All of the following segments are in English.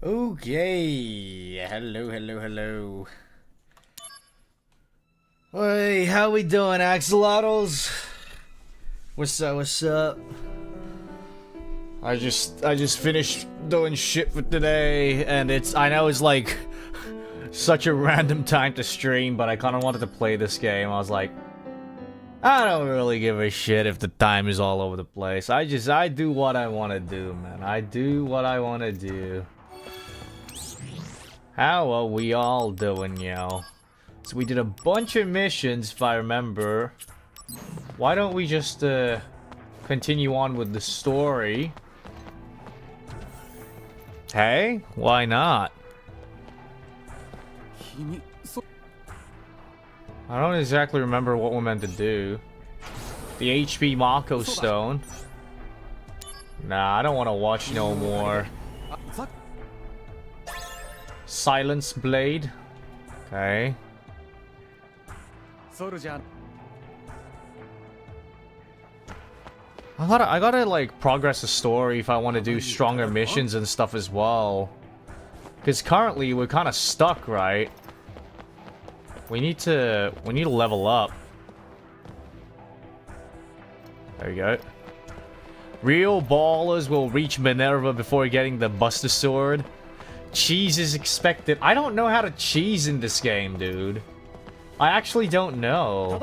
Okay, hello. Hey, how we doing, Axelotls? What's up? I just finished doing shit for today, and I know it's like such a random time to stream, but I kind of wanted to play this game. I was like, I don't really give a shit if the time is all over the place. I do what I want to do, man. I do what I want to do. How are we all doing, yo? So we did a bunch of missions, if I remember. Why don't we just continue on with the story? Hey, why not? I don't exactly remember what we're meant to do. The HP Mako Stone. Nah, I don't want to watch no more. Silence Blade. Okay. I gotta like progress the story if I want to do stronger missions and stuff as well. Because currently we're kind of stuck, right? We need to level up. There we go. Real ballers will reach Minerva before getting the Buster Sword. Cheese is expected. I don't know how to cheese in this game, dude. I actually don't know.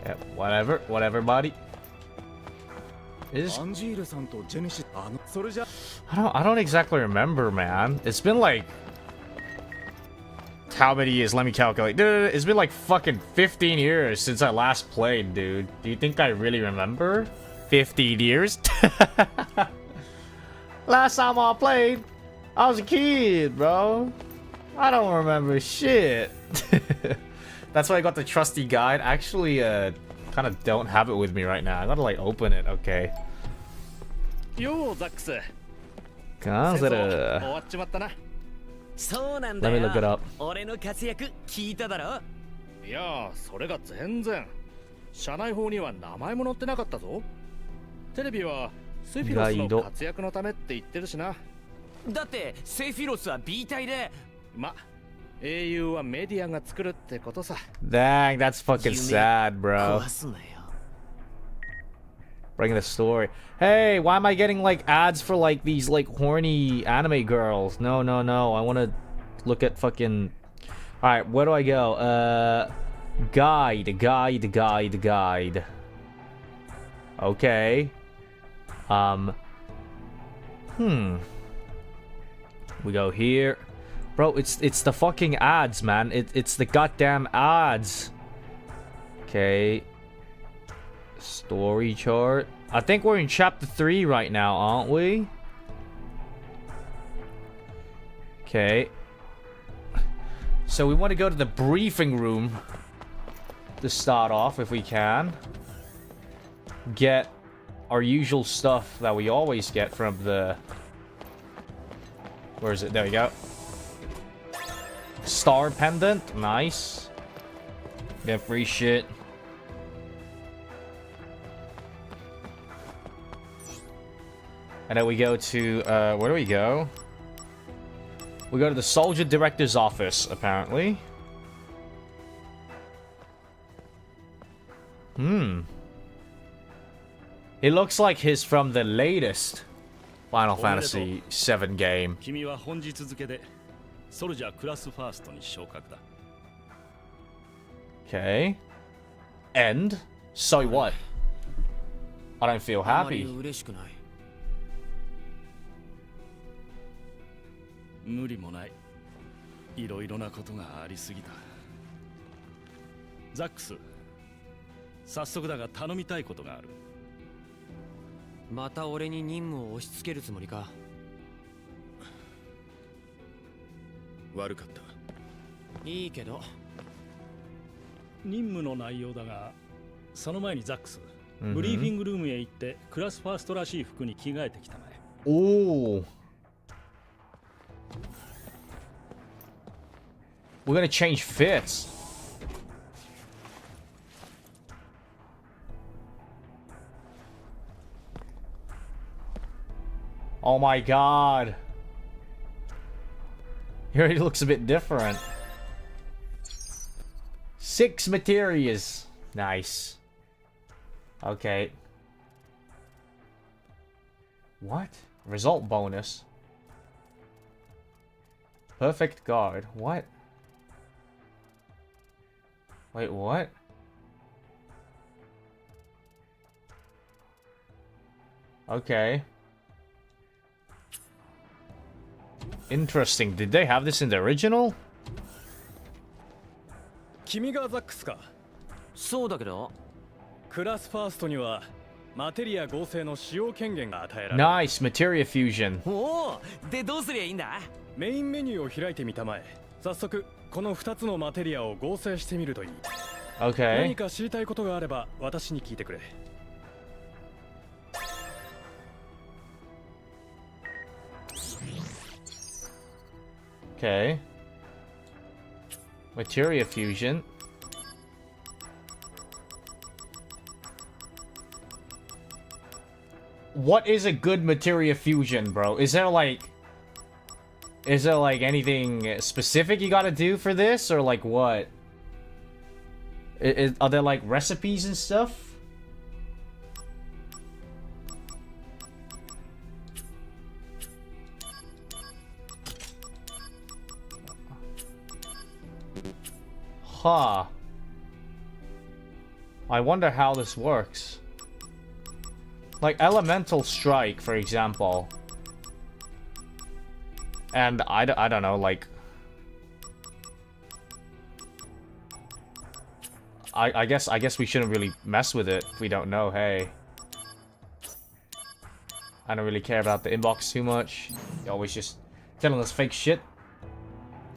Yeah, whatever, buddy. I don't exactly remember, man. It's been like how many years? Let me calculate. Dude, it's been like fucking 15 years since I last played, dude. Do you think I really remember? 15 years? Last time I played, I was a kid, bro. I don't remember shit. That's why I got the trusty guide. Actually, kind of don't have it with me right now. I gotta like open it. Okay. Yo, Zax. Let me look it up. いや、それが全然。社内法には名前も載ってなかったぞ。テレビはセフィロスの活躍のためって言ってるしな。だってセフィロスは B 隊で、ま、英雄はメディアが作るってことさ。Dang, that's fucking sad, bro. Bringing the story. Hey, why am I getting like ads for like these like horny anime girls? No. I want to look at fucking. All right, where do I go? Guide. Okay. We go here. Bro, it's the fucking ads, man. It's the goddamn ads. Okay. Story chart. I think we're in chapter 3 right now, aren't we? Okay. So we want to go to the briefing room to start off if we can. Get our usual stuff that we always get from the... Where is it? There we go. Star pendant. Nice. Get free shit. And then we go to, where do we go? We go to the Soldier Director's office, apparently. It looks like he's from the latest Final Fantasy VII game. Okay. End? So what? I don't feel happy. 無理もない。いろいろなことがありすぎた。ザックス、早速だが頼みたいことがある。また俺に任務を押し付けるつもりか。悪かった。いいけど。任務の内容だが、その前にザックス、ブリーフィングルームへ行ってクラスファーストらしい服に着替えてきたまえ。おお。We're gonna change fits. Oh my god. He already looks a bit different. 6 materials. Nice. Okay. What? Result bonus. Perfect guard. What? Wait, what? Okay. Interesting. Did they have this in the original? 君がザックスか。そうだけど。クラスファーストにはマテリア合成の使用権限が与えられる。Nice, materia fusion. おお、でどうすりゃいいんだ？メインメニューを開いてみたまえ。早速この2つのマテリアを合成してみるといい。Okay. 何か知りたいことがあれば私に聞いてくれ。Okay. Materia fusion. What is a good materia fusion, bro? Is there like anything specific you gotta do for this, or like what? Are there like recipes and stuff? Huh. I wonder how this works. Like elemental strike, for example. And I don't know, like I guess we shouldn't really mess with it if we don't know, hey. I don't really care about the inbox too much. You're always just telling us fake shit.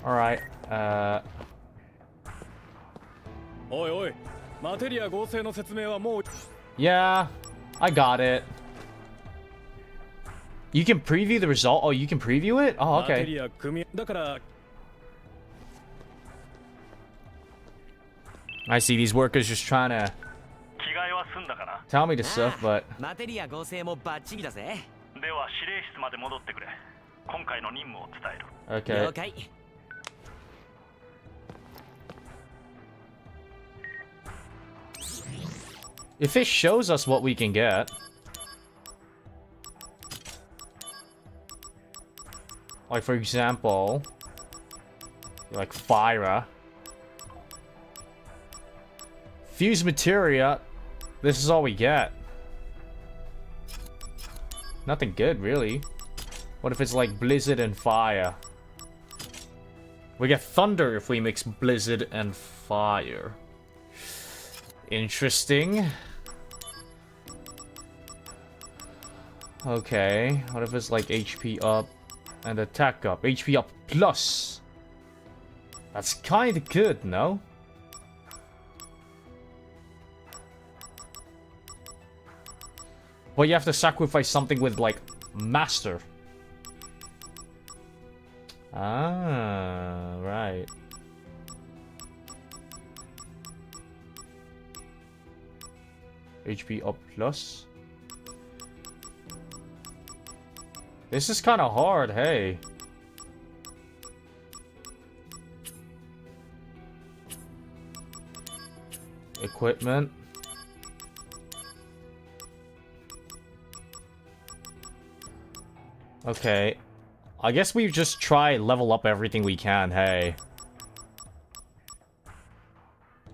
Alright,おいおい、マテリア合成の説明はもう。Yeah, I got it. You can preview the result? Oh, you can preview it? Oh, マテ okay. リア組みだから。 I see these workers just trying to tell me to stuff, but マテリア合成もバッチリだぜ。では指令室まで戻ってくれ。今回の任務を伝える。okay. 了解。If it shows us what we can get, like for example, like fire, fuse materia, this is all we get. Nothing good, really. What if it's like blizzard and fire? We get thunder if we mix blizzard and fire. Interesting. Okay, what if it's like HP up and attack up? HP up plus. That's kinda good, no? But you have to sacrifice something with like master. Ah, right. HP up plus. This is kind of hard, hey. Equipment. Okay. I guess we just try level up everything we can, hey.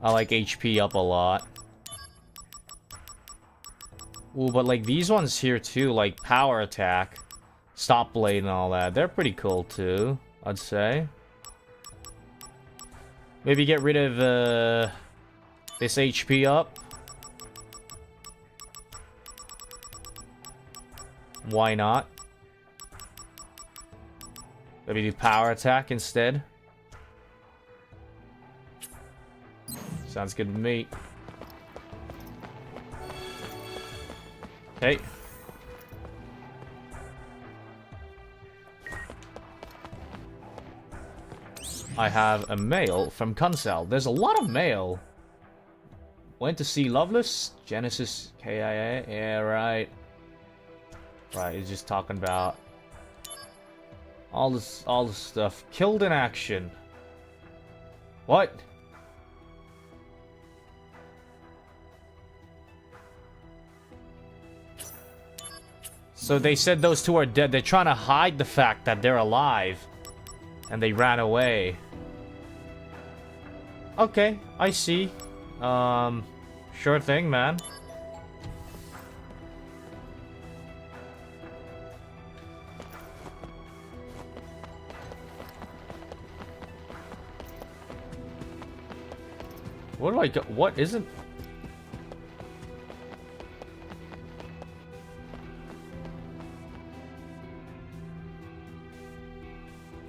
I like HP up a lot. Ooh, but like these ones here too, like power attack, stop blade and all that, they're pretty cool too, I'd say. Maybe get rid of this HP up. Why not? Maybe do power attack instead. Sounds good to me. Okay. I have a mail from Kunsel. There's a lot of mail. Went to see Loveless, Genesis, KIA. Yeah, right. Right, he's just talking about All this stuff. Killed in action. What? So they said those two are dead. They're trying to hide the fact that they're alive. And they ran away. Okay, I see. Sure thing, man. What do I go? What isn't?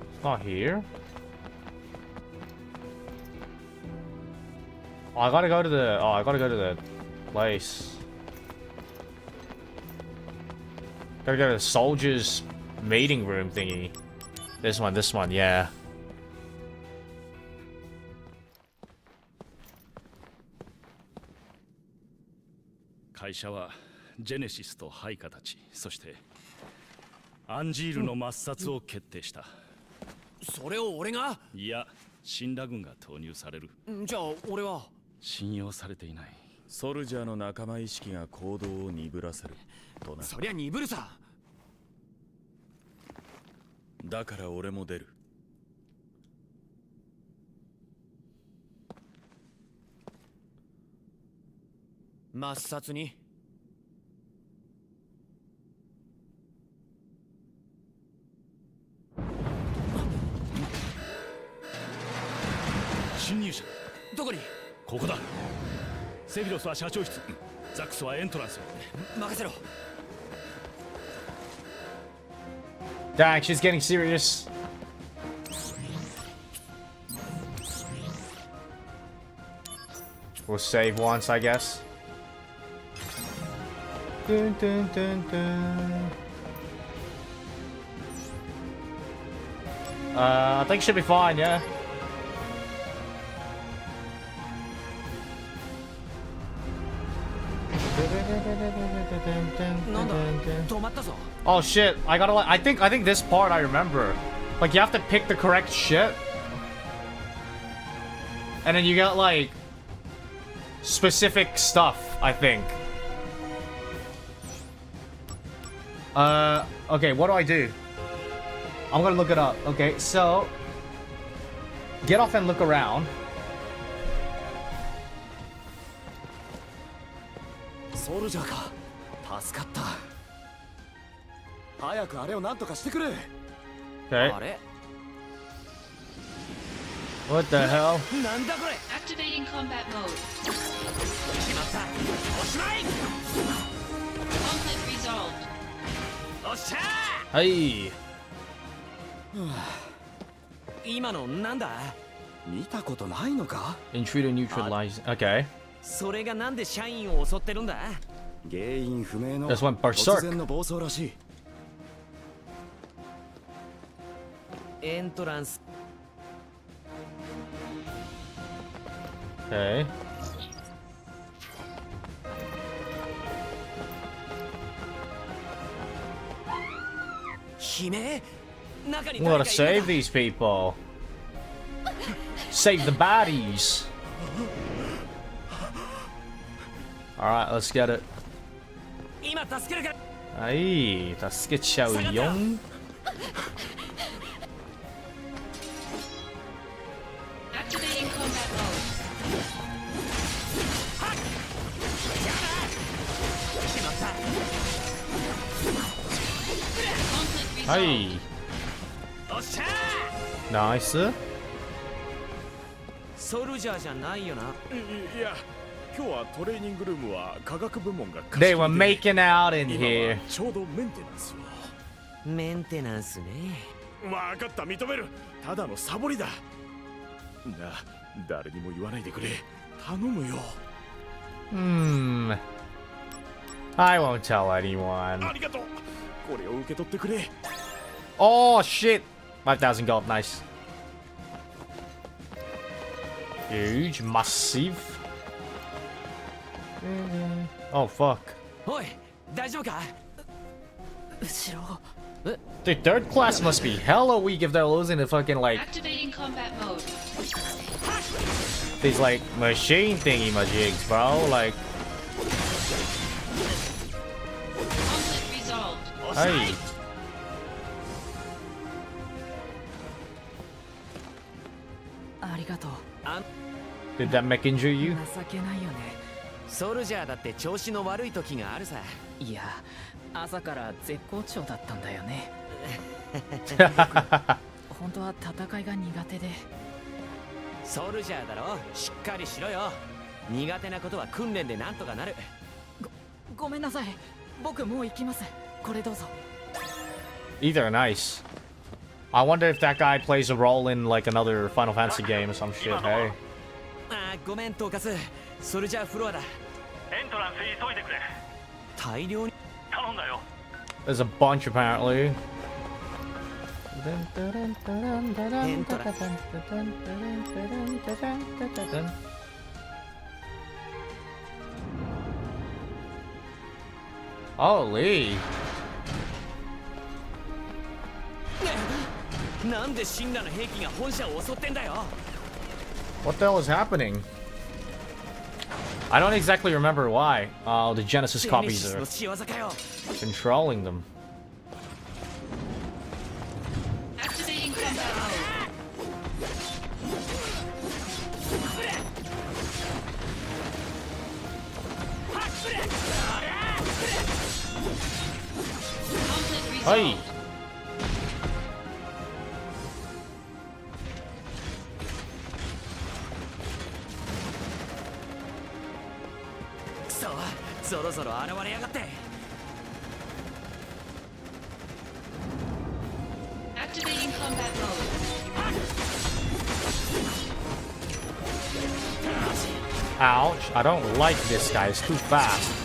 It's not here. Oh, I gotta go to the. Oh, I gotta go to the place. Gotta go to the soldiers' meeting room thingy. This one, yeah. 会社はジェネシスと配下たち、そしてアンジールの抹殺を決定した。それを俺が？いや、神羅軍が投入される。じゃあ俺は信用されていない。ソルジャーの仲間意識が行動を鈍らせるとな。そりゃ鈍るさ。だから俺も出る。抹殺に？侵入者。どこに？ここだ。セフィロスは社長室、ザックスはエントランス。任せろ。Dang, she's getting serious. We'll save once, I guess. Dun, dun, dun, dun. I think it should be fine, yeah. Oh shit! I think this part I remember. Like you have to pick the correct shit, and then you got like specific stuff. I think. Okay, what do I do? I'm gonna look it up. Okay, so get off and look around. ソルジャーか。助かった。早くあれを何とかしてくれ。Okay. あれ？ What the hell? なんだこれ？ Activating combat mode. 決まった。おしまい。 Conflict resolved. おっしゃー。はい。今のなんだ？見たことないのか？ Intruder neutralized. Okay. それがなんで社員を襲ってるんだ？原因不明の Just went berserk. 突然の暴走らしい。エントランス。Okay. 悲鳴？中に We 誰 gotta かい save るか？ these people. Save the baddies. Alright, let's get it. 今助けるから。はい、助けちゃうよ。Activating combat mode. 決まった。Conflict は resolved. い、おっしゃー。ナイス。ソルジャーじゃないよな。いや、今日はトレーニングルームは科学部門が貸し切り They で were making out in 今 here. はちょうどメンテナンスを。メンテナンスね。わかった、認める。ただのサボりだ。誰にも言わないでくれ。頼むよ。I won't tell anyone. ありがとう。これを受け取ってくれ。Oh shit! 5,000 gold, nice. Huge, massive. Oh fuck. おい、大丈夫か？後ろ Dude, third class must be hella weak if they're losing to fucking like Activating combat mode. these like machine thingy majigs, bro. Like, Conflict resolved. hey. Did that mech injure you? 情けないよね。ソルジャーだって調子の悪い時があるさ。いや、朝から絶好調だったんだよね。本当は戦いが苦手で。ソルジャーだろ、しっかりしろよ。苦手なことは訓練でなんとかなる。ごめんなさい。僕もう行きます。これどうぞ。Either nice. I wonder if that guy plays a role in like another Final Fantasy game or some shit. Hey. あー、ごめん統括。ソルジャーフロアだ。エントランス急いでくれ。大量に。頼んだよ。 There's a bunch apparently. Holy. なんでシンラの兵器が本社を襲ってんだよ。 What the hell is happening? I don't exactly remember why. Oh, the Genesis copies are controlling them. Activating combat mode. Conflict resolved. Hey. So, そろそろ現れやがって。Activating combat mode. Ouch. I don't like this guy. It's too fast.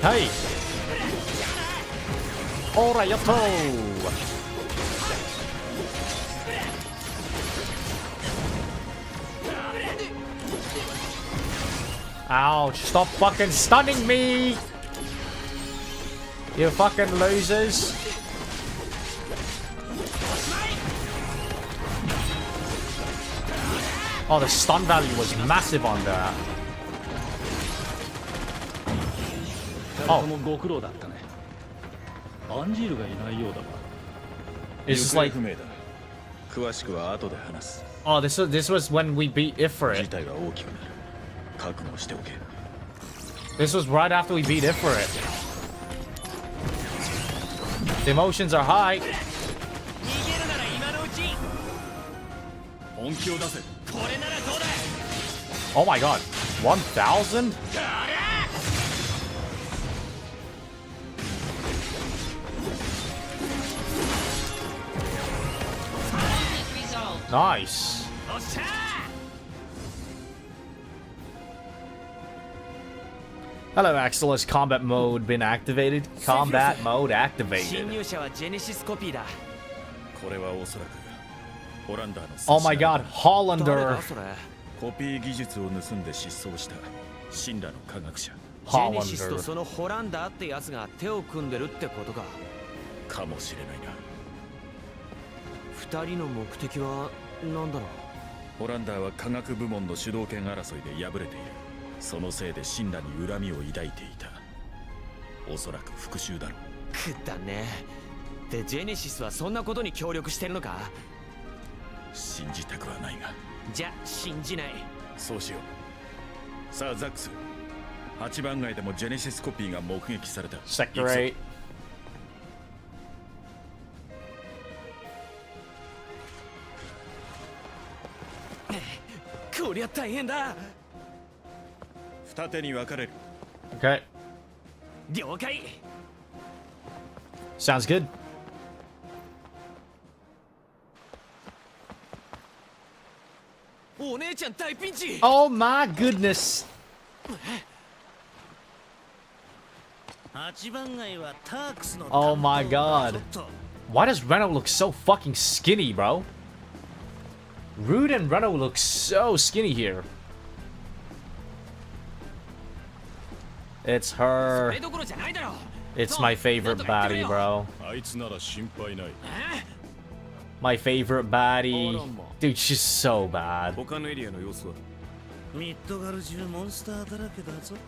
Hey. Alright, ouch, stop fucking stunning me! You fucking losers. Oh, the stun value was massive on that. Oh. It's just like... Oh, this was when we beat Ifrit. This was right after we beat Ifrit. The emotions are high. Oh my god. 1,000? Nice. Hello, Axel. Has combat mode been activated? Combat mode activated. Oh my god, Hollander. Sector 8. Okay. Sounds good. Oh my goodness. Oh my god. Why does Reno look so fucking skinny, bro? Rude and Reno look so skinny here. It's her. It's my favorite baddie, bro. My favorite baddie. Dude, she's so bad. ミッドガル中モンスターだらけだぞと。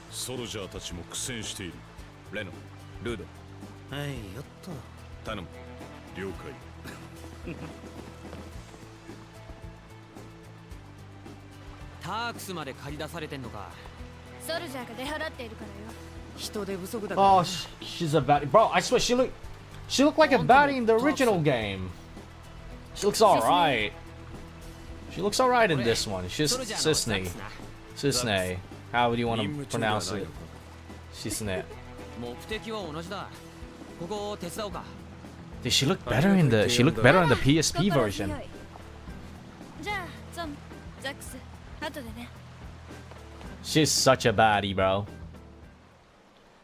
ソルジャーたちも苦戦している。レノ、ルード。はい、やっと。頼む。了解。タークスまで借り出されてんのか。ソルジャーが出払っているからよ。人手不足だから。Oh, she's a baddie, bro. I swear she looked like a baddie in the original game. She looks alright. She looks alright in this one. She's Cisne. Cisne. How do you want to pronounce it? Cisne. Did she look better in the? She looked better in the PSP version. じゃあ、ゾン、ザックス、後でね。She's such a baddie, bro.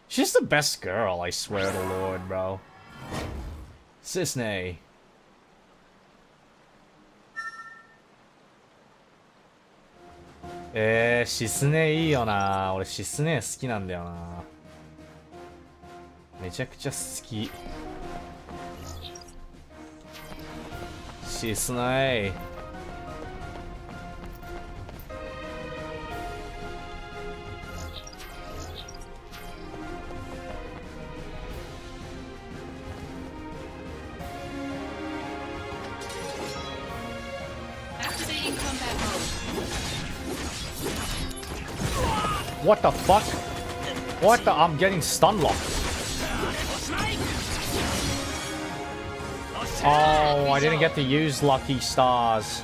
She's the best girl, I swear to Lord, bro. Cisne.シスネいいよな。俺シスネ好きなんだよな。めちゃくちゃ好き。シスネ。Activating combat mode. What the fuck? What the? I'm getting stun locked. Oh, I didn't get to use Lucky Stars.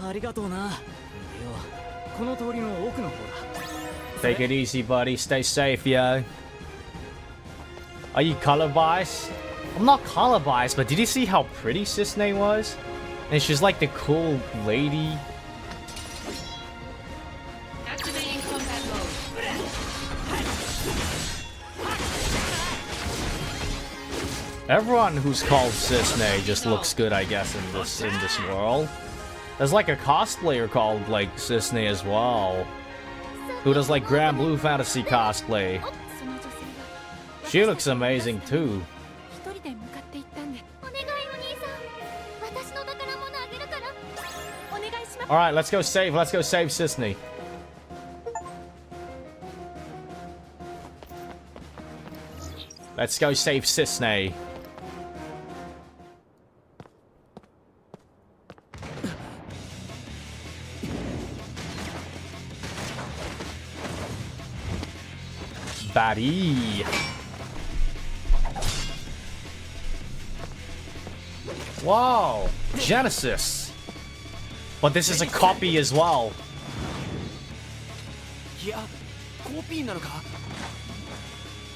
ありがとうな。この通りの奥の方だ。Take it easy, buddy. Stay safe, yo. Are you color biased? I'm not color biased, but did you see how pretty Cisne was? And she's like the cool lady. Activating combat mode. Everyone who's called Cisne just looks good, I guess, in this world. There's like a cosplayer called like Cisne as well, who does like Grand Blue Fantasy cosplay. She looks amazing too. All right, let's go save Cisne. Let's go save Cisne. Baddie. Wow, Genesis. But this is a copy as well.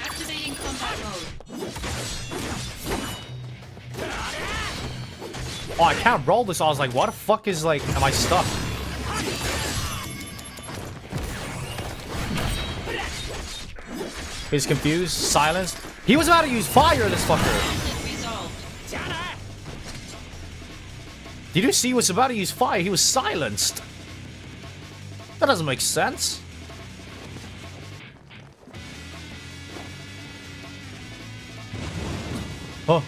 Activating combat mode. Oh, I can't roll this. I was like, what the fuck is like, am I stuck? He's confused, silenced. He was about to use fire, this fucker. Did you see he was about to use fire? He was silenced. That doesn't make sense. Oh.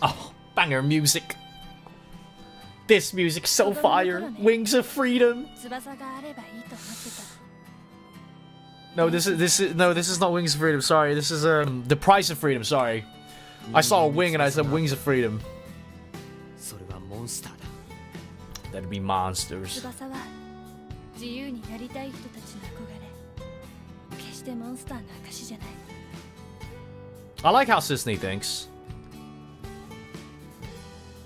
Oh, banger music. This music's so fire. Wings of freedom. No, this is not Wings of Freedom. Sorry, this is The Price of Freedom. Sorry, I saw a wing and I said Wings of Freedom. That'd be monsters. I like how Cisne thinks.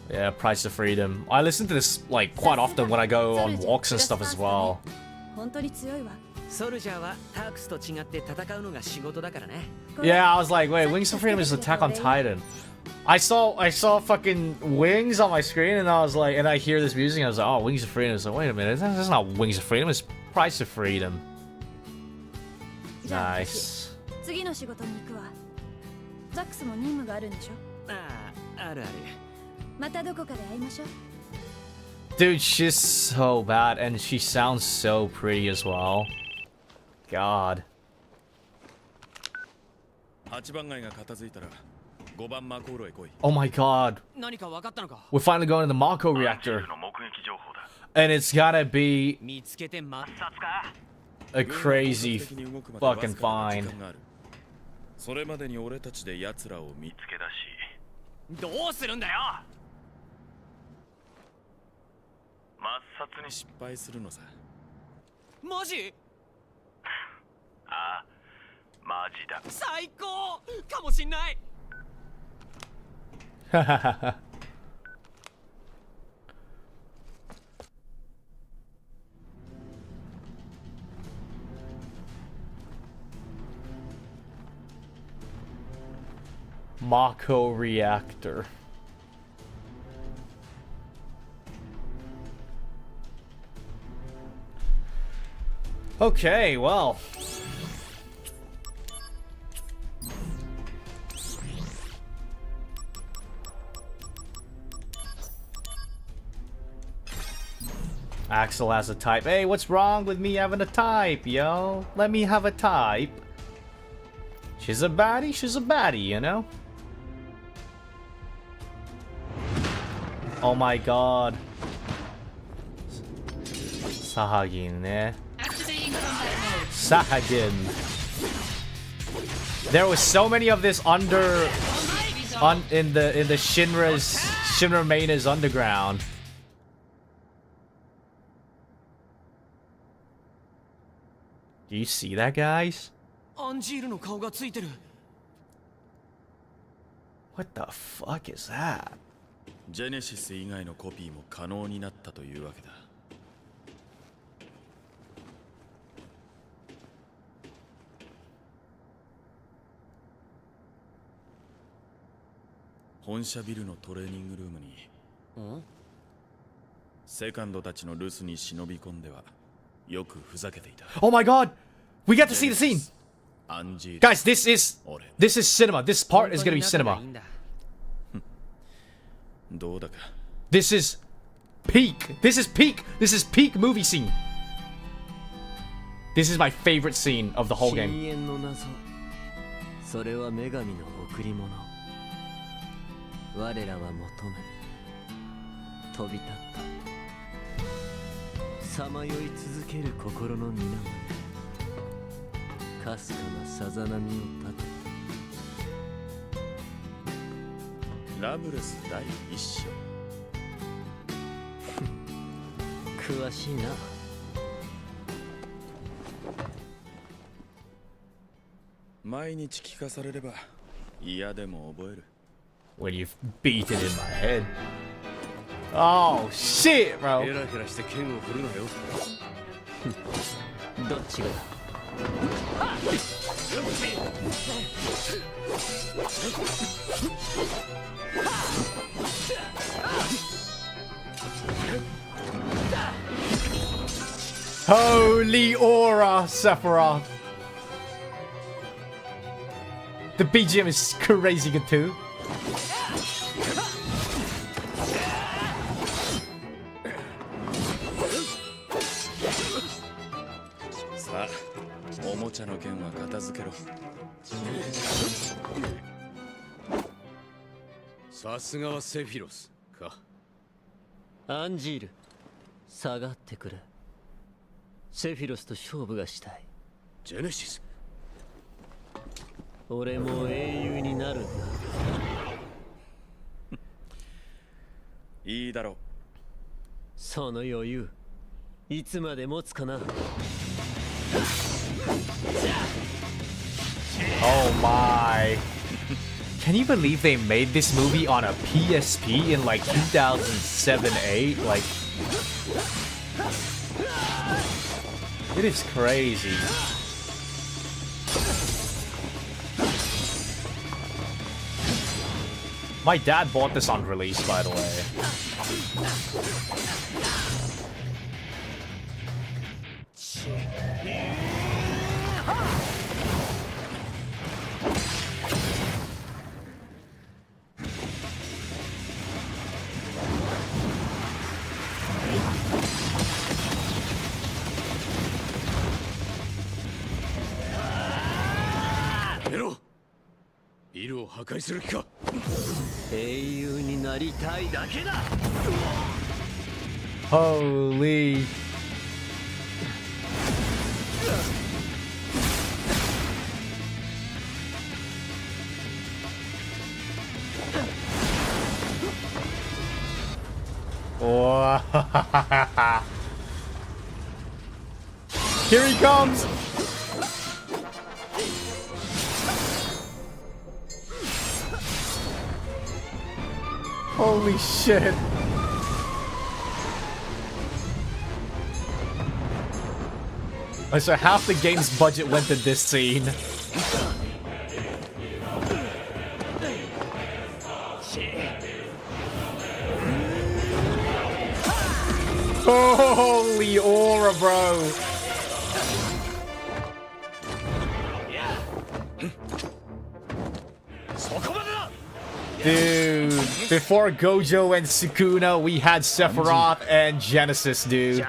Yeah, Price of Freedom. I listen to this like quite often when I go on walks and stuff as well. Yeah, I was like, wait, Wings of Freedom is Attack on Titan. I saw fucking wings on my screen, and I was like, and I hear this music, and I was like, oh, Wings of Freedom. I was like, wait a minute, that's not Wings of Freedom, it's Price of Freedom. Nice. 次の仕事に行くわ。ザックスも任務があるんでしょ？ああ、あるある。またどこかで会いましょう。 Dude, she's so bad, and she sounds so pretty as well. God. 8番街が片付いたら5番マコーロへ来い。 Oh my god. 何か分かったのか？ We're finally going to the Mako reactor. の目撃情報だ。 And it's gotta be 見つけてま。 a crazy fucking find. それまでに俺たちで奴らを見つけ出し。どうするんだよ。抹殺に失敗するのさ。マジ？ああ、マジだ。最高かもしんない。Mako reactor. Okay, well. Axel has a type. Hey, what's wrong with me having a type, yo? Let me have a type. She's a baddie, you know? Oh my god. Sahagin, ne? Activating combat mode. Sahagin. There was so many of this in the Shinra Maina's underground. Do you see that, guys? アンジールの顔がついてる。 What the fuck is that? ジェネシス以外のコピーも可能になったというわけだ。本社ビルのトレーニングルームにセカンドたちの留守に忍び込んではよくふざけていた。 Oh my god! We get to see the scene! Guys, this is cinema. This part is gonna be cinema. どうだか。 This is peak. This is peak. This is peak movie scene. This is my favorite scene of the whole game. 深淵の謎。それは女神の贈り物。我らは求め飛び立った。さまよい続ける心の源。かすかなさざ波を立て。ラブレス第一章。詳しいな。毎日聞かされれば嫌でも覚える。 When you've beaten in my head. Oh shit, bro. ヘラヘラして剣を振るなよ。どっちが。 Holy aura, Sephiroth. The BGM is crazy good too. さあ、おもちゃの剣は片付けろ。さすがはセフィロスか。アンジール、下がってくれ。セフィロスと勝負がしたい。ジェネシス。俺も英雄になるんだ。いいだろう。その余裕、いつまで持つかな。 Oh my. Can you believe they made this movie on a PSP in like 2007-8? Like, it is crazy. My dad bought this on release, by the way. Holy. Oh. Here he comes. Holy shit. So half the game's budget went to this scene. Holy aura, bro. Dude, before Gojo and Sukuna, we had Sephiroth and Genesis, dude.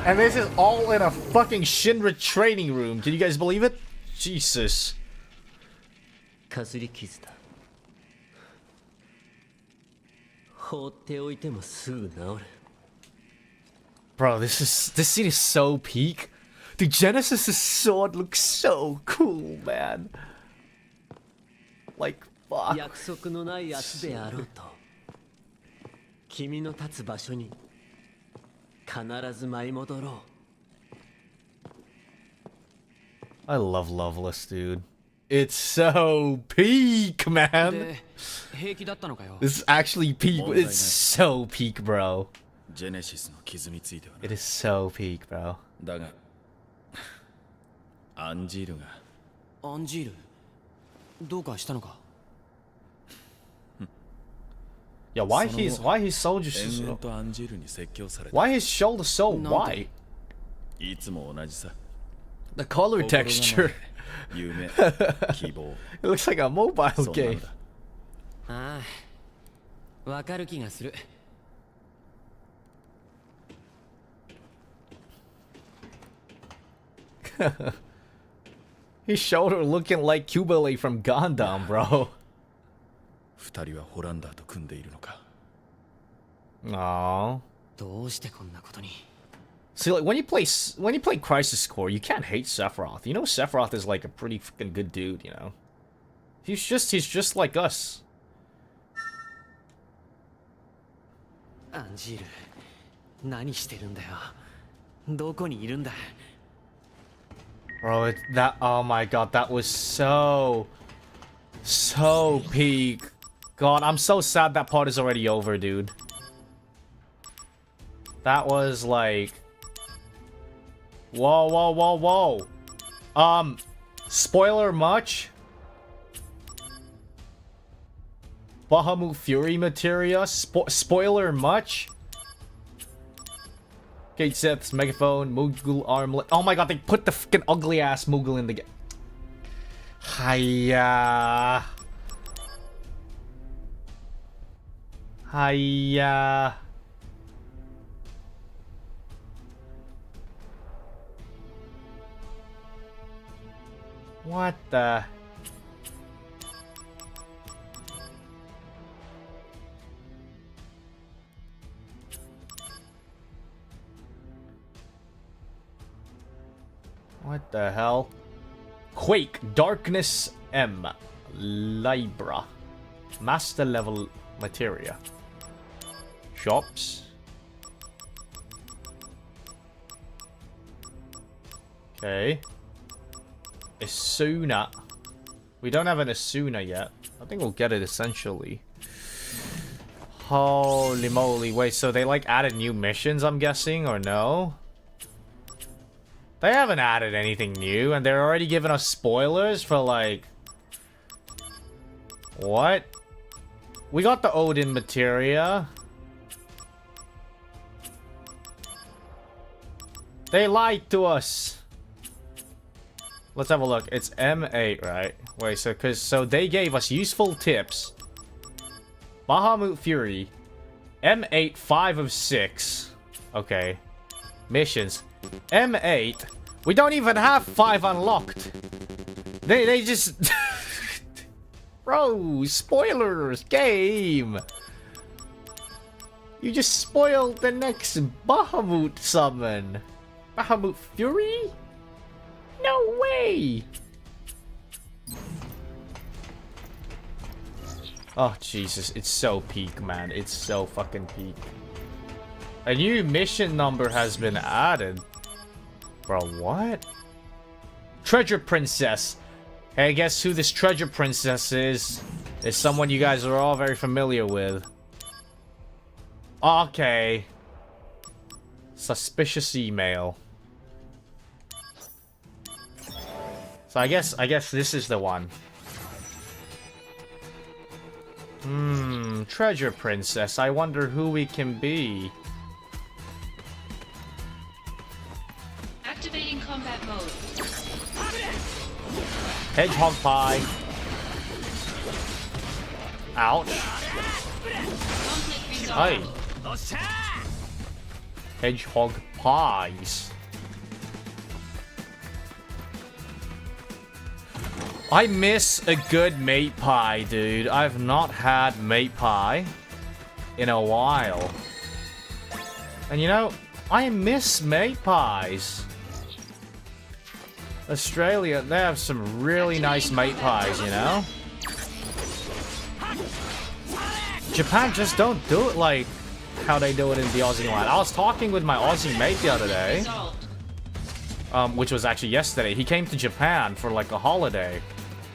And this is all in a fucking Shinra training room. Can you guys believe it? Jesus. Bro, this scene is so peak. Dude, Genesis' sword looks so cool, man. Like, fuck. I love Loveless, dude. It's so peak, man. This is actually peak. It's so peak, bro. It is so peak, bro. Yeah, why his shoulder so why his shoulder so white? The color texture. It looks like a mobile game. His shoulder looking like Kubele from Gundam, bro. Aww. See, like when you play Crisis Core, you can't hate Sephiroth. You know, Sephiroth is like a pretty fucking good dude. You know, he's just like us. Bro, oh my god, that was so peak. God, I'm so sad that part is already over, dude. That was like... Whoa. Spoiler much? Bahamut Fury materia? Spoiler much? Kate Seth's megaphone, Moogle armlet. Oh my god, they put the fucking ugly ass Moogle in the game. Hiya. Hiya. What the? What the hell? Quake, Darkness M, Libra, Master Level Materia, Shops. Okay. Asuna. We don't have an Asuna yet. I think we'll get it essentially. Holy moly. Wait, so they like added new missions, I'm guessing, or no? They haven't added anything new, and they're already giving us spoilers for like... What? We got the Odin materia. They lied to us. Let's have a look. It's M8, right? Wait, so they gave us useful tips. Bahamut Fury. M8, 5 of 6. Okay. Missions. M8. We don't even have 5 unlocked. They just... Bro, spoilers, game. You just spoiled the next Bahamut summon. Bahamut Fury? No way! Oh, Jesus. It's so peak, man. It's so fucking peak. A new mission number has been added. Bro, what? Treasure Princess. Hey, guess who this Treasure Princess is? It's someone you guys are all very familiar with. Okay. Suspicious email. So I guess this is the one. Treasure Princess. I wonder who we can be. Activating combat mode. Hedgehog pie. Ouch. Hey. Hedgehog pies. I miss a good mate pie, dude. I've not had mate pie in a while. And you know, I miss mate pies. Australia, they have some really nice mate pies, you know? Japan just don't do it like how they do it in the Aussie land. I was talking with my Aussie mate the other day. Which was actually yesterday. He came to Japan for like a holiday.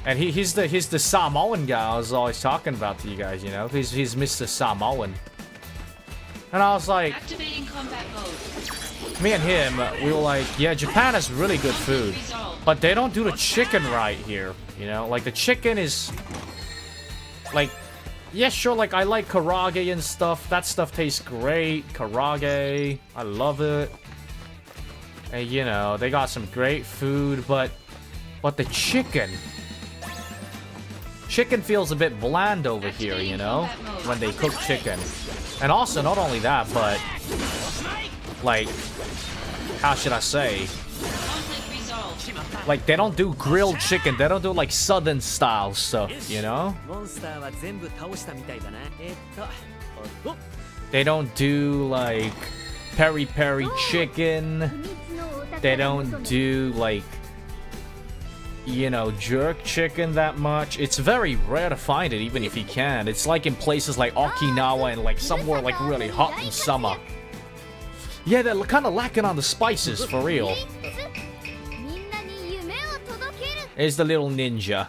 And he's the Samoan guy I was always talking about to you guys, you know? He's Mr. Samoan. And I was like... Activating combat mode. Me and him, we were like, yeah, Japan has really good food. But they don't do the chicken right here, you know? Like, the chicken is... Like, yeah, sure, like, I like karage and stuff. That stuff tastes great. Karage, I love it. And, you know, they got some great food, but the chicken... Chicken feels a bit bland over here, you know? When they cook chicken. And also, not only that, but... Like... How should I say? Like, they don't do grilled chicken. They don't do, like, southern style stuff, you know? They don't do, like... Peri-peri chicken. They don't do, like... You know, jerk chicken that much. It's very rare to find it, even if you can. It's like in places like Okinawa and like somewhere like really hot in summer. Yeah, they're kind of lacking on the spices, for real. Here's the little ninja.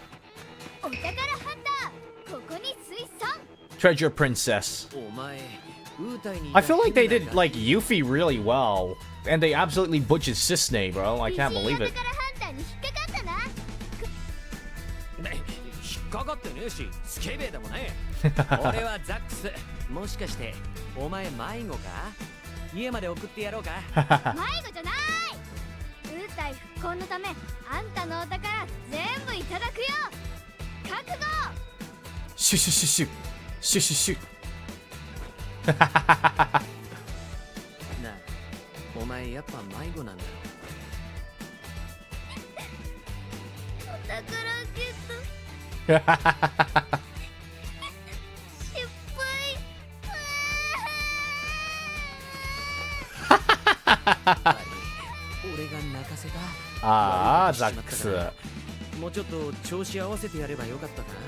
Treasure Princess. I feel like they did like Yuffie really well. And they absolutely butchered Cisne, bro. I can't believe it. かかってねえし、スケベでもね俺はザックス。もしかしてお前迷子か？家まで送ってやろうか？迷子じゃない。ウータイ復興のためあんたのお宝全部いただくよ。覚悟。シュシュシュシュシュシュシュ。なあ、お前やっぱ迷子なんだろ。お宝ゲット。失敗。俺が泣かせた。ああ、ザックス。もうちょっと調子合わせてやればよかったかな。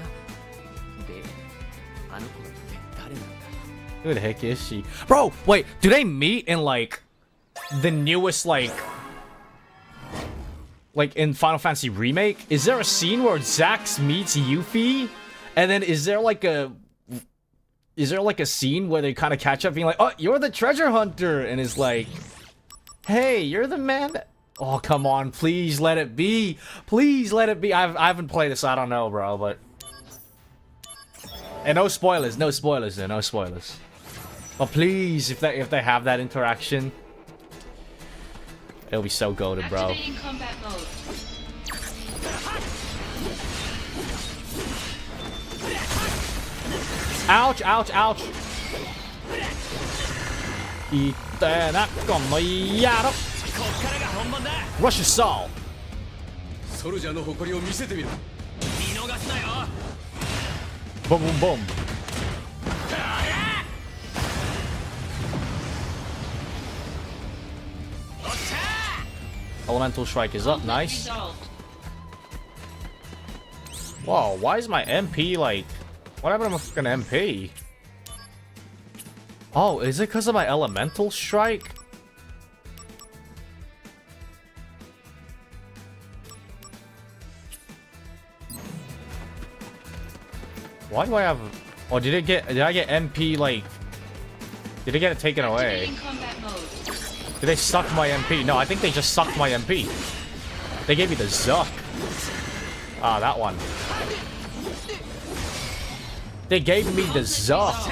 で、あの子って誰なんだ？ Who the heck is she? Bro, wait, do they meet in like the newest like in Final Fantasy Remake? Is there a scene where Zax meets Yuffie? And then is there like a is there like a scene where they kind of catch up being like, oh, you're the treasure hunter, and it's like, hey, you're the man that... Oh, come on, please let it be. Please let it be. I haven't played this, so I don't know, bro, but... And no spoilers, no spoilers there, no spoilers. But please, if they have that interaction, it'll be so goated, bro. Activating combat mode. Ouch, ouch, ouch. いってな、この野郎。Rush assault. ソルジャーの誇りを見せてみろ。見逃すなよ。Boom, boom, boom. Elemental strike is up, nice. Whoa, why is my MP like... What happened to my fucking MP? Oh, is it because of my elemental strike? Why do I have... Oh, did I get MP like... Did I get it taken away? Did they suck my MP? No, I think they just sucked my MP. They gave me the Zuck. Ah, that one. They gave me the Zuck.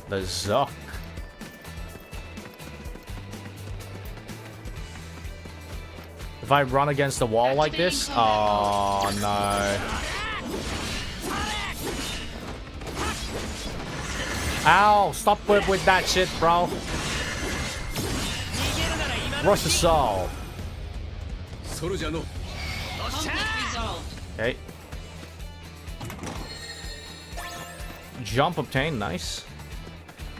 The Zuck. If I run against the wall like this, oh no. Ow, stop with that shit, bro. Rush assault. Okay. Jump obtained, nice.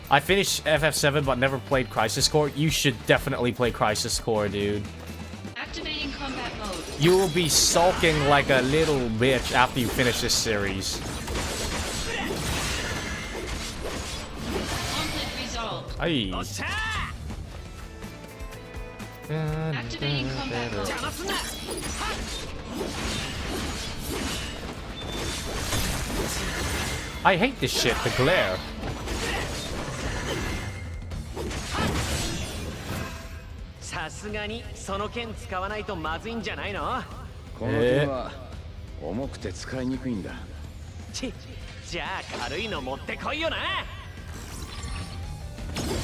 I finished FF7 but never played Crisis Core. You should definitely play Crisis Core, dude. Activating combat mode. You will be sulking like a little bitch after you finish this series. Conflict resolved. Aye. Activating combat mode. I hate this shit, the glare.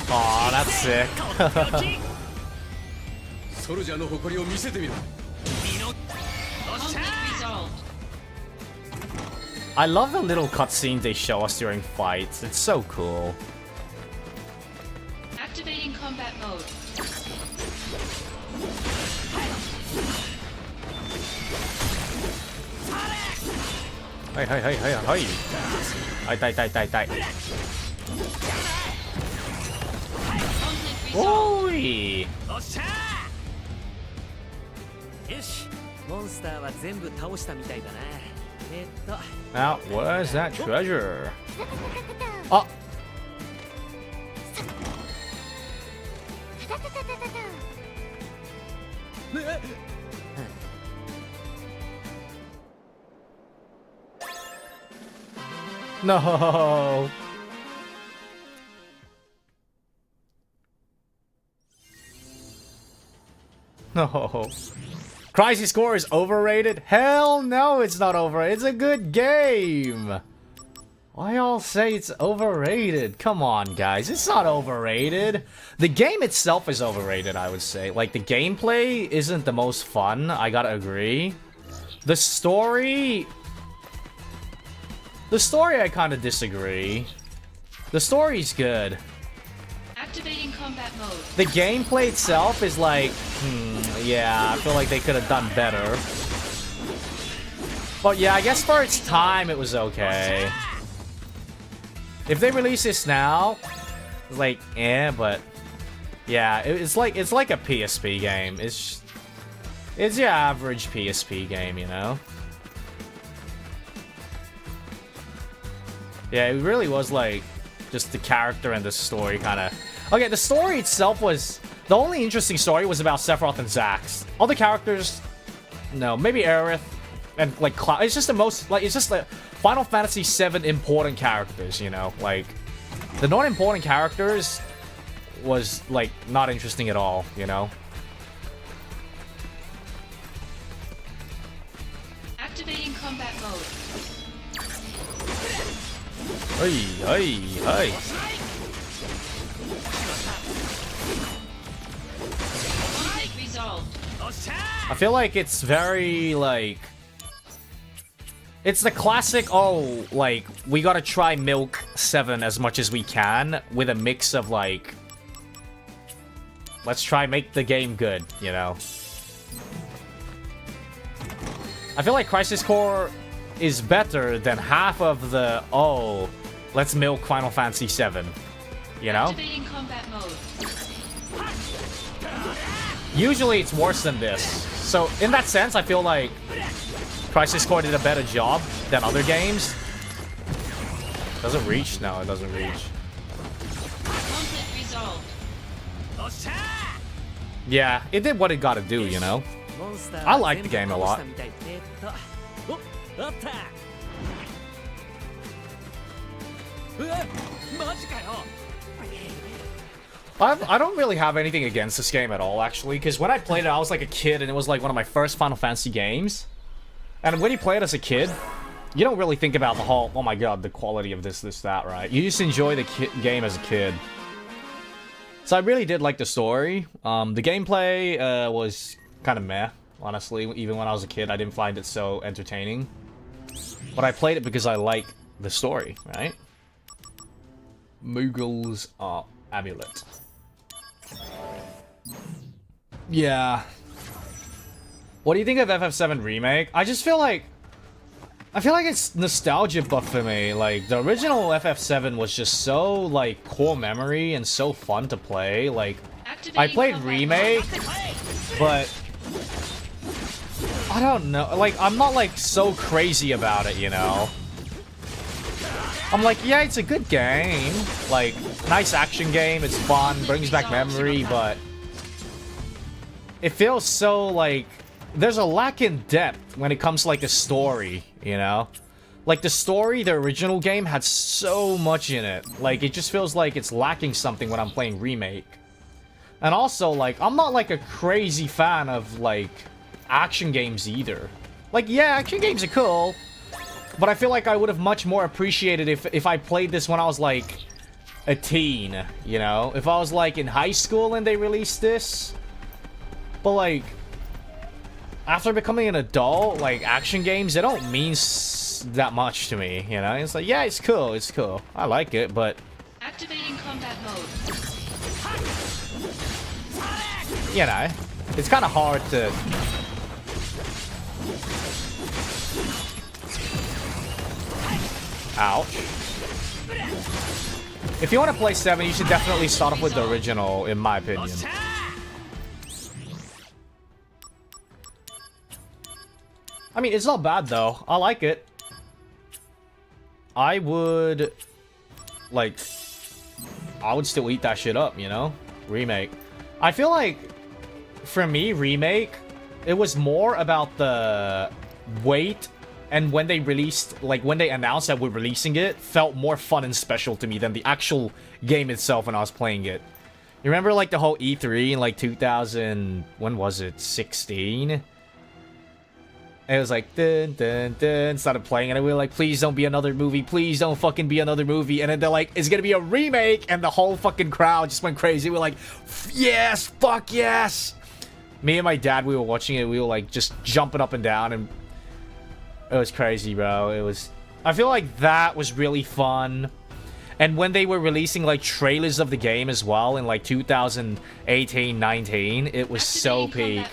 Aw, that's sick. I love the little cutscenes they show us during fights. It's so cool. Activating combat mode. Hey, hey, hey, hey, hey. Die. Oi! Now, where's that treasure? Oh! No! No. Crisis Core is overrated? Hell no, it's not overrated. It's a good game. Why y'all say it's overrated? Come on, guys. It's not overrated. The game itself is overrated, I would say. Like, the gameplay isn't the most fun. I gotta agree. The story... The story, I kind of disagree. The story's good. Activating combat mode. The gameplay itself is like, yeah, I feel like they could have done better. But yeah, I guess for its time, it was okay. If they release this now, it's like, but yeah, it's like a PSP game. It's your average PSP game, you know? Yeah, it really was like just the character and the story kind of. Okay, the story itself was The only interesting story was about Sephiroth and Zax. All the characters, no, maybe Aerith and like Cloud. It's just the most like it's just the Final Fantasy VII important characters, you know. Like the non-important characters was like not interesting at all, you know. Activating combat mode. Hey. Conflict resolved. I feel like it's very, like... It's the classic, oh, like, we gotta try milk 7 as much as we can with a mix of, like... Let's try make the game good, you know? I feel like Crisis Core is better than half of the, oh, let's milk Final Fantasy VII, you know? Activating combat mode. Usually it's worse than this. So in that sense, I feel like Crisis Core did a better job than other games. Doesn't reach? No, it doesn't reach. Conflict resolved. Yeah, it did what it gotta do, you know? I like the game a lot. I don't really have anything against this game at all, actually, because when I played it, I was like a kid, and it was like one of my first Final Fantasy games. And when you play it as a kid, you don't really think about the whole, oh my god, the quality of this, that, right? You just enjoy the game as a kid. So I really did like the story. The gameplay was kind of meh, honestly. Even when I was a kid, I didn't find it so entertaining. But I played it because I like the story, right? Moogle's amulet. Yeah. What do you think of FF7 Remake? I just feel like... I feel like it's nostalgia buff for me. Like, the original FF7 was just so, like, core memory and so fun to play. Like, I played Remake, but... I don't know. Like, I'm not, like, so crazy about it, you know? I'm like, yeah, it's a good game. Like, nice action game, it's fun, brings back memory, but... It feels so, like... There's a lack in depth when it comes to, like, the story, you know? Like, the story, the original game had so much in it. Like, it just feels like it's lacking something when I'm playing Remake. And also, like, I'm not, like, a crazy fan of, like, action games either. Like, yeah, action games are cool. But I feel like I would have much more appreciated if I played this when I was, like, a teen, you know? If I was, like, in high school and they released this. But, like... After becoming an adult, like, action games, they don't mean that much to me, you know? It's like, yeah, it's cool, I like it, but... Activating combat mode. You know, it's kind of hard to... Ouch. If you want to play 7, you should definitely start off with the original, in my opinion. I mean, it's not bad, though. I like it. I would... Like... I would still eat that shit up, you know? Remake. I feel like... For me, Remake... It was more about the... Wait... And when they released... Like, when they announced that we're releasing it... Felt more fun and special to me than the actual game itself when I was playing it. You remember, like, the whole E3 in, like, 2000... When was it? 16? And it was like, dun, dun, dun, started playing, and we were like, please don't be another movie, please don't fucking be another movie, and then they're like, it's gonna be a remake, and the whole fucking crowd just went crazy. We were like, yes, fuck yes! Me and my dad, we were watching it, we were like, just jumping up and down, and it was crazy, bro. It was, I feel like that was really fun. And when they were releasing, like, trailers of the game as well in, like, 2018, 19, it was so peak.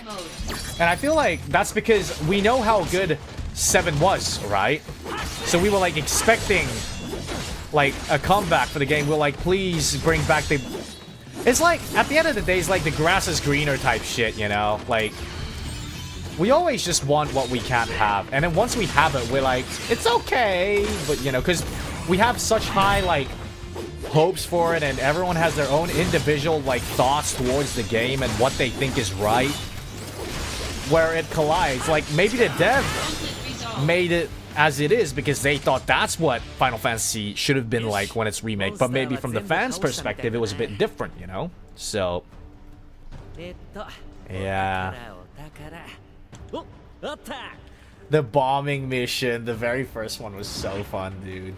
And I feel like that's because we know how good 7 was, right? So we were, like, expecting, like, a comeback for the game. We're like, please bring back the... It's like, at the end of the day, it's like the grass is greener type shit, you know? Like, we always just want what we can't have. And then once we have it, we're like, it's okay. But, you know, because... We have such high, like, hopes for it, and everyone has their own individual like thoughts towards the game and what they think is right, where it collides. Like maybe the dev made it as it is because they thought that's what Final Fantasy should have been like when it's remake, but maybe from the fans' perspective it was a bit different, you know? So yeah. The bombing mission, the very first one was so fun, dude.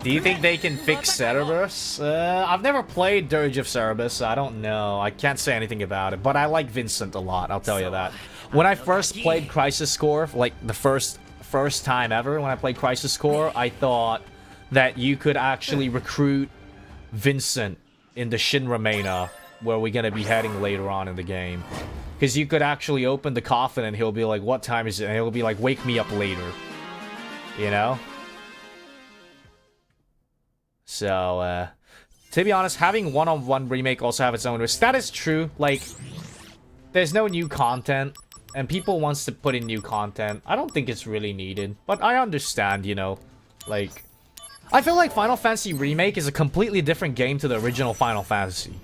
Do you think they can fix Cerberus? I've never played Dirge of Cerberus, so I don't know. I can't say anything about it, but I like Vincent a lot, I'll tell you that. When I first played Crisis Core, like the first time ever when I played Crisis Core, I thought that you could actually recruit Vincent in the Shinra Mena, where we're gonna be heading later on in the game. Because you could actually open the coffin and he'll be like, what time is it? And he'll be like, wake me up later. You know? So, to be honest, having one-on-one remake also have its own risk. That is true. Like, there's no new content. And people wants to put in new content. I don't think it's really needed. But I understand, you know. Like, I feel like Final Fantasy Remake is a completely different game to the original Final Fantasy.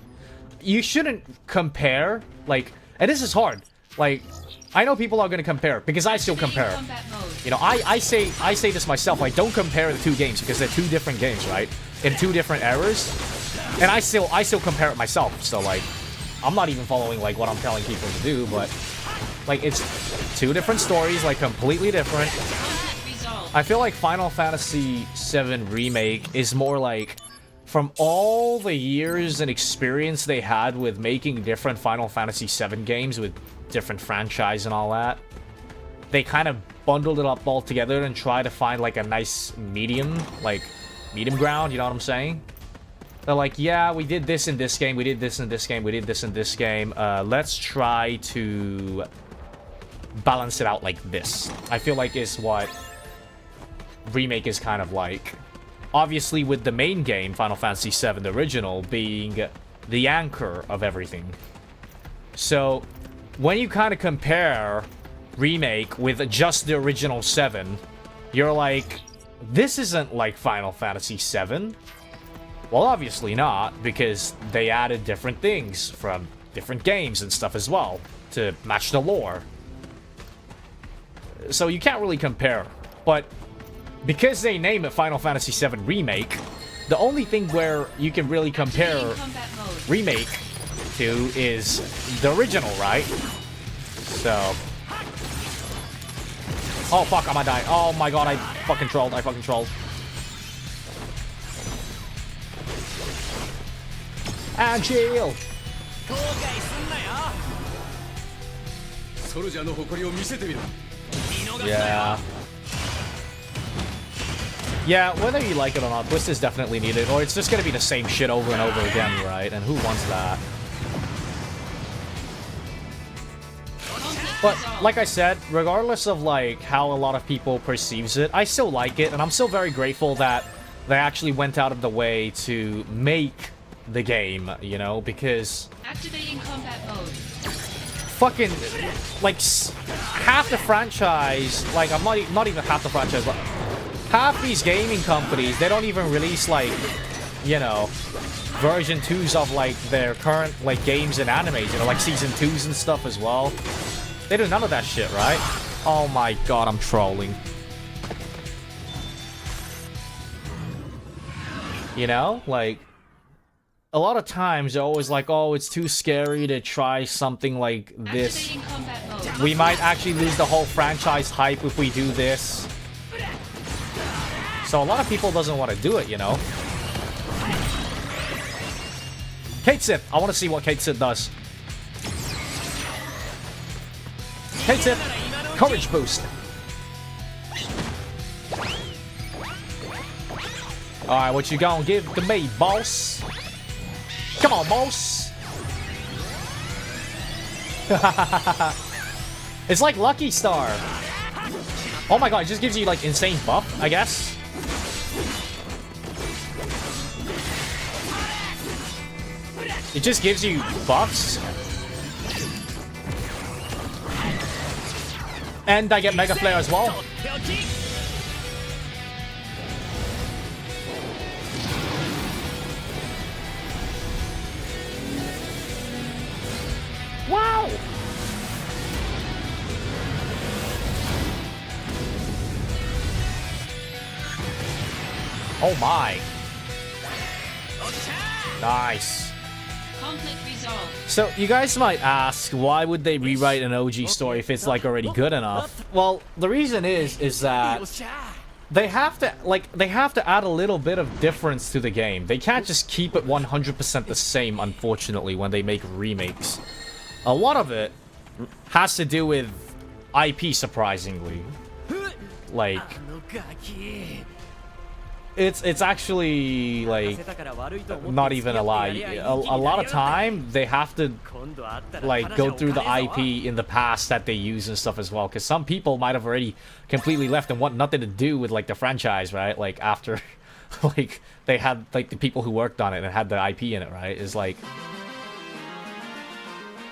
You shouldn't compare, like... And this is hard. Like, I know people are gonna compare because I still compare. You know, I say this myself. Like, don't compare the two games because they're two different games, right? In two different eras. And I still compare it myself. So like, I'm not even following like what I'm telling people to do, but like it's two different stories, like completely different. I feel like Final Fantasy VII Remake is more like, from all the years and experience they had with making different Final Fantasy VII games with different franchise and all that, they kind of bundled it up all together and try to find like a nice medium ground, you know what I'm saying? They're like, yeah, we did this in this game, we did this in this game, we did this in this game, let's try to balance it out like this. I feel like is what Remake is kind of like. Obviously, with the main game, Final Fantasy VII, the original, being the anchor of everything. So, when you kind of compare Remake with just the original 7, you're like, this isn't like Final Fantasy VII. Well, obviously not, because they added different things from different games and stuff as well to match the lore. So you can't really compare, but because they name it Final Fantasy VII Remake, the only thing where you can really compare Remake to is the original, right? So... Oh, fuck, I'm gonna die. Oh my god, I fucking trolled. And chill! Yeah. Yeah, whether you like it or not, twist is definitely needed, or it's just gonna be the same shit over and over again, right? And who wants that? But, like I said, regardless of, like, how a lot of people perceives it, I still like it, and I'm still very grateful that they actually went out of the way to make the game, you know, because... Activating combat mode. Fucking, like, half the franchise, like, I'm not even half the franchise, but... half these gaming companies, they don't even release, like, you know, version 2s of, like, their current, like, games and animes, you know, like season 2s and stuff as well. They do none of that shit, right? Oh my god, I'm trolling. You know, like, a lot of times they're always like, oh, it's too scary to try something like this. We might actually lose the whole franchise hype if we do this. So a lot of people doesn't want to do it, you know. Kate Sith. I want to see what Kate Sith does. Kate Sith. Courage boost. Alright, what you gonna give to me, boss? Come on, boss. It's like Lucky Star. Oh my god, it just gives you like insane buff, I guess. It just gives you buffs. And I get Mega Flare as well. Oh my. Nice. Conflict resolved. So you guys might ask, why would they rewrite an OG story if it's like already good enough? Well, the reason is that they have to add a little bit of difference to the game. They can't just keep it 100% the same, unfortunately, when they make remakes. A lot of it has to do with IP, surprisingly. Like, it's actually, like, not even a lie. A lot of time, they have to, like, go through the IP in the past that they use and stuff as well. Because some people might have already completely left and want nothing to do with, like, the franchise, right? Like, after, like, they had, like, the people who worked on it and had the IP in it, right? Is like...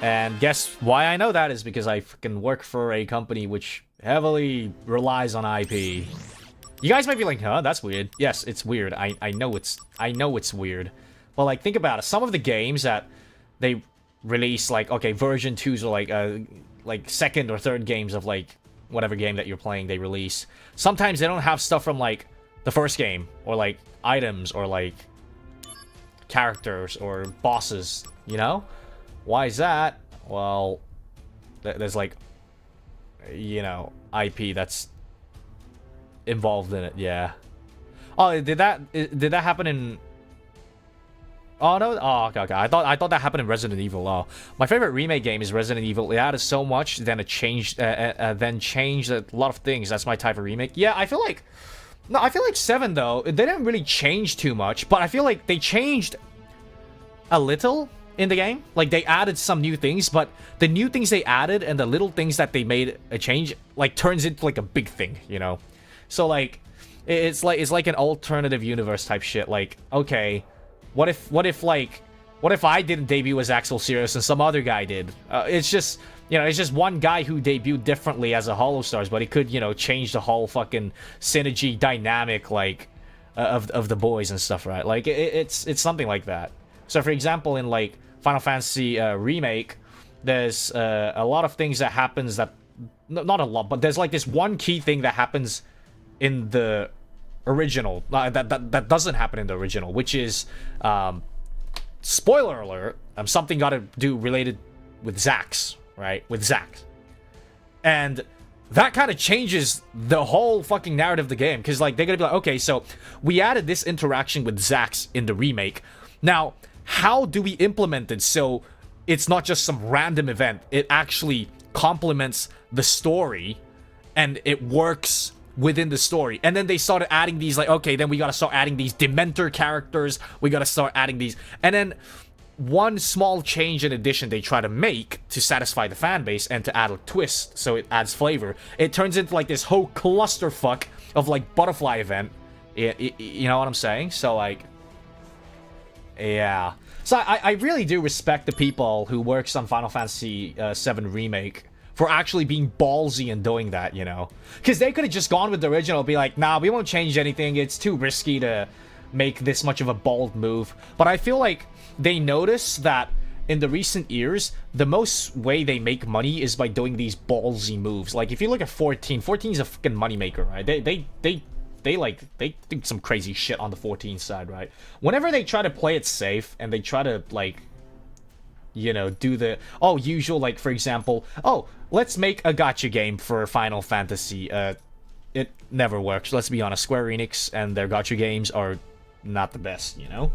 And guess why I know that is because I fucking work for a company which heavily relies on IP. You guys might be like, huh, that's weird. Yes, it's weird. I know it's weird. But like, think about it. Some of the games that they release, like, okay, version 2s are like second or third games of like whatever game that you're playing they release. Sometimes they don't have stuff from like the first game, or like items, or like characters or bosses, you know? Why is that? Well, there's like, you know, IP that's involved in it. Yeah. Oh, did that happen in... Oh no. Oh, okay. I thought that happened in Resident Evil. Oh, my favorite remake game is Resident Evil. It added so much, then it changed, then changed a lot of things. That's my type of remake. Yeah, I feel like 7 though, they didn't really change too much, but I feel like they changed a little in the game. Like, they added some new things, but the new things they added and the little things that they made a change, like, turns into like a big thing, you know? So like, it's like an alternative universe type shit. Like, okay, what if I didn't debut as Axel Syrios and some other guy did? It's just, you know, it's just one guy who debuted differently as a HOLOSTARS, but he could, you know, change the whole fucking synergy dynamic, like, of the boys and stuff, right? Like, it's something like that. So, for example, in like Final Fantasy Remake, there's a lot of things that happens that, not a lot, but there's like this one key thing that happens in the original that doesn't happen in the original, which is spoiler alert, something got to do related with Zax, right? With Zax, and that kind of changes the whole fucking narrative of the game, because like they're gonna be like, okay, so we added this interaction with Zax in the remake. Now, how do we implement it so it's not just some random event? It actually complements the story and it works within the story. And then they started adding these, like, okay, then we gotta start adding these Dementor characters, we gotta start adding these, and then one small change in addition they try to make to satisfy the fan base and to add a twist so it adds flavor, it turns into like this whole clusterfuck of like butterfly event. You know what I'm saying? So like, yeah. So I really do respect the people who works on Final Fantasy VII Remake for actually being ballsy and doing that, you know? Because they could have just gone with the original and be like, nah, we won't change anything, it's too risky to make this much of a bold move. But I feel like they notice that in the recent years, the most way they make money is by doing these ballsy moves. Like, if you look at 14 is a fucking moneymaker, right? They do some crazy shit on the 14 side, right? Whenever they try to play it safe and they try to, like, you know, do the, usual, like, for example, let's make a gacha game for Final Fantasy. It never works. Let's be honest, Square Enix and their gacha games are not the best, you know?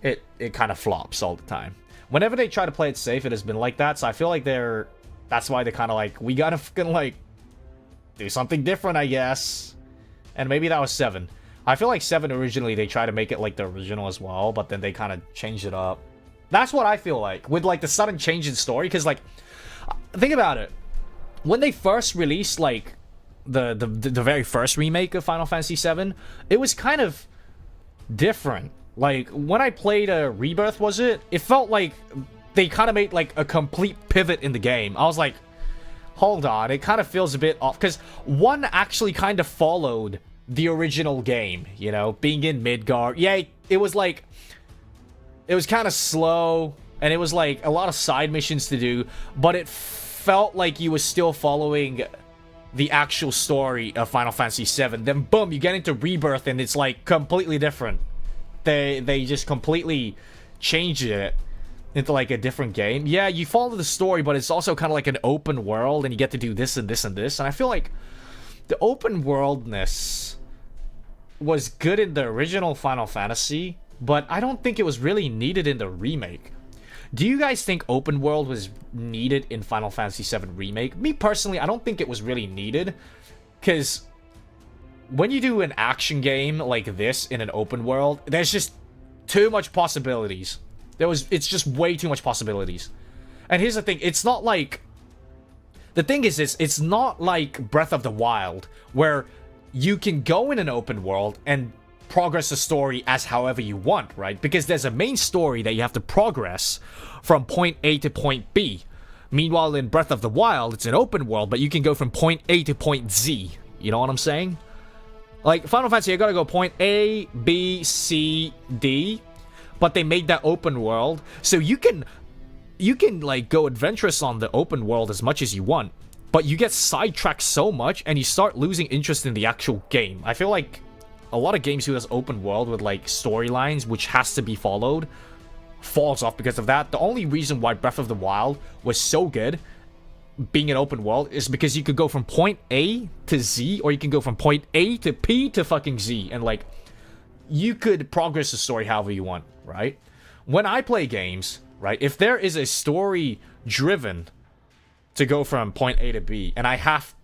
It kind of flops all the time. Whenever they try to play it safe, it has been like that, so I feel like that's why they're kind of like, we gotta fucking, like, do something different, I guess. And maybe that was 7. I feel like 7 originally, they tried to make it like the original as well, but then they kind of changed it up. That's what I feel like, with like the sudden change in story, because like, think about it. When they first released like the very first remake of Final Fantasy VII, it was kind of different. Like, when I played Rebirth, it felt like they kind of made like a complete pivot in the game. I was like, hold on, it kind of feels a bit off, because 1 actually kind of followed the original game, you know, being in Midgard. Yeah, it was like, it was kind of slow, and it was like a lot of side missions to do, but it felt like you was still following the actual story of Final Fantasy VII. Then boom, you get into Rebirth and it's like completely different. They just completely changed it into like a different game. Yeah, you follow the story, but it's also kind of like an open world, and you get to do this and this and this. And I feel like the open worldness was good in the original Final Fantasy, but I don't think it was really needed in the remake. Do you guys think open world was needed in Final Fantasy VII Remake? Me personally, I don't think it was really needed, because when you do an action game like this in an open world, there's just too much possibilities. It's just way too much possibilities. And here's the thing, it's not like... The thing is this, it's not like Breath of the Wild, where you can go in an open world and progress the story as however you want, right? Because there's a main story that you have to progress from point A to point B. Meanwhile, in Breath of the Wild, it's an open world, but you can go from point A to point Z. You know what I'm saying? Like, Final Fantasy, you gotta go point A, B, C, D, but they made that open world, so you can like go adventurous on the open world as much as you want, but you get sidetracked so much and you start losing interest in the actual game. I feel like a lot of games who has open world with like storylines which has to be followed falls off because of that. The only reason why Breath of the Wild was so good being an open world is because you could go from point A to Z, or you can go from point A to P to fucking Z, and like you could progress the story however you want, right? When I play games, right, if there is a story driven to go from point A to B and I have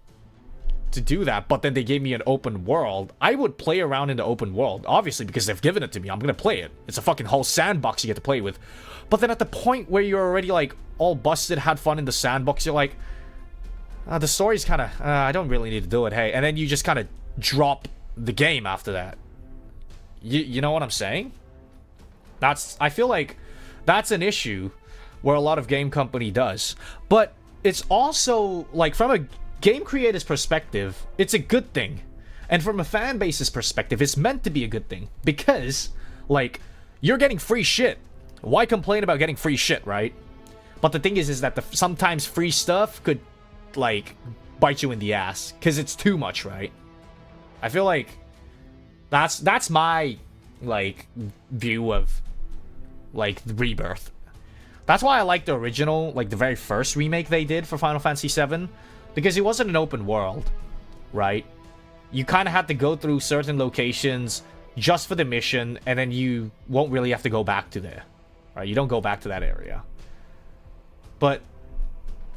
to do that, but then they gave me an open world, I would play around in the open world, obviously, because they've given it to me. I'm gonna play it. It's a fucking whole sandbox you get to play with. But then at the point where you're already like all busted, had fun in the sandbox, you're like, the story's kind of, I don't really need to do it, hey. And then you just kind of drop the game after that. You know what I'm saying? I feel like that's an issue where a lot of game company does. But it's also, like, from a game creator's perspective, it's a good thing. And from a fan base's perspective, it's meant to be a good thing. Because, like, you're getting free shit. Why complain about getting free shit, right? But the thing is that sometimes free stuff could, like, bite you in the ass. Because it's too much, right? I feel like that's my, like, view of, like, Rebirth. That's why I like the original, like, the very first remake they did for Final Fantasy VII. Because it wasn't an open world, right? You kind of had to go through certain locations just for the mission, and then you won't really have to go back to there, right? You don't go back to that area. But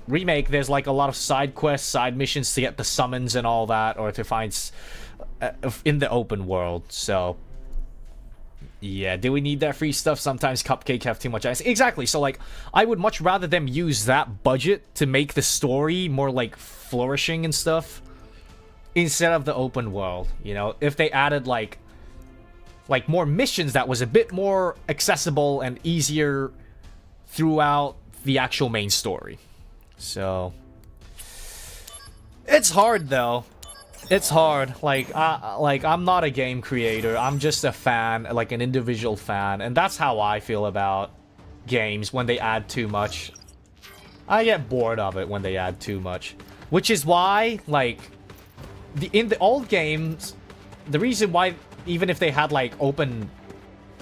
remake, there's like a lot of side quests, side missions to get the summons and all that, or to find in the open world. So yeah, do we need that free stuff? Sometimes Cupcake have too much ice. Exactly. So like, I would much rather them use that budget to make the story more like flourishing and stuff, instead of the open world. You know, if they added like more missions that was a bit more accessible and easier throughout the actual main story. So it's hard though. It's hard. Like I'm not a game creator. I'm just a fan, like an individual fan, and that's how I feel about games when they add too much. I get bored of it when they add too much, which is why, like, in the old games, the reason why, even if they had like open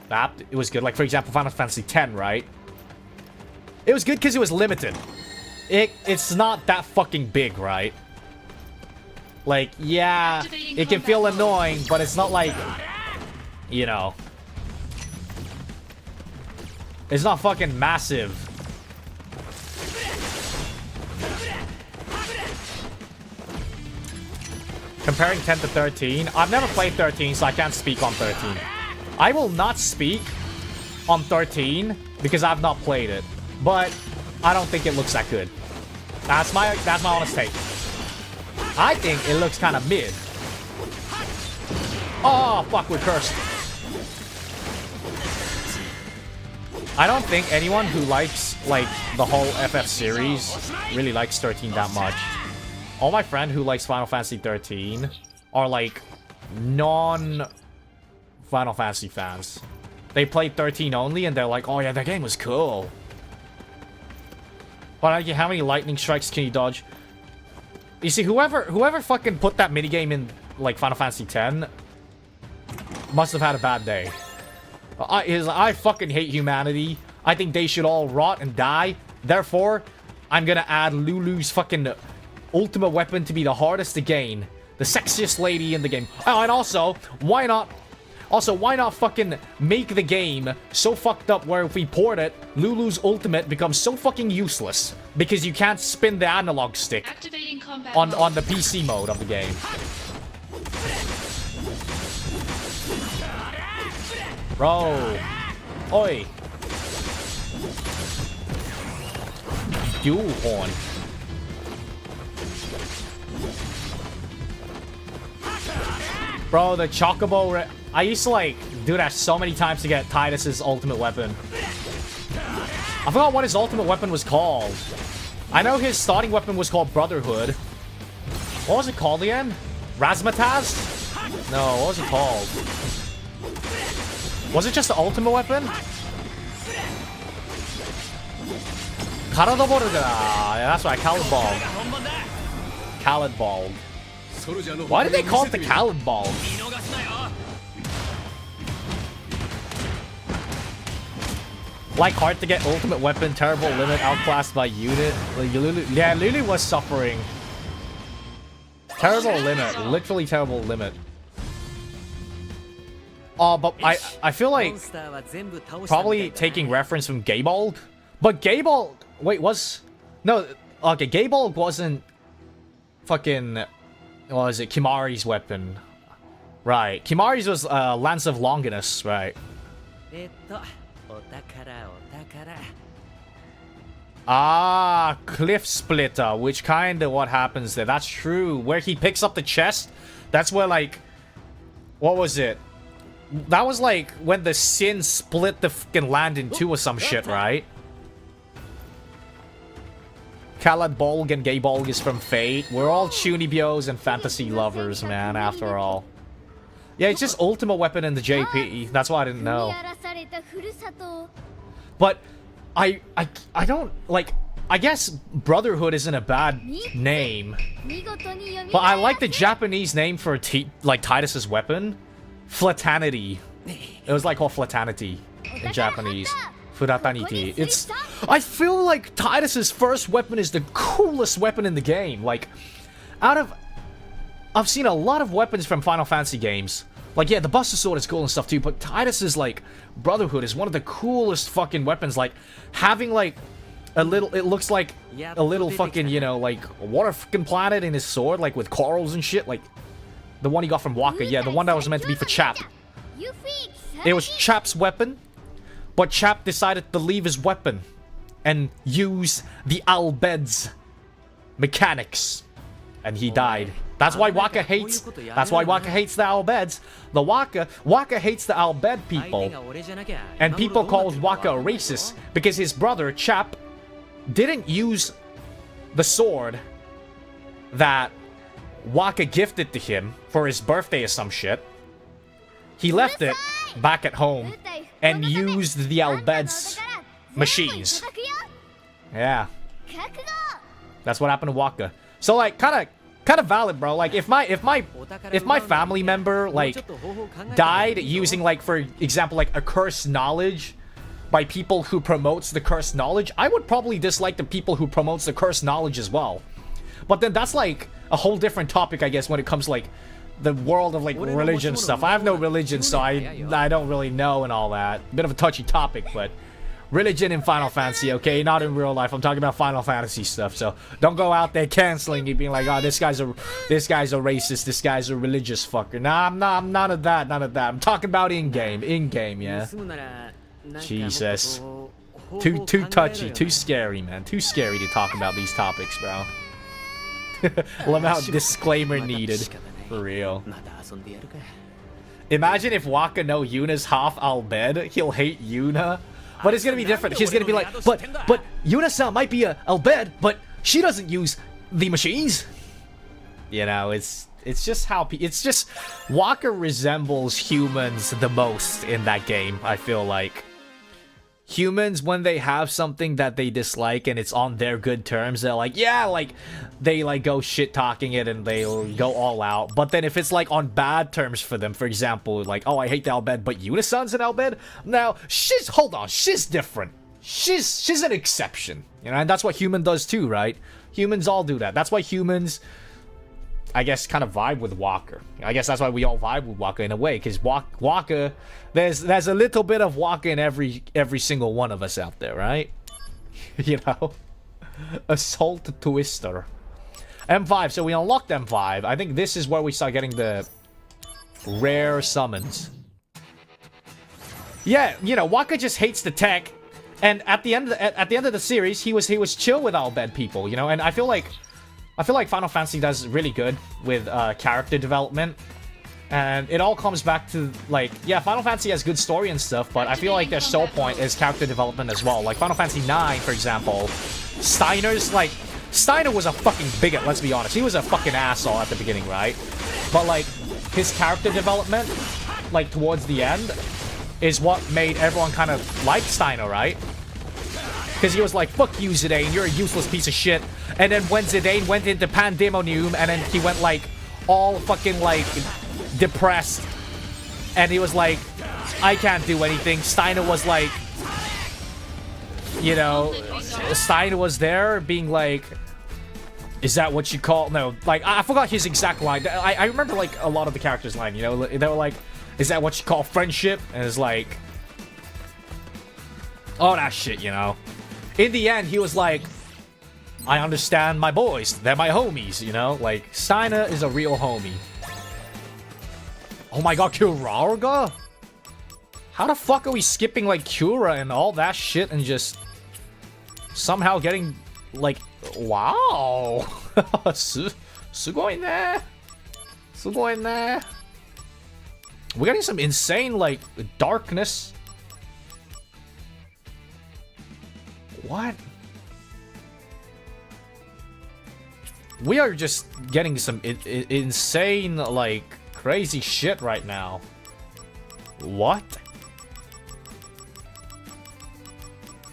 map, it was good. Like, for example, Final Fantasy X, right? It was good because it was limited. It's not that fucking big, right? Like, yeah, it can feel annoying, but it's not like, you know, it's not fucking massive. Comparing 10 to 13, I've never played 13, so I can't speak on 13. I will not speak on 13 because I've not played it, but I don't think it looks that good. That's my honest take. I think it looks kind of mid. Oh, fuck, we're cursed. I don't think anyone who likes, like, the whole FF series really likes 13 that much. All my friends who likes Final Fantasy 13 are, like, non-Final Fantasy fans. They played 13 only, and they're like, oh yeah, that game was cool. But how many lightning strikes can you dodge? You see, whoever fucking put that minigame in, like, Final Fantasy X must have had a bad day. I fucking hate humanity. I think they should all rot and die. Therefore, I'm gonna add Lulu's fucking ultimate weapon to be the hardest to gain. The sexiest lady in the game. Oh, and also, why not fucking make the game so fucked up where if we port it, Lulu's ultimate becomes so fucking useless because you can't spin the analog stick on the PC mode of the game. Bro. Oi. Dual horn. Bro, the chocobo... I used to, like, do that so many times to get Tidus's ultimate weapon. I forgot what his ultimate weapon was called. I know his starting weapon was called Brotherhood. What was it called again? Razmataz? No, what was it called? Was it just the ultimate weapon? Karadoboruga. Yeah, that's right, Kalidbog. Kalidbog. Why did they call it the Kalidbog? Like hard to get ultimate weapon, terrible limit, outclassed by unit. Yeah, Lulu was suffering. Terrible limit, literally terrible limit. Oh, but I feel like probably taking reference from Gaybald. But Gaybald, wait, no, okay, Gaybald wasn't fucking, what was it, Kimari's weapon. Right, Kimari's was Lance of Longinus, right. Ah, Cliff Splitter, which kinda what happens there. That's true. Where he picks up the chest, that's where, like, what was it? That was like when the Sin split the fucking land in two or some shit, right? Khaled Bolg and Gay Bolg is from Fate. We're all Chunibios and fantasy lovers, man, after all. Yeah, it's just ultimate weapon in the JP. That's why I didn't know. But I don't, like, I guess Brotherhood isn't a bad name. But I like the Japanese name for, like, Tidus's weapon. Flatanity. It was like called Flatanity in Japanese. Furatanity. It's... I feel like Tidus's first weapon is the coolest weapon in the game. Like, out of... I've seen a lot of weapons from Final Fantasy games. Like, yeah, the Buster Sword is cool and stuff too, but Tidus's, like, Brotherhood is one of the coolest fucking weapons. Like, having, like, a little... It looks like a little fucking, you know, like, a water fucking planet in his sword, like, with corals and shit. Like, the one he got from Wakka. Yeah, the one that was meant to be for Chap. It was Chap's weapon, but Chap decided to leave his weapon and use the Albed's mechanics. And he died. That's why Wakka hates... That's why Wakka hates the Albeds. The Wakka hates the Albed people. And people calls Wakka a racist because his brother, Chap, didn't use the sword that Wakka gifted to him for his birthday or some shit. He left it back at home and used the Albed's machines. Yeah. That's what happened to Wakka. So, like, kind of valid, bro. Like, if my family member, like, died using, like, for example, like, a cursed knowledge by people who promotes the cursed knowledge, I would probably dislike the people who promotes the cursed knowledge as well. But then that's, like, a whole different topic, I guess, when it comes to, like, the world of, like, religion stuff. I have no religion, so I don't really know and all that. Bit of a touchy topic, but religion in Final Fantasy, okay? Not in real life. I'm talking about Final Fantasy stuff, so don't go out there canceling and being like, oh, this guy's a racist, this guy's a religious fucker. Nah, I'm none of that, I'm talking about in-game, yeah? Jesus. Too touchy, too scary, man. Too scary to talk about these topics, bro. Love how disclaimer needed. For real. Imagine if Wakka no Yuna's half Albed. He'll hate Yuna. But it's gonna be different. He's gonna be like, but Yuna-san might be a Albed, but she doesn't use the machines. You know, it's just how it's just Wakka resembles humans the most in that game. I feel like humans, when they have something that they dislike and it's on their good terms, they're like, yeah, like, they like go shit talking it and they'll go all out. But then if it's like on bad terms for them, for example, like, oh, I hate the Albed, but Unison's an Albed. Now, hold on, she's different. She's an exception, you know, and that's what human does too, right? Humans all do that. That's why humans, I guess, kind of vibe with Walker. I guess that's why we all vibe with Walker in a way, because Walker, there's a little bit of Walker in every single one of us out there, right? You know, Assault Twister, M5. So we unlocked M5. I think this is where we start getting the rare summons. Yeah, you know, Walker just hates the tech. And at the end of the series, he was chill with Albed people, you know. And I feel like Final Fantasy does really good with character development, and it all comes back to like, yeah, Final Fantasy has good story and stuff, but I feel like their sole point is character development as well. Like Final Fantasy 9, for example, Steiner was a fucking bigot. Let's be honest, he was a fucking asshole at the beginning, right? But like his character development, like towards the end, is what made everyone kind of like Steiner, right? Because he was like, fuck you, Zidane, you're a useless piece of shit. And then when Zidane went into Pandemonium, and then he went like, all fucking like, depressed. And he was like, I can't do anything. Steiner was like, you know, Steiner was there being like, is that what you call, no, like, I forgot his exact line. I remember like a lot of the characters' line, you know, they were like, is that what you call friendship? And it's like, all that shit, you know. In the end, he was like, I understand my boys. They're my homies, you know? Like, Steiner is a real homie. Oh my god, Kuraga? How the fuck are we skipping, like, Cura and all that shit and just somehow getting, like, wow. Sugoi ne. Sugoi ne. We're getting some insane, like, darkness. What? We are just getting some insane, like, crazy shit right now. What?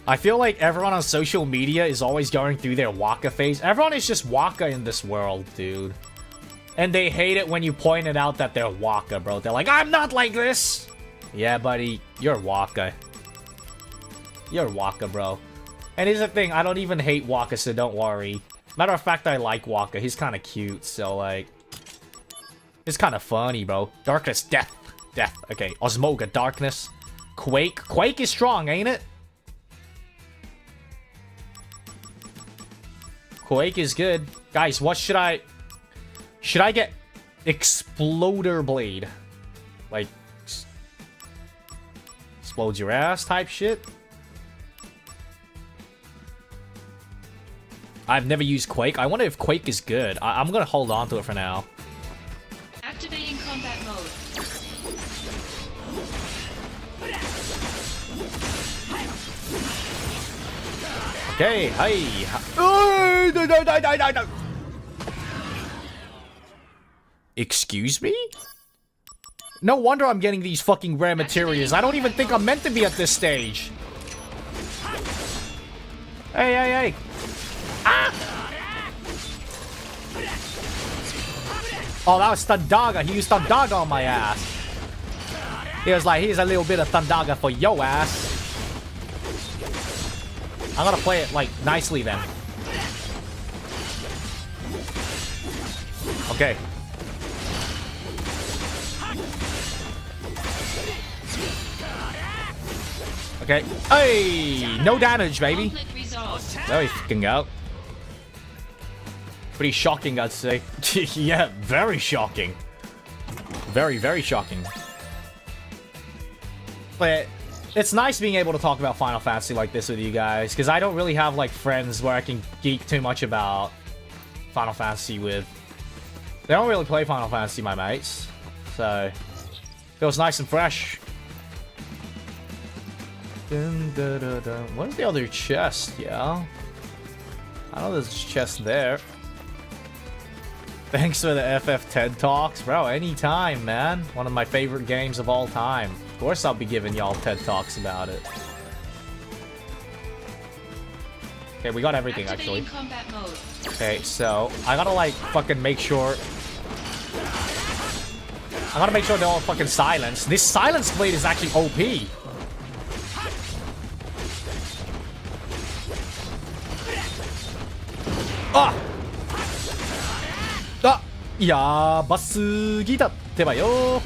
I feel like everyone on social media is always going through their Waka phase. Everyone is just Waka in this world, dude. And they hate it when you point it out that they're Waka, bro. They're like, I'm not like this! Yeah, buddy, you're Waka. You're Waka, bro. And here's the thing, I don't even hate Waka, so don't worry. Matter of fact, I like Waka. He's kind of cute, so like... It's kind of funny, bro. Darkness, death. Death. Okay, Osmoga, darkness. Quake. Quake is strong, ain't it? Quake is good. Guys, what should I... Should I get Exploder Blade? Like... Explodes your ass type shit? I've never used Quake. I wonder if Quake is good. I'm gonna hold on to it for now. Activating combat mode. Okay, hey. Excuse me? No wonder I'm getting these fucking rare materials. I don't even think I'm meant to be at this stage. Hey, hey, hey. Ah! Oh, that was Thundaga. He used Thundaga on my ass. He was like, here's a little bit of Thundaga for yo ass. I'm gonna play it, like, nicely then. Okay. Okay. Hey! No damage, baby. There we fucking go. Pretty shocking, I'd say. Yeah, very shocking. Very, very shocking. But it's nice being able to talk about Final Fantasy like this with you guys, because I don't really have, like, friends where I can geek too much about Final Fantasy with. They don't really play Final Fantasy, my mates. So, feels nice and fresh. Dun, dun, dun, dun. Where's the other chest, yeah? I know there's a chest there. Thanks for the FF TED Talks. Bro, anytime, man. One of my favorite games of all time. Of course I'll be giving y'all TED Talks about it. Okay, we got everything actually. Activating combat mode. Okay, so I gotta like fucking make sure. I gotta make sure they're all fucking silenced. This silence blade is actually OP. Ah! Ah! やばすぎだってばよ.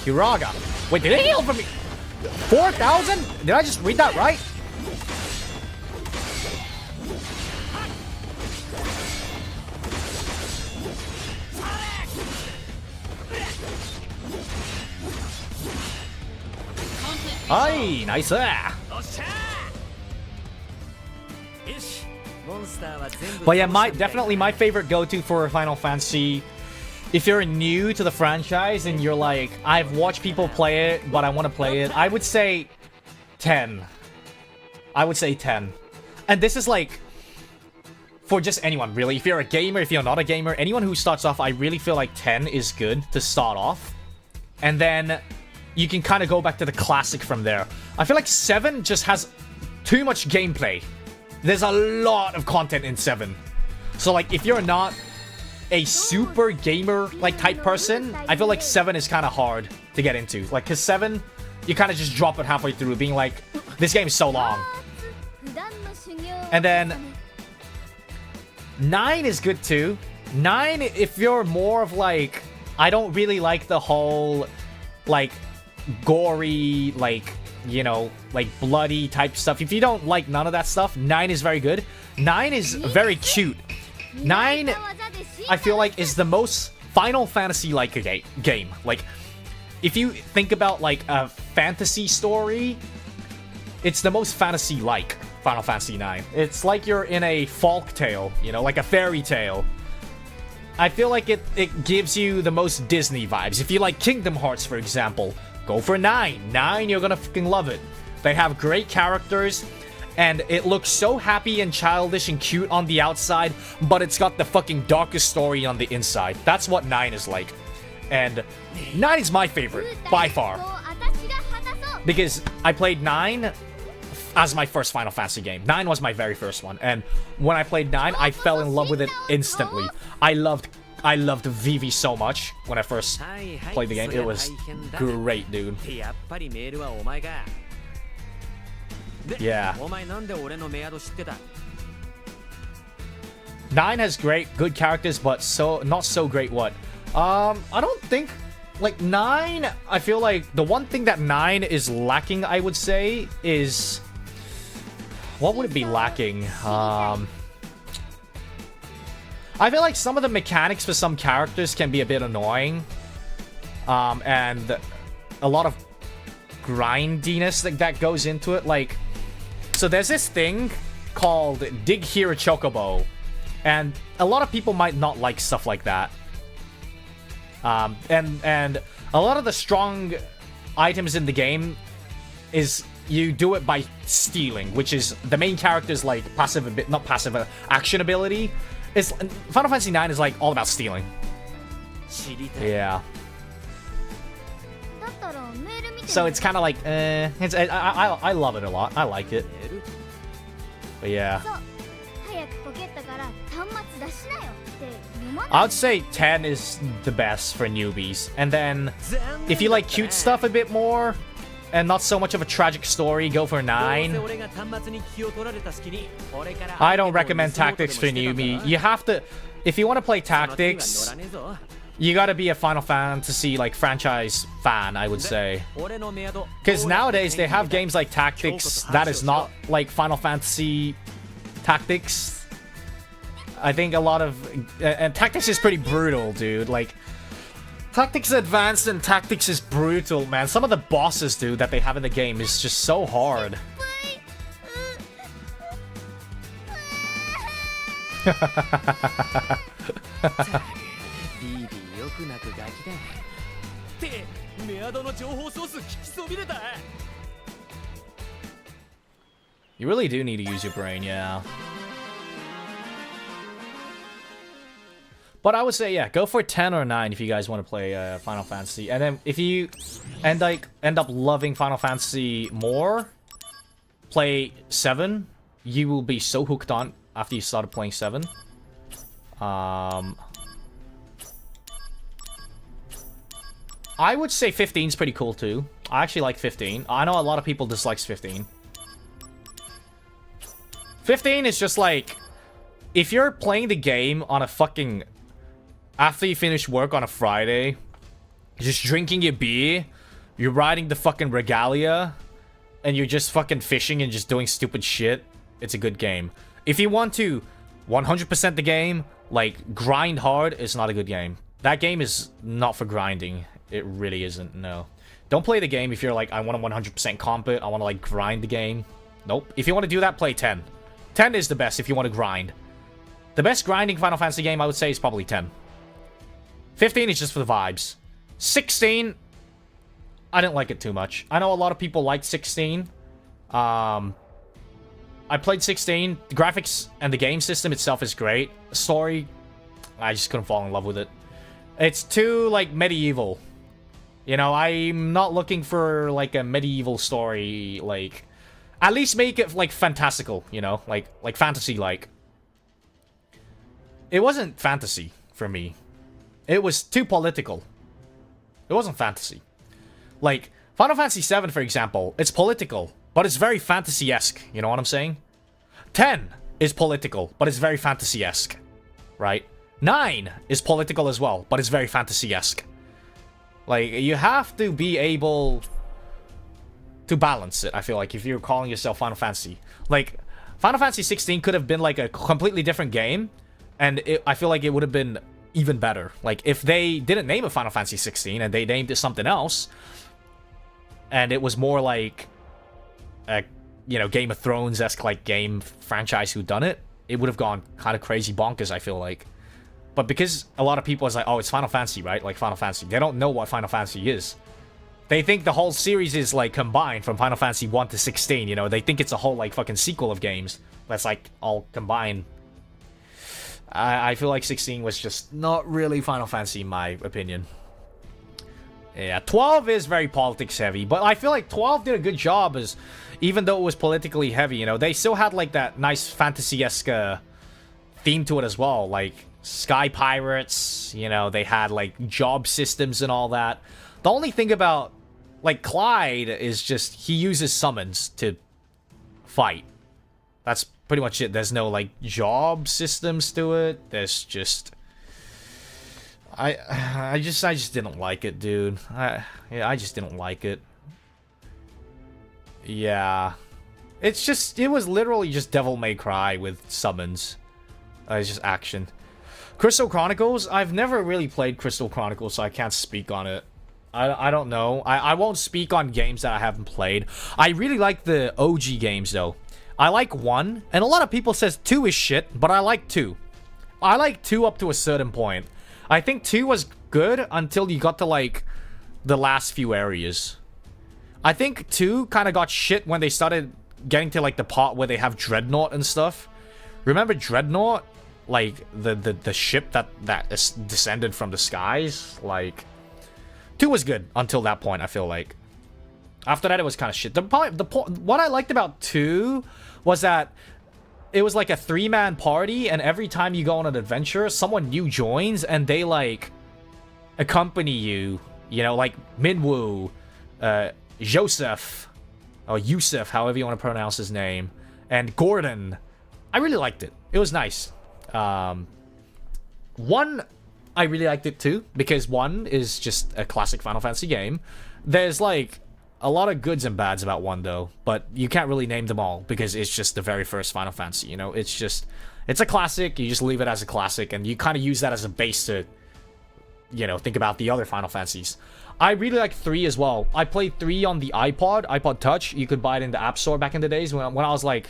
Hiraga. Wait, did it heal for me? 4,000? Did I just read that right? Aye, nice. But yeah, definitely my favorite go-to for Final Fantasy. If you're new to the franchise and you're like, I've watched people play it, but I want to play it, I would say 10. I would say 10. And this is like, for just anyone, really. If you're a gamer, if you're not a gamer, anyone who starts off, I really feel like 10 is good to start off. And then you can kind of go back to the classic from there. I feel like 7 just has too much gameplay. There's a lot of content in 7. So like, if you're not a super gamer like type person, I feel like 7 is kind of hard to get into. Like, cause 7, you kind of just drop it halfway through, being like, this game is so long. And then 9 is good too. 9, if you're more of like, I don't really like the whole like gory, like, you know, like bloody type stuff. If you don't like none of that stuff, 9 is very good. 9 is very cute. 9, I feel like, is the most Final Fantasy-like game. Like, if you think about, like, a fantasy story, it's the most fantasy-like Final Fantasy 9. It's like you're in a folk tale, you know, like a fairy tale. I feel like it gives you the most Disney vibes. If you like Kingdom Hearts, for example, go for 9. 9, you're gonna fucking love it. They have great characters. And it looks so happy and childish and cute on the outside, but it's got the fucking darkest story on the inside. That's what 9 is like. And 9 is my favorite, by far. Because I played 9 as my first Final Fantasy game. 9 was my very first one. And when I played 9, I fell in love with it instantly. I loved Vivi so much when I first played the game. It was great, dude. Yeah. 9 has good characters, but not so great what? I don't think, like, 9, I feel like the one thing that 9 is lacking, I would say, is, what would it be lacking? I feel like some of the mechanics for some characters can be a bit annoying. And a lot of grindiness that goes into it, like, so there's this thing called Dig Here a Chocobo, and a lot of people might not like stuff like that. And a lot of the strong items in the game is you do it by stealing, which is the main character's like action ability. Final Fantasy 9 is like all about stealing. Yeah. So it's kind of like, I love it a lot. I like it. But yeah. I would say 10 is the best for newbies. And then, if you like cute stuff a bit more, and not so much of a tragic story, go for 9. I don't recommend Tactics for newbie. You have to, if you want to play Tactics, you gotta be a Final Fantasy, like, franchise fan, I would say. Because nowadays, they have games like Tactics that is not, like, Final Fantasy Tactics. I think a lot of... and Tactics is pretty brutal, dude. Like, Tactics Advanced and Tactics is brutal, man. Some of the bosses, dude, that they have in the game is just so hard. You really do need to use your brain, yeah. But I would say, yeah, go for 10 or 9 if you guys want to play Final Fantasy. And then if you end up loving Final Fantasy more, play 7, you will be so hooked on after you started playing 7. I would say 15 is pretty cool too. I actually like 15. I know a lot of people dislikes 15. 15 is just like, if you're playing the game on a fucking... After you finish work on a Friday, just drinking your beer, you're riding the fucking regalia, and you're just fucking fishing and just doing stupid shit, it's a good game. If you want to 100% the game, like, grind hard, it's not a good game. That game is not for grinding. It really isn't, no. Don't play the game if you're like, I want to 100% comp it, I want to, like, grind the game. Nope. If you want to do that, play 10. 10 is the best if you want to grind. The best grinding Final Fantasy game, I would say, is probably 10. 15 is just for the vibes. 16, I didn't like it too much. I know a lot of people like 16. I played 16. The graphics and the game system itself is great. The story, I just couldn't fall in love with it. It's too, like, medieval. You know, I'm not looking for, like, a medieval story, like... At least make it, like, fantastical, you know? Like fantasy-like. It wasn't fantasy for me. It was too political. It wasn't fantasy. Like, Final Fantasy VII, for example, it's political, but it's very fantasy-esque, you know what I'm saying? 10 is political, but it's very fantasy-esque, right? 9 is political as well, but it's very fantasy-esque. Like, you have to be able to balance it, I feel like, if you're calling yourself Final Fantasy. Like, Final Fantasy 16 could have been, like, a completely different game, and I feel like it would have been even better. Like, if they didn't name it Final Fantasy 16 and they named it something else, and it was more like a, you know, Game of Thrones-esque, like, game franchise whodunit, it would have gone kind of crazy bonkers, I feel like. But because a lot of people is like, oh, it's Final Fantasy, right? Like, Final Fantasy. They don't know what Final Fantasy is. They think the whole series is, like, combined from Final Fantasy 1 to 16, you know? They think it's a whole, like, fucking sequel of games that's, like, all combined. I feel like 16 was just not really Final Fantasy, in my opinion. Yeah, 12 is very politics-heavy, but I feel like 12 did a good job, as even though it was politically heavy, you know? They still had, like, that nice fantasy-esque theme to it as well, like... Sky Pirates, you know, they had, like, job systems and all that. The only thing about, like, Clyde is just, he uses summons to fight. That's pretty much it. There's no, like, job systems to it. There's just... I just didn't like it, dude. I just didn't like it. Yeah. It's just, it was literally just Devil May Cry with summons. It's just action. Crystal Chronicles? I've never really played Crystal Chronicles, so I can't speak on it. I don't know. I won't speak on games that I haven't played. I really like the OG games, though. I like 1, and a lot of people says 2 is shit, but I like 2. I like 2 up to a certain point. I think 2 was good until you got to, like, the last few areas. I think 2 kind of got shit when they started getting to, like, the part where they have Dreadnought and stuff. Remember Dreadnought? Like, the ship that is descended from the skies? Like, 2 was good until that point, I feel like. After that, it was kind of shit. What I liked about 2 was that it was like a 3-man party, and every time you go on an adventure, someone new joins, and they, like, accompany you. You know, like Minwoo, Joseph, or Yusuf, however you want to pronounce his name, and Gordon. I really liked it. It was nice. 1, I really liked it too, because 1 is just a classic Final Fantasy game. There's, like, a lot of goods and bads about 1, though, but you can't really name them all, because it's just the very first Final Fantasy, you know? It's just, it's a classic, you just leave it as a classic, and you kind of use that as a base to, you know, think about the other Final Fantasies. I really like 3 as well. I played 3 on the iPod Touch. You could buy it in the App Store back in the days when I was, like,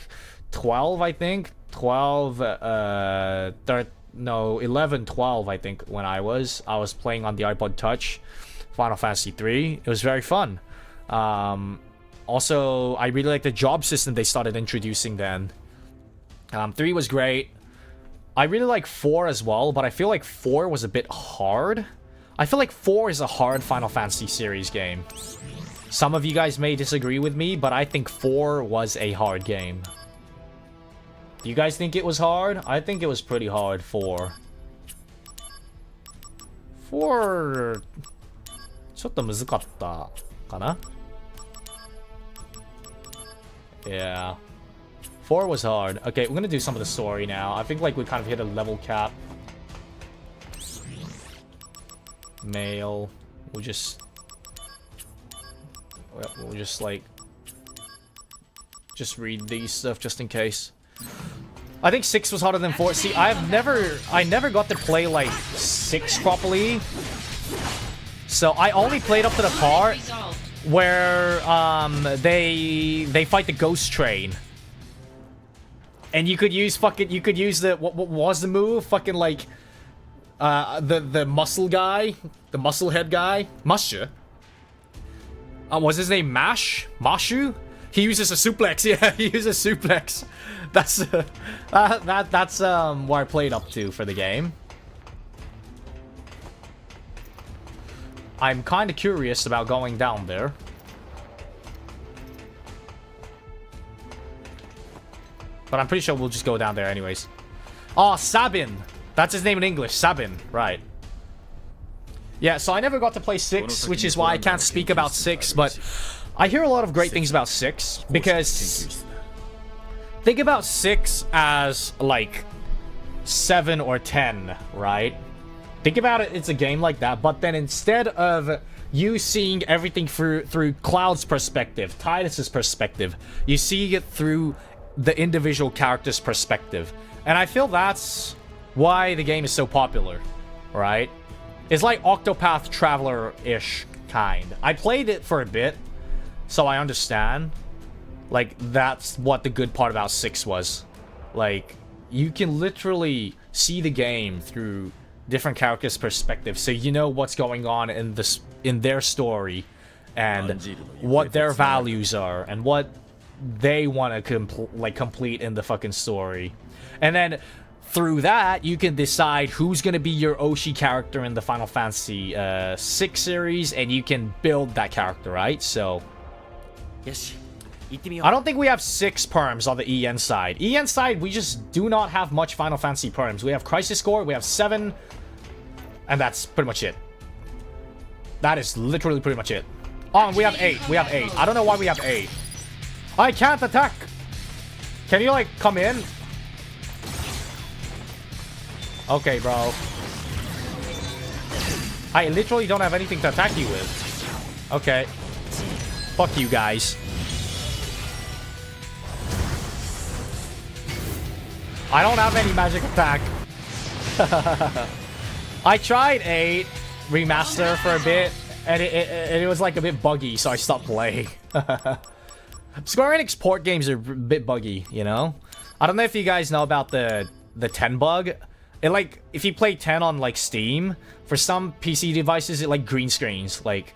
12, I think. 11, 12, I think, when I was playing on the iPod Touch Final Fantasy 3. It was very fun. Also, I really like the job system they started introducing then. 3 was great. I really like 4 as well, but I feel like 4 was a bit hard. I feel like 4 is a hard Final Fantasy series game. Some of you guys may disagree with me, but I think 4 was a hard game. Do you guys think it was hard? I think it was pretty hard. 4. 4... ちょっと難かったかな? Yeah. 4 was hard. Okay, we're gonna do some of the story now. I think like we kind of hit a level cap. Mail. We'll just like just read these stuff just in case. I think 6 was harder than 4. See, I never got to play like 6 properly. So I only played up to the part where they fight the ghost train. And you could use the what was the move? Fucking like the muscle guy, the muscle head guy, Mashu. Was his name Mashu? He uses a suplex. Yeah, he uses a suplex. That's what I played up to for the game. I'm kind of curious about going down there. But I'm pretty sure we'll just go down there anyways. Oh, Sabin. That's his name in English. Sabin. Right. Yeah, so I never got to play 6, which is why I can't speak about 6, but I hear a lot of great things about 6, because think about 6 as like 7 or 10, right? Think about it, it's a game like that, but then instead of you seeing everything through Cloud's perspective, Tidus's perspective, you see it through the individual character's perspective. And I feel that's why the game is so popular, right? It's like Octopath Traveler-ish kind. I played it for a bit, so I understand. Like, that's what the good part about 6 was. Like, you can literally see the game through different characters' perspectives, so you know what's going on in their story, and what their values are, and what they want to complete in the fucking story. And then through that, you can decide who's going to be your Oshi character in the Final Fantasy 6 series, and you can build that character, right? So I don't think we have 6 perms on the EN side. EN side, we just do not have much Final Fantasy perms. We have Crisis Core, we have 7, and that's pretty much it. That is literally pretty much it. Oh, and we have 8. We have 8. I don't know why we have 8. I can't attack. Can you, like, come in? Okay, bro. I literally don't have anything to attack you with. Okay. Fuck you guys. I don't have any magic attack. I tried 8 remaster for a bit, and it was like a bit buggy, so I stopped playing. Square Enix port games are a bit buggy, you know? I don't know if you guys know about the 10 bug. It, like, if you play 10 on, like, Steam, for some PC devices, it, like, green screens. Like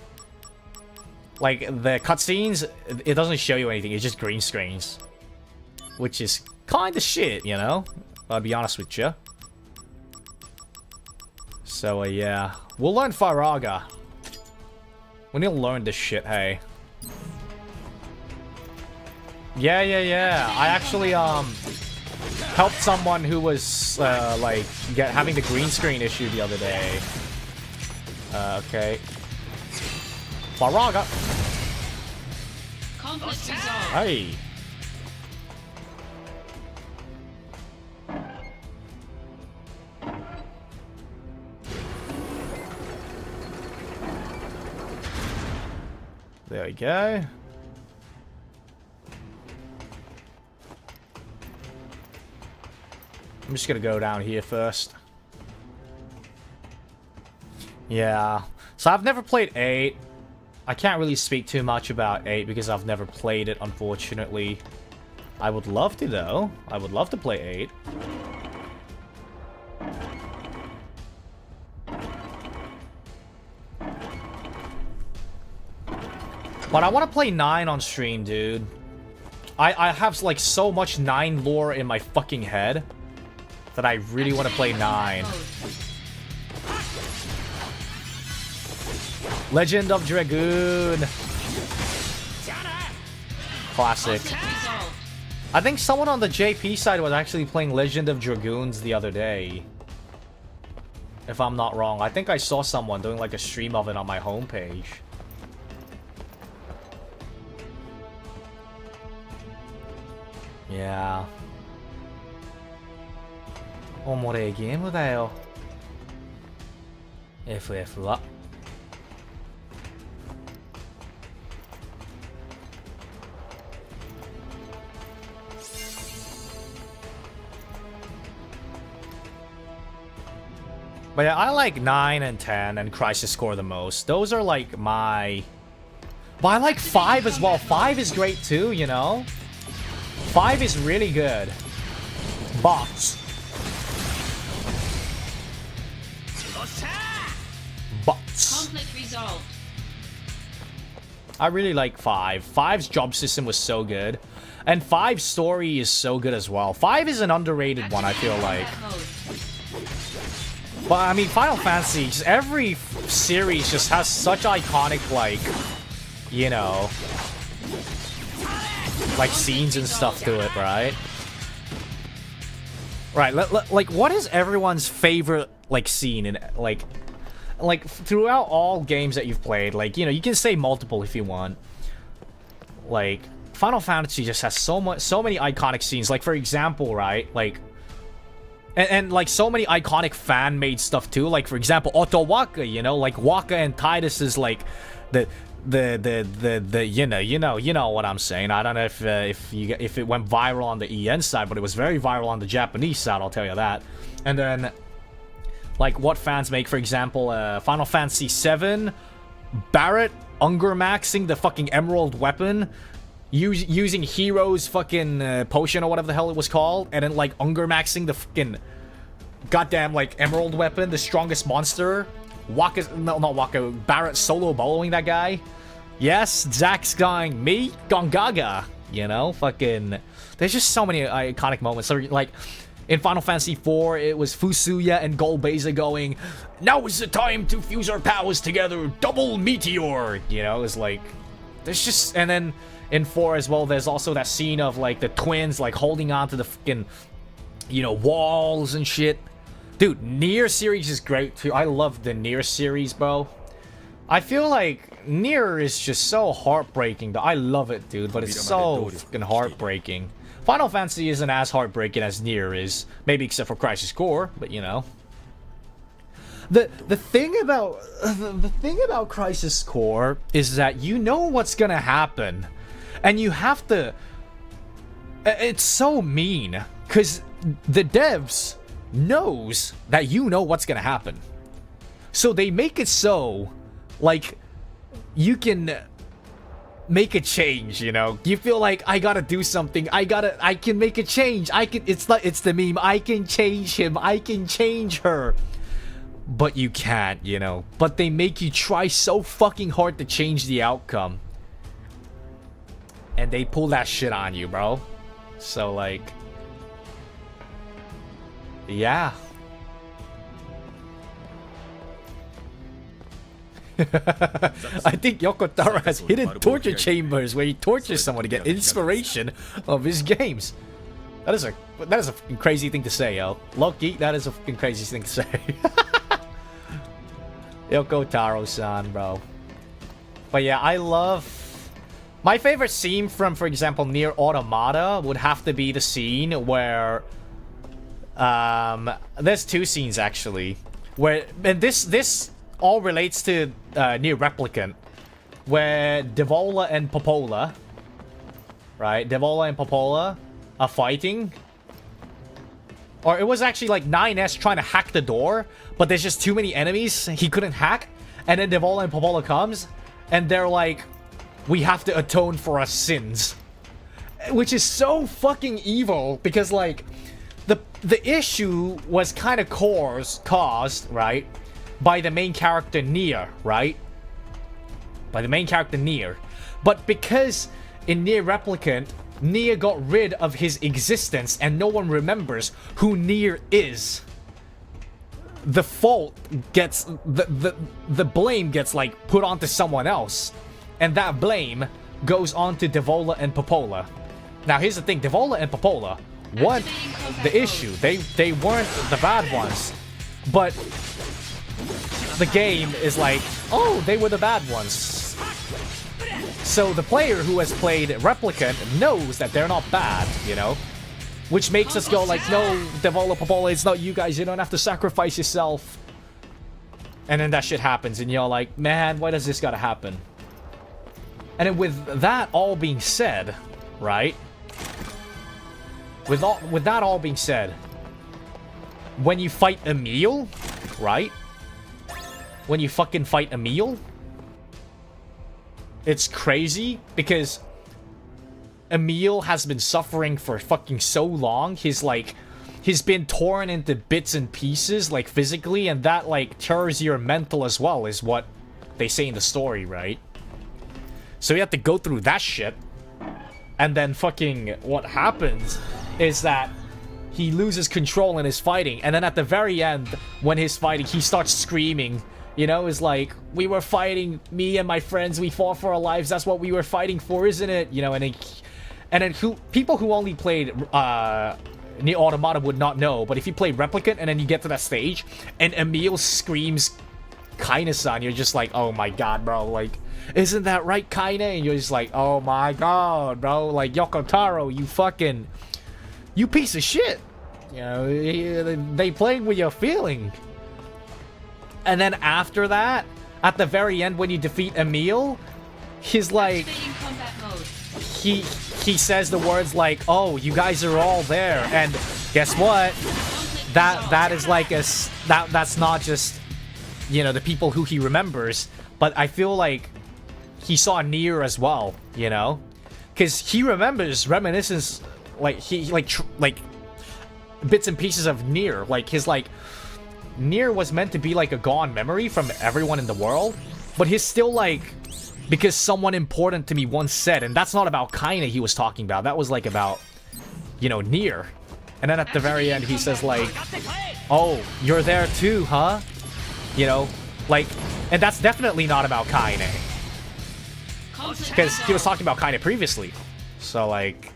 the cutscenes, it doesn't show you anything, it just green screens. Which is kind of shit, you know? I'll be honest with you. So, yeah. We'll learn Faraga. We need to learn this shit, hey. Yeah. I actually, helped someone who was, like, having the green screen issue the other day. Okay. Faraga! Hey! There we go. I'm just gonna go down here first. Yeah. So I've never played 8. I can't really speak too much about 8 because I've never played it, unfortunately. I would love to, though. I would love to play 8. But I want to play 9 on stream, dude. I have, like, so much 9 lore in my fucking head that I really want to play 9. Legend of Dragoon. Classic. I think someone on the JP side was actually playing Legend of Dragoons the other day. If I'm not wrong. I think I saw someone doing like a stream of it on my homepage. Yeah. おもれえゲームだよ。FF は。But yeah, I like 9 and 10 and Crisis Core the most. Those are like my... But I like 5 as well. 5 is great too, you know? 5 is really good. Bots. Conflict resolved. I really like 5. 5's job system was so good. And 5's story is so good as well. 5 is an underrated one, I feel like. But I mean, Final Fantasy, just every series just has such iconic, like, you know, like scenes and stuff to it, right? Right, like, what is everyone's favorite, like, scene in, like, throughout all games that you've played? Like, you know, you can say multiple if you want. Like, Final Fantasy just has so many iconic scenes. Like, for example, right, like, and like so many iconic fan-made stuff too. Like for example, Otto Waka, you know, like Waka and Titus is like the you know what I'm saying. I don't know if it went viral on the EN side, but it was very viral on the Japanese side, I'll tell you that. And then like what fans make, for example, Final Fantasy VII, Barret Unger maxing the fucking emerald weapon, using Hero's fucking potion or whatever the hell it was called, and then like Unger maxing the fucking goddamn like emerald weapon, the strongest monster. Waka's not Waka, Barret solo boloing that guy. Yes, Zack's going me Gongaga. You know, fucking. There's just so many iconic moments. So like in Final Fantasy IV, it was Fusuya and Golbeza going, "Now is the time to fuse our powers together, double meteor." You know, it's like there's just, and then in 4 as well, there's also that scene of like the twins like holding on to the fucking, you know, walls and shit. Dude, Nier series is great too. I love the Nier series, bro. I feel like Nier is just so heartbreaking. I love it, dude, but it's so fucking heartbreaking. Final Fantasy isn't as heartbreaking as Nier is, maybe except for Crisis Core, but you know. The thing about Crisis Core is that you know what's gonna happen, and you have to. It's so mean because the devs knows that you know what's gonna happen, so they make it so like you can make a change. You know, you feel like I gotta do something. I can make a change. It's the meme. I can change him. I can change her. But you can't, you know. But they make you try so fucking hard to change the outcome. And they pull that shit on you, bro. So, like... yeah. I think Yokotaro has hidden torture chambers where he tortures someone to get inspiration of his games. That is a fucking crazy thing to say, yo. Loki, that is a fucking crazy thing to say. Yokotaro-san, bro. But yeah, I love... My favorite scene from, for example, Nier Automata would have to be the scene where... there's two scenes, actually. Where... And this all relates to Nier Replicant. Where Devola and Popola... Right? Devola and Popola are fighting. Or it was actually like 9S trying to hack the door, but there's just too many enemies he couldn't hack. And then Devola and Popola comes, and they're like, we have to atone for our sins. Which is so fucking evil, because like, the issue was kind of caused, right, by the main character Nier, right? By the main character Nier. But because in Nier Replicant, Nier got rid of his existence and no one remembers who Nier is, the fault gets, the blame gets like put onto someone else, And that blame goes on to Devola and Popola. Now here's the thing, Devola and Popola weren't the issue. They weren't the bad ones. But the game is like, oh, they were the bad ones. So the player who has played Replicant knows that they're not bad, you know? Which makes us go like, no, Devola, Popola, it's not you guys. You don't have to sacrifice yourself. And then that shit happens and you're like, man, why does this gotta happen? And then with that all being said, right? With that all being said, when you fight Emil, right? When you fucking fight Emil, it's crazy because Emil has been suffering for fucking so long. He's been torn into bits and pieces, like physically, and that like tears your mental as well, is what they say in the story, right? So you have to go through that shit. And then fucking what happens is that he loses control in his fighting. And then at the very end, when he's fighting, he starts screaming. You know, it's like, we were fighting, me and my friends, we fought for our lives. That's what we were fighting for, isn't it? You know, and then people who only played Nier Automata would not know. But if you play Replicant and then you get to that stage and Emil screams Kaina-san, you're just like, oh my god, bro, like, isn't that right, Kaina? And you're just like, oh my god, bro, like, Yoko Taro, you piece of shit. You know, they playing with your feeling. And then after that, at the very end, when you defeat Emil, he's like, he says the words like, oh, you guys are all there. And guess what? That is like that's not just, you know, the people who he remembers, but I feel like he saw Nier as well, you know? Because he remembers reminiscence, like, like bits and pieces of Nier. Like, his, like, Nier was meant to be, like, a gone memory from everyone in the world, but he's still, like, because someone important to me once said, and that's not about Kaina he was talking about, that was, like, about, you know, Nier. And then at the very end, he says, like, oh, you're there too, huh? You know, like, and that's definitely not about Kaine. Because he was talking about Kaine previously. So, like,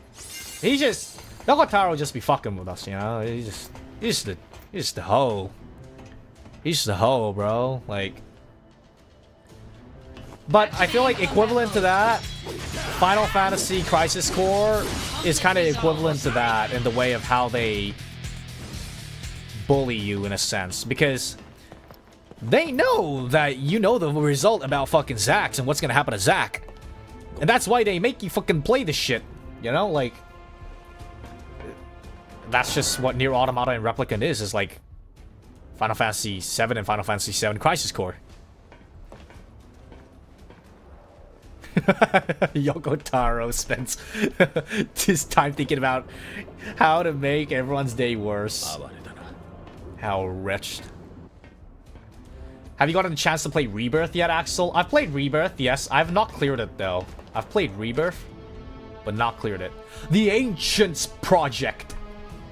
he just, Yokotaro just be fucking with us, you know? He's just the hoe. He's just a hoe, bro. Like, but I feel like equivalent to that, Final Fantasy Crisis Core is kind of equivalent to that in the way of how they bully you in a sense, because they know that you know the result about fucking Zax and what's gonna happen to Zack, and that's why they make you fucking play this shit, you know? Like, that's just what Nier Automata and Replicant is like Final Fantasy 7 and Final Fantasy 7 Crisis Core. Yoko Taro spends his time thinking about how to make everyone's day worse. How wretched. Have you gotten a chance to play Rebirth yet, Axel? I've played Rebirth, yes. I've not cleared it, though. I've played Rebirth, but not cleared it. The Ancients Project.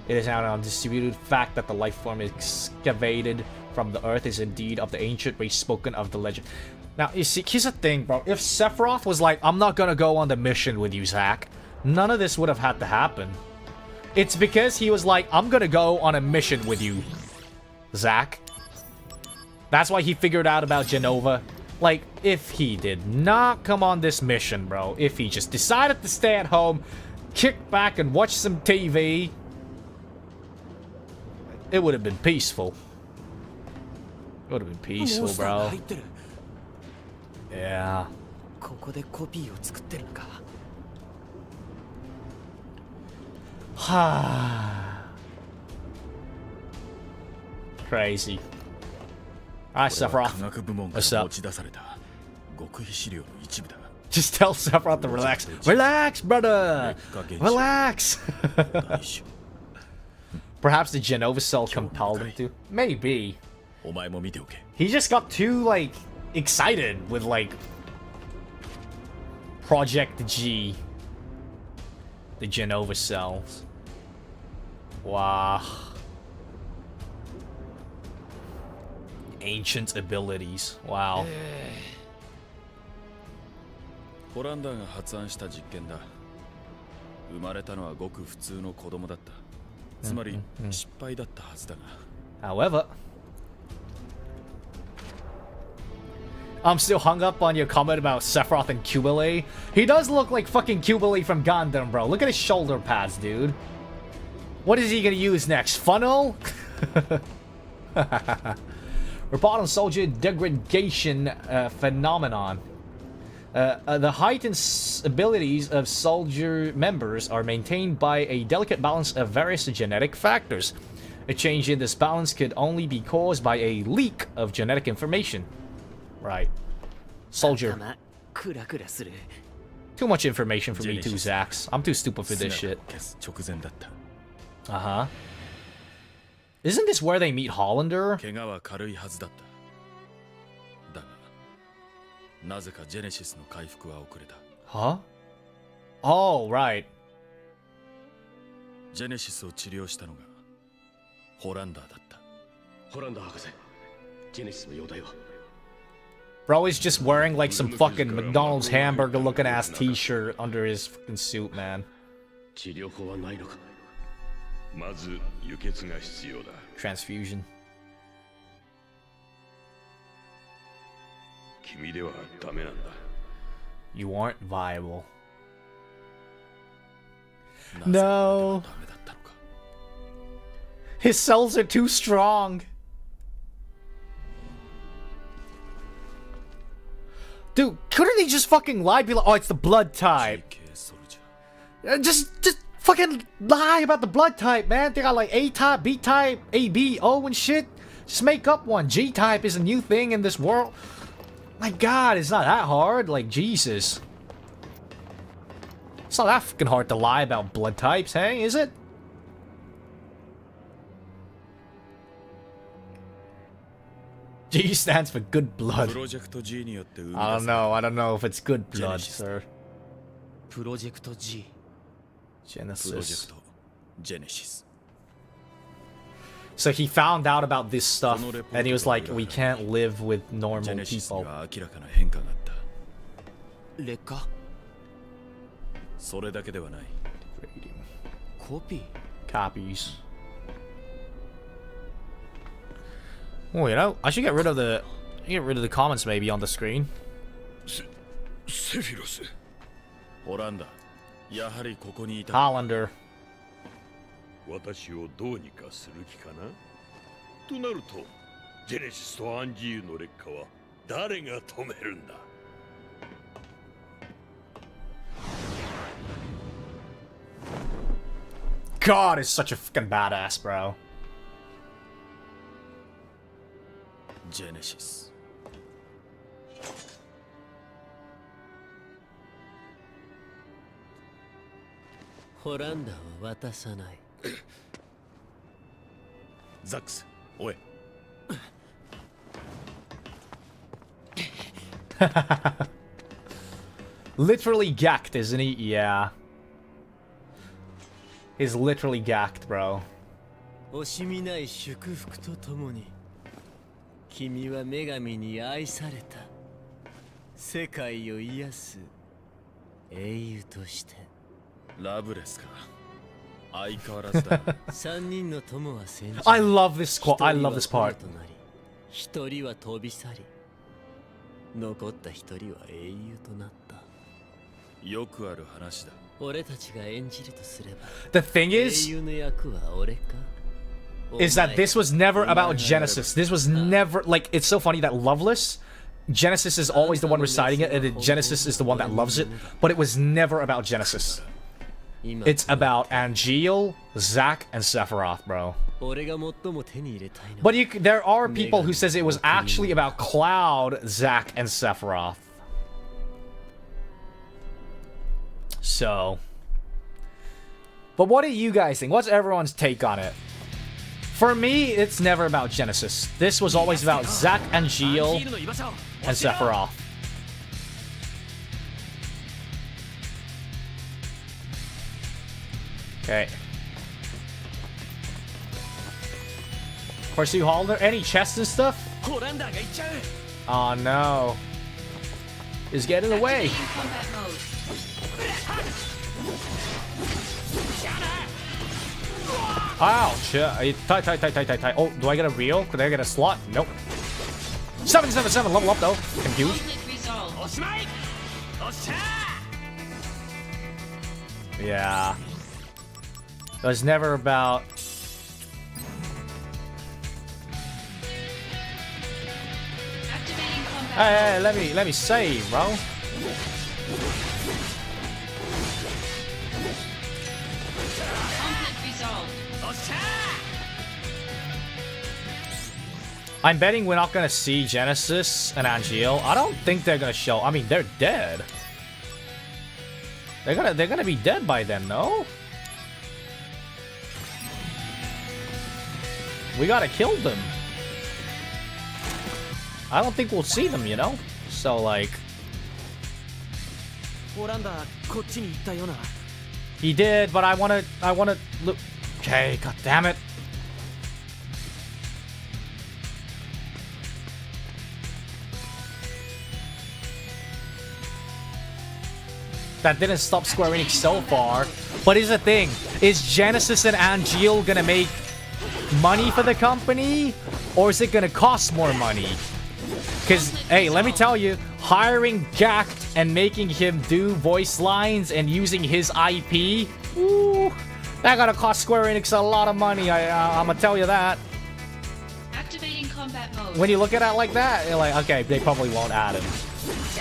It is now an undisputed fact that the life form excavated from the earth is indeed of the ancient race spoken of the legend. Now, you see, here's the thing, bro. If Sephiroth was like, I'm not gonna go on the mission with you, Zack, none of this would have had to happen. It's because he was like, I'm gonna go on a mission with you, Zack. That's why he figured out about Genova. Like, if he did not come on this mission, bro, if he just decided to stay at home, kick back and watch some TV, it would have been peaceful. It would have been peaceful, bro. Yeah. Crazy. Alright, Sephiroth. What's up? Just tell Sephiroth to relax. Relax, brother! Relax! Perhaps the Genova cell compelled him to. Maybe. He just got too, like, excited with, like, Project G. The Genova cells. Wow. Ancient abilities. Wow. ホランダーが発案した実験だ。生まれたのはごく普通の子供だった。つまり失敗だったはずだが。However, I'm still hung up on your comment about Sephiroth and Cubile. He does look like fucking Cubile from Gundam, bro. Look at his shoulder pads, dude. What is he gonna use next? Funnel? Report on soldier degradation phenomenon. The heightened abilities of soldier members are maintained by a delicate balance of various genetic factors. A change in this balance could only be caused by a leak of genetic information. Right. Soldier. Too much information for me too, Zax. I'm too stupid for this shit. Uh-huh. Isn't this where they meet Hollander? Huh? Oh, right. Genesis を治療したのがホランダーだった。ホランダー博士、ジェネシスの容体は Bro is just wearing like some fucking McDonald's hamburger looking ass t-shirt under his fucking suit, man. 治療法はないのか。まず輸血が必要だ。Transfusion. 君ではダメなんだ。You aren't viable. No. His cells are too strong. Dude, couldn't he just fucking lie? Be like, oh, it's the blood type. Just fucking lie about the blood type, man. They got like A type, B type, A, B, O and shit. Just make up one. G type is a new thing in this world. My God, it's not that hard. Like, Jesus. It's not that fucking hard to lie about blood types, hey? Is it? G stands for good blood. I don't know. I don't know if it's good blood, sir. Project G. Genesis. So he found out about this stuff, and he was like, we can't live with normal people. Copies. Oh, you know, I should get rid of the comments maybe on the screen. Sephiroth. Hollander. 私をどうにかする気かなとなると、ジェネシスとアンジールの劣化は誰が止めるんだ God, is such a fucking badass, bro. Genesis. Hollander は渡さない。ザックス、おい。Literally gacked, isn't he? Yeah. He's literally gacked, bro. 惜しみない祝福とともに、君は女神に愛された。世界を癒す英雄として。ラブレスか。相変わらずだ。三人の友は戦場。I love this quote. I love this part. 一人は飛び去り、残った一人は英雄となった。よくある話だ。俺たちが演じるとすれば。The thing is, is that this was never about Genesis. This was never like. It's so funny that Loveless, Genesis is always the one reciting it, and then Genesis is the one that loves it. But it was never about Genesis. It's about Angeal, Zack, and Sephiroth, bro. But there are people who says it was actually about Cloud, Zack, and Sephiroth. So, but what do you guys think? What's everyone's take on it? For me, it's never about Genesis. This was always about Zack, Angeal, and Sephiroth. Okay. Pursue Hollander. Any chests and stuff? Oh no. is getting in the way. Combat mode. Ouch. Tight. Oh, do I get a reel? Could I get a slot? Nope. 777 level up though. Confused. Conflict resolved. Yeah. It was never about... Activating combat Hey, let me save, bro. conflict resolved. I'm betting we're not gonna see Genesis and Angeal. I don't think they're gonna show. I mean, they're dead. They're gonna be dead by then, no? We gotta kill them. I don't think we'll see them, you know? So, like... He did, but I wanna look... Okay, god damn it. That didn't stop Square Enix so far. But here's the thing. Is Genesis and Angeal gonna make money for the company? Or is it gonna cost more money? Because, hey, let me tell you, hiring Jack and making him do voice lines and using his IP, ooh, that gotta cost Square Enix a lot of money, I'm gonna tell you that. Activating combat mode. When you look at it like that, you're like, okay, they probably won't add him.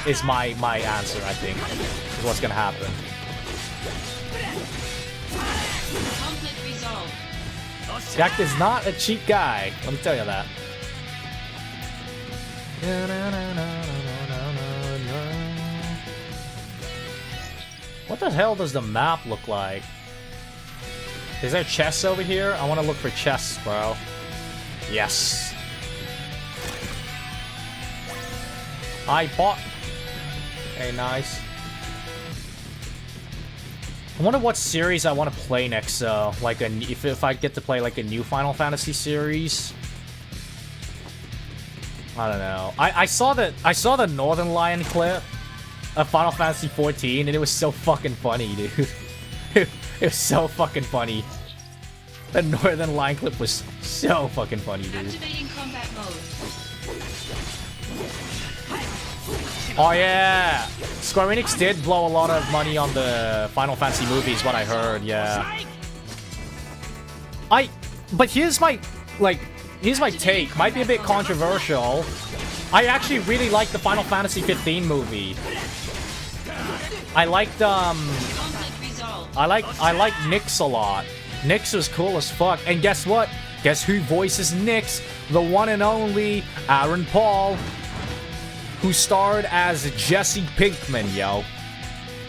Is my answer, I think, is what's gonna happen. Conflict resolved. Jack is not a cheap guy, let me tell you that. What the hell does the map look like? Is there chests over here? I want to look for chests, bro. Yes. I bought. Okay, nice. I wonder what series I want to play next. Like if I get to play like a new Final Fantasy series. I don't know. I saw the Northern Lion clip of Final Fantasy 14 and it was so fucking funny, dude. It was so fucking funny. The Northern Lion clip was so fucking funny, dude. Activating combat mode. Oh yeah, Square Enix did blow a lot of money on the Final Fantasy movies, what I heard. Yeah. But here's my take. Might be a bit controversial. I actually really like the Final Fantasy 15 movie. I liked Conflict resolved. I like Nyx a lot. Nyx was cool as fuck. And guess what? Guess who voices Nyx? The one and only Aaron Paul, who starred as Jesse Pinkman, yo.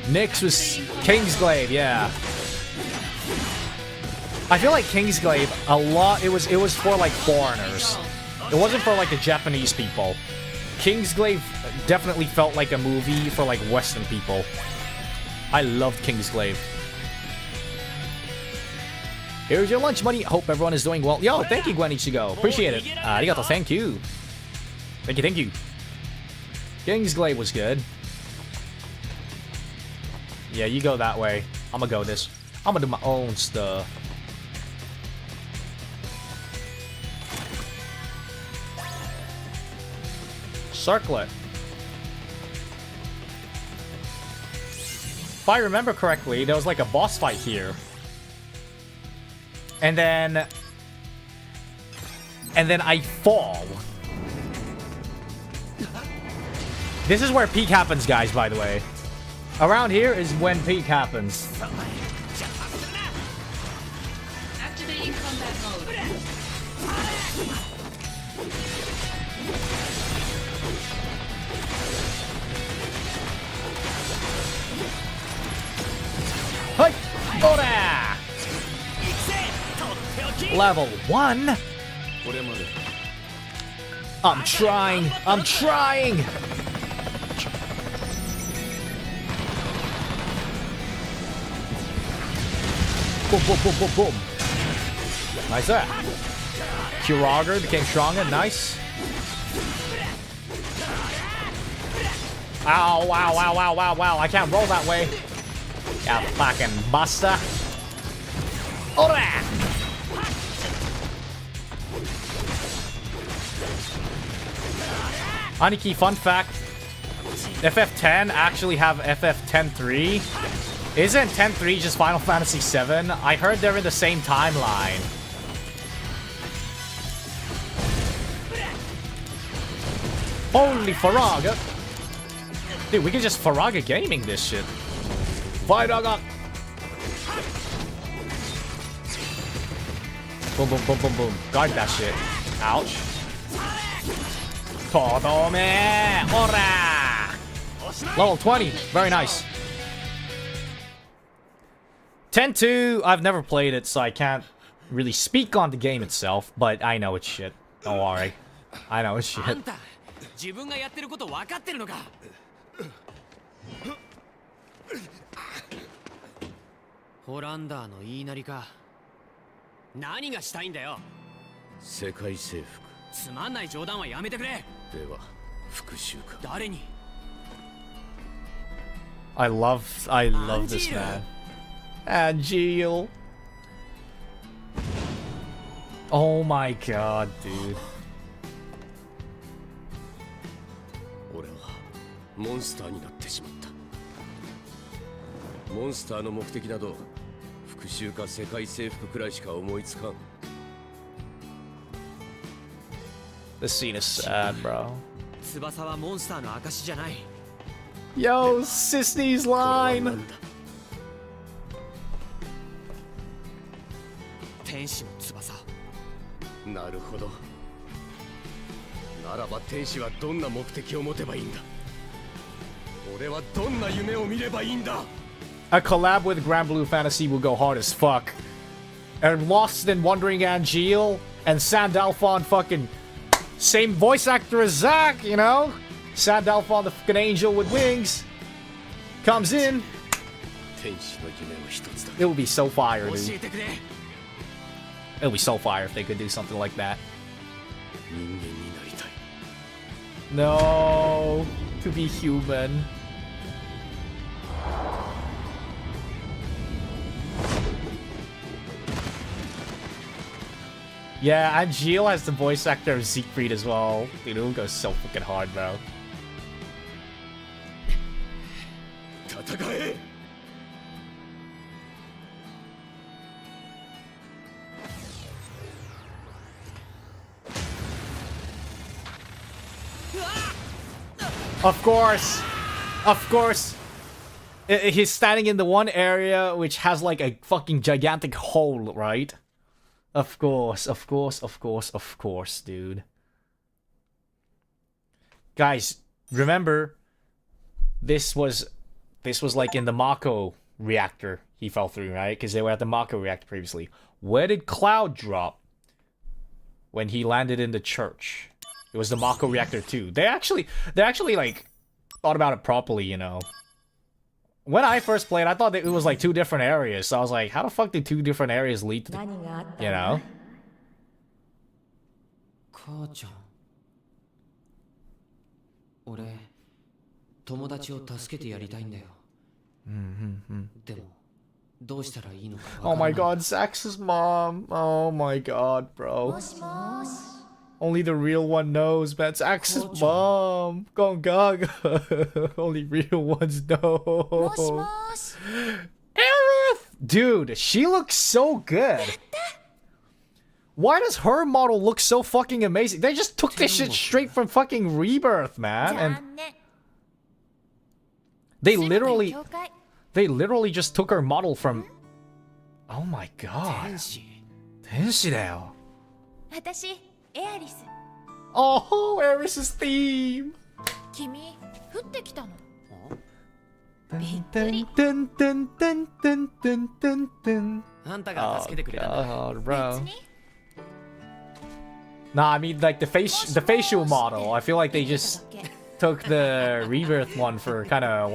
Nyx was Kingsglaive, yeah. I feel like Kingsglaive a lot. It was for like foreigners. It wasn't for like the Japanese people. Kingsglaive definitely felt like a movie for like Western people. I loved Kingsglaive. Here's your lunch money. Hope everyone is doing well. Yo, thank you, Gwen Ichigo. Appreciate it. Arigato, thank you. Thank you. Kingsglaive was good. Yeah, you go that way. I'm gonna go this. I'm gonna do my own stuff. Circlet. If I remember correctly, there was like a boss fight here. And then I fall. This is where peak happens, guys, by the way. Around here is when peak happens. Activating combat mode. Hey! Ora! Level 1? I'm trying! Boom. Nice there. Kurager became stronger, nice. Ow, wow, wow, wow, wow, wow. I can't roll that way. Yeah, fucking buster. Ora! Aniki, fun fact. FF10 actually have FF10-3. Isn't 10-3 just Final Fantasy VII? I heard they're in the same timeline. Holy Faraga! Dude, we can just Faraga gaming this shit. Faraga! Boom, boom, boom, boom, boom. Guard that shit. Ouch. Todome! Ora! Level 20. Very nice. 10-2, I've never played it, so I can't really speak on the game itself, but I know it's shit. Don't worry. I know it's shit. 自分がやってること分かってるのか。ホランダーの言いなりか。何がしたいんだよ。世界征服。つまんない冗談はやめてくれ。では復讐か。誰に？ I love this man. Angel. Oh my god, dude. 俺はモンスターになってしまった。モンスターの目的など復讐か世界征服くらいしか思いつかん。This scene is sad, bro. 翼はモンスターの証じゃない。Yo, Sisney's line. 天使の翼。なるほど。ならば天使はどんな目的を持てばいいんだ。俺はどんな夢を見ればいいんだ。A collab with Grand Blue Fantasy will go hard as fuck. And Lost and Wandering Angel and Sandalphon fucking same voice actor as Zack, you know? Sandalphon, the fucking angel with wings, comes in. It would be so fire, dude. It would be so fire if they could do something like that. No, to be human. Yeah, and Gilles has the voice actor of Siegfried as well. Dude, it will go so fucking hard, bro. Of course! Of course! He's standing in the one area which has like a fucking gigantic hole, right? Of course, of course, of course, of course, dude. Guys, remember, this was like in the Mako reactor he fell through, right? Because they were at the Mako reactor previously. Where did Cloud drop when he landed in the church? It was the Mako reactor too. They actually like thought about it properly, you know. When I first played, I thought that it was like two different areas. So I was like, how the fuck did two different areas lead to the, you know? Oh my god, Zax's mom. Oh my god, bro. Only the real one knows, man. It's Axel's mom. Gone gaga. Only real ones know. Aerith! Dude, she looks so good. Why does her model look so fucking amazing? They just took this shit straight from fucking Rebirth, man. And they literally just took her model from... Oh my god. Tenshi da yo. Oh, Aeris's theme. Oh, bro. Nah, I mean like the facial model. I feel like they just took the Rebirth one for kind of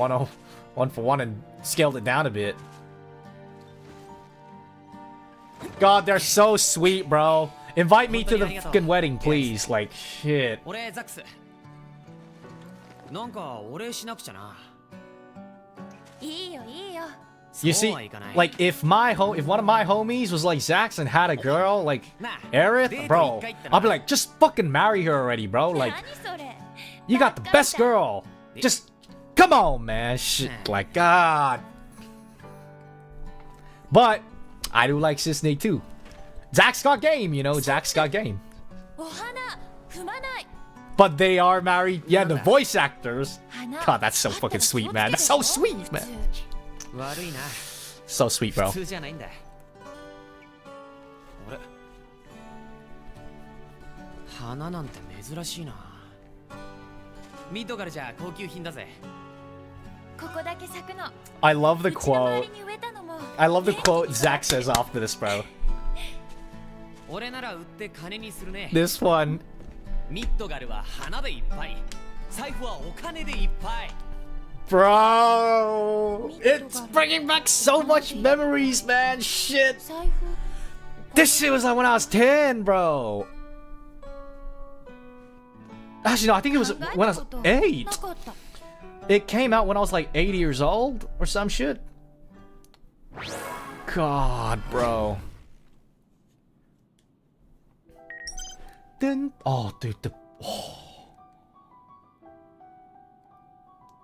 one for one and scaled it down a bit. God, they're so sweet, bro. Invite me to the fucking wedding, please. Like, shit. なんかお礼しなくちゃな。いいよいいよ。 You see, like if one of my homies was like Zax and had a girl like Aerith, bro, I'll be like, just fucking marry her already, bro. Like, you got the best girl. Just come on, man. Shit, like God. But I do like Sisney too. Zax got game, you know. Zax got game. But they are married. Yeah, the voice actors. God, that's so fucking sweet, man. That's so sweet, man. So sweet, bro. 花なんて珍しいな。ミッドガルじゃ高級品だぜ。ここだけ咲くの。I love the quote. I love the quote Zack says after this, bro. 俺なら売って金にするね。This one. ミッドガルは花でいっぱい。財布はお金でいっぱい。 Bro, it's bringing back so much memories, man. Shit. This shit was like when I was 10, bro. Actually, no, I think it was when I was 8. It came out when I was like 8 years old or some shit. God, bro. Then, oh, dude,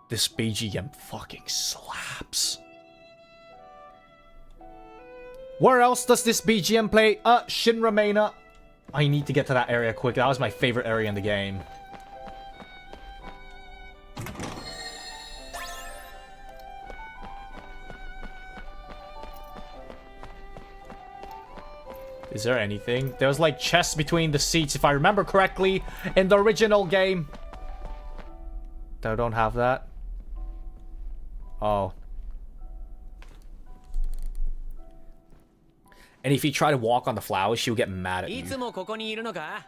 this BGM fucking slaps. Where else does this BGM play? Shinra Maina. I need to get to that area quick. That was my favorite area in the game. Is there anything? There was like chests between the seats, if I remember correctly, in the original game. I don't have that. Oh. And if you try to walk on the flowers, she'll get mad at you. いつもここにいるのか？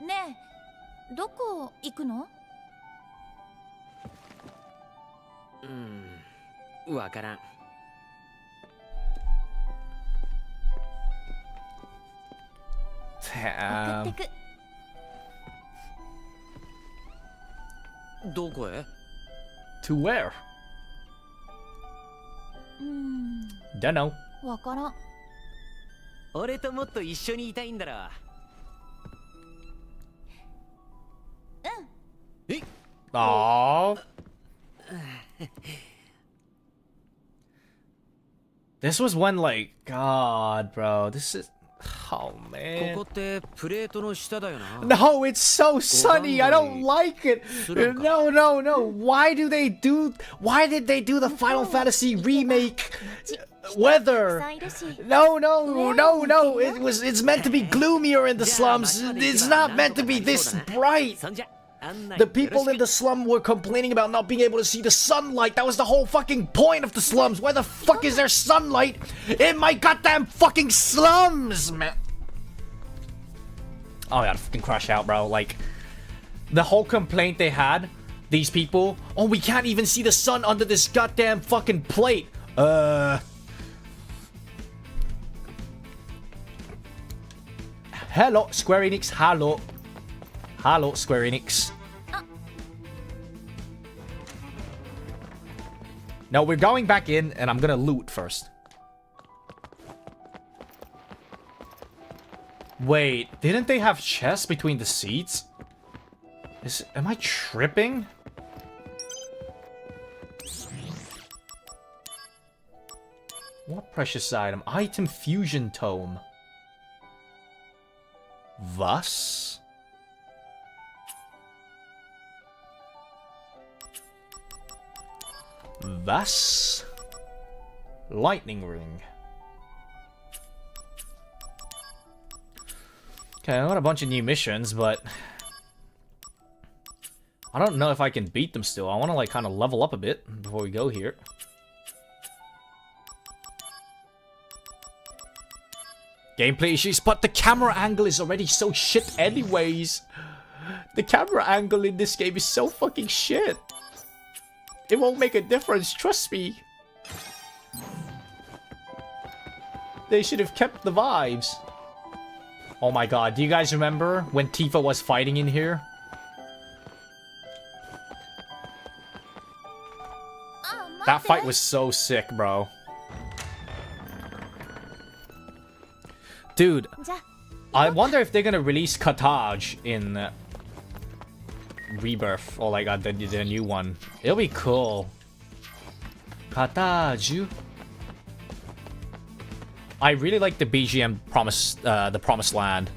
うん。ねえ、どこ行くの？わからん。Damn. どこへ？ To where? Don't know. わからん。俺ともっと一緒にいたいんだろ。うん。Aww. This was when, like, God, bro, this is. Oh man. No, it's so sunny. I don't like it. No. Why did they do the Final Fantasy remake weather? No. It's meant to be gloomier in the slums. It's not meant to be this bright. The people in the slum were complaining about not being able to see the sunlight. That was the whole fucking point of the slums. Where the fuck is there sunlight in my goddamn fucking slums, man? Oh, I gotta fucking crash out, bro. Like, the whole complaint they had, these people, oh, we can't even see the sun under this goddamn fucking plate. Hello, Square Enix, hello. Hello, Square Enix. No, we're going back in, and I'm gonna loot first. Wait, didn't they have chests between the seats? Am I tripping? What precious item? Item fusion tome. Was? Was? Lightning ring. Okay, I got a bunch of new missions, but I don't know if I can beat them still. I want to like kind of level up a bit before we go here. Gameplay issues, but the camera angle is already so shit anyways. The camera angle in this game is so fucking shit. It won't make a difference, trust me. They should have kept the vibes. Oh my god, do you guys remember when Tifa was fighting in here? That fight was so sick, bro. Dude, I wonder if they're gonna release Kataj in Rebirth, or like the new one. It'll be cool. Kataj. I really like the BGM the Promised Land.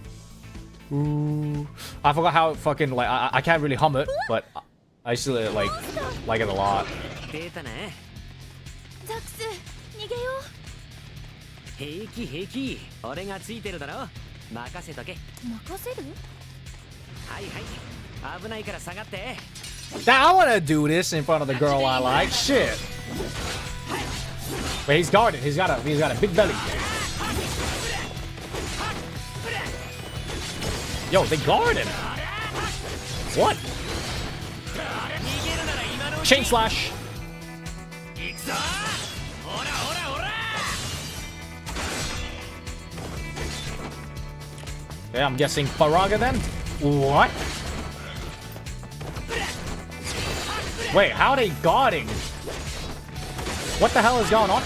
Ooh. I forgot how it fucking like I can't really hum it, but I still like it a lot. ザックス逃げよう。平気平気、俺がついてるだろ。任せとけ。任せる？はいはい、危ないから下がって。I wanna do this in front of the girl I like. Shit. Wait, he's guarded. He's got a big belly. Yo, they guard him. What? Chain slash. Yeah, I'm guessing Faraga then? What? Wait, how are they guarding? What the hell is going on?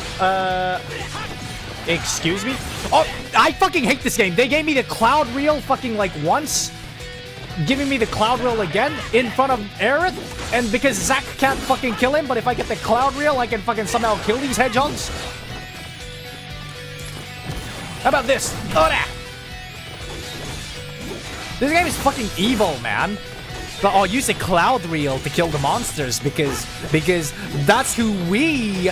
Excuse me? Oh, I fucking hate this game. They gave me the cloud reel fucking like once. Giving me the cloud reel again in front of Aerith. And because Zack can't fucking kill him, but if I get the cloud reel, I can fucking somehow kill these hedgehogs. How about this? Oh, that! This game is fucking evil, man. But I'll use a cloud reel to kill the monsters because that's who we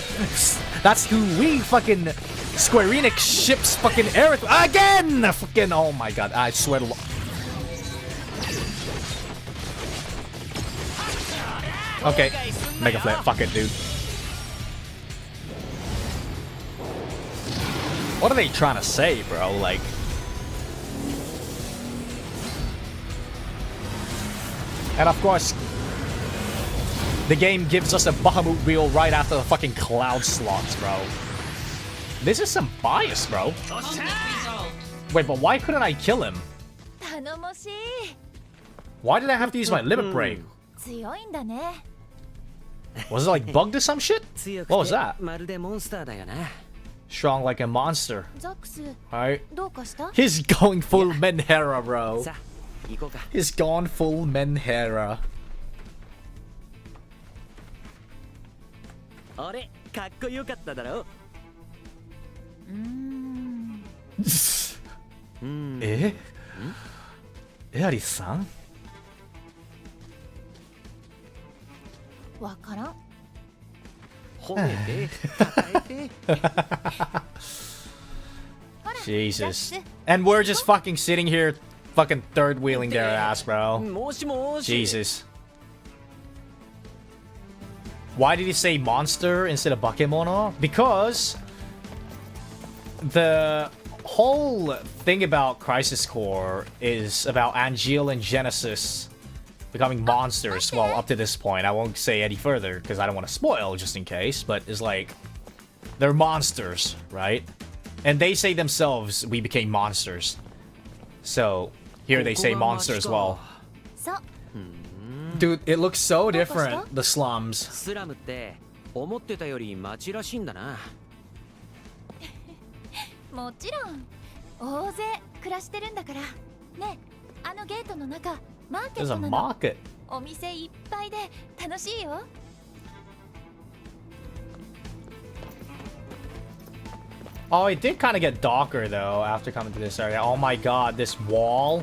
fucking Square Enix ships fucking Aerith again. Fucking oh my god! I swear to. Okay, Mega Flip. Fuck it, dude. What are they trying to say, bro? Like. And of course, the game gives us a Bahamut reel right after the fucking cloud slots, bro. This is some bias, bro. Wait, but why couldn't I kill him? Why did I have to use my limit break? Was it like bugged or some shit? What was that? Strong like a monster. Alright. He's going full Menhera, bro. He's gone full Menhera. Eh? Eari-san? わからん。褒めて、叩いて。Jesus. And we're just fucking sitting here fucking third wheeling their ass, bro. Jesus. Why did he say monster instead of bakemono? Because the whole thing about Crisis Core is about Angeal and Genesis becoming monsters. Well, up to this point, I won't say any further because I don't want to spoil just in case, but it's like they're monsters, right? And they say themselves, we became monsters. So here they say monster as well. Dude, it looks so different, the slums. スラムって思ってたより街らしいんだな。もちろん大勢暮らしてるんだから。ね、あのゲートの中、マーケットなの。お店いっぱいで楽しいよ。Oh, it did kind of get darker though after coming to this area. Oh my god, this wall.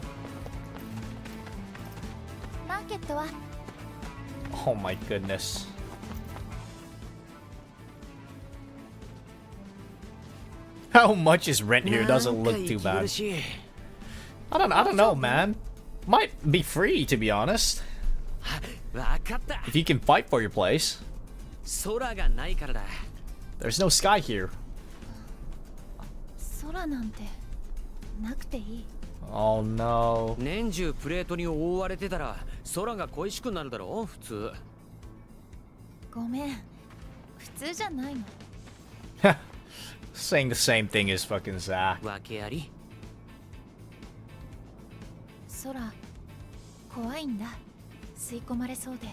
Oh my goodness. How much is rent here? Doesn't look too bad. I don't know, man. Might be free, to be honest. If you can fight for your place. There's no sky here. Oh no. 年中プレートに覆われてたら空が恋しくなるだろう普通。ごめん。普通じゃないの。Saying the same thing as fucking Zack. 訳あり。空怖いんだ。吸い込まれそうで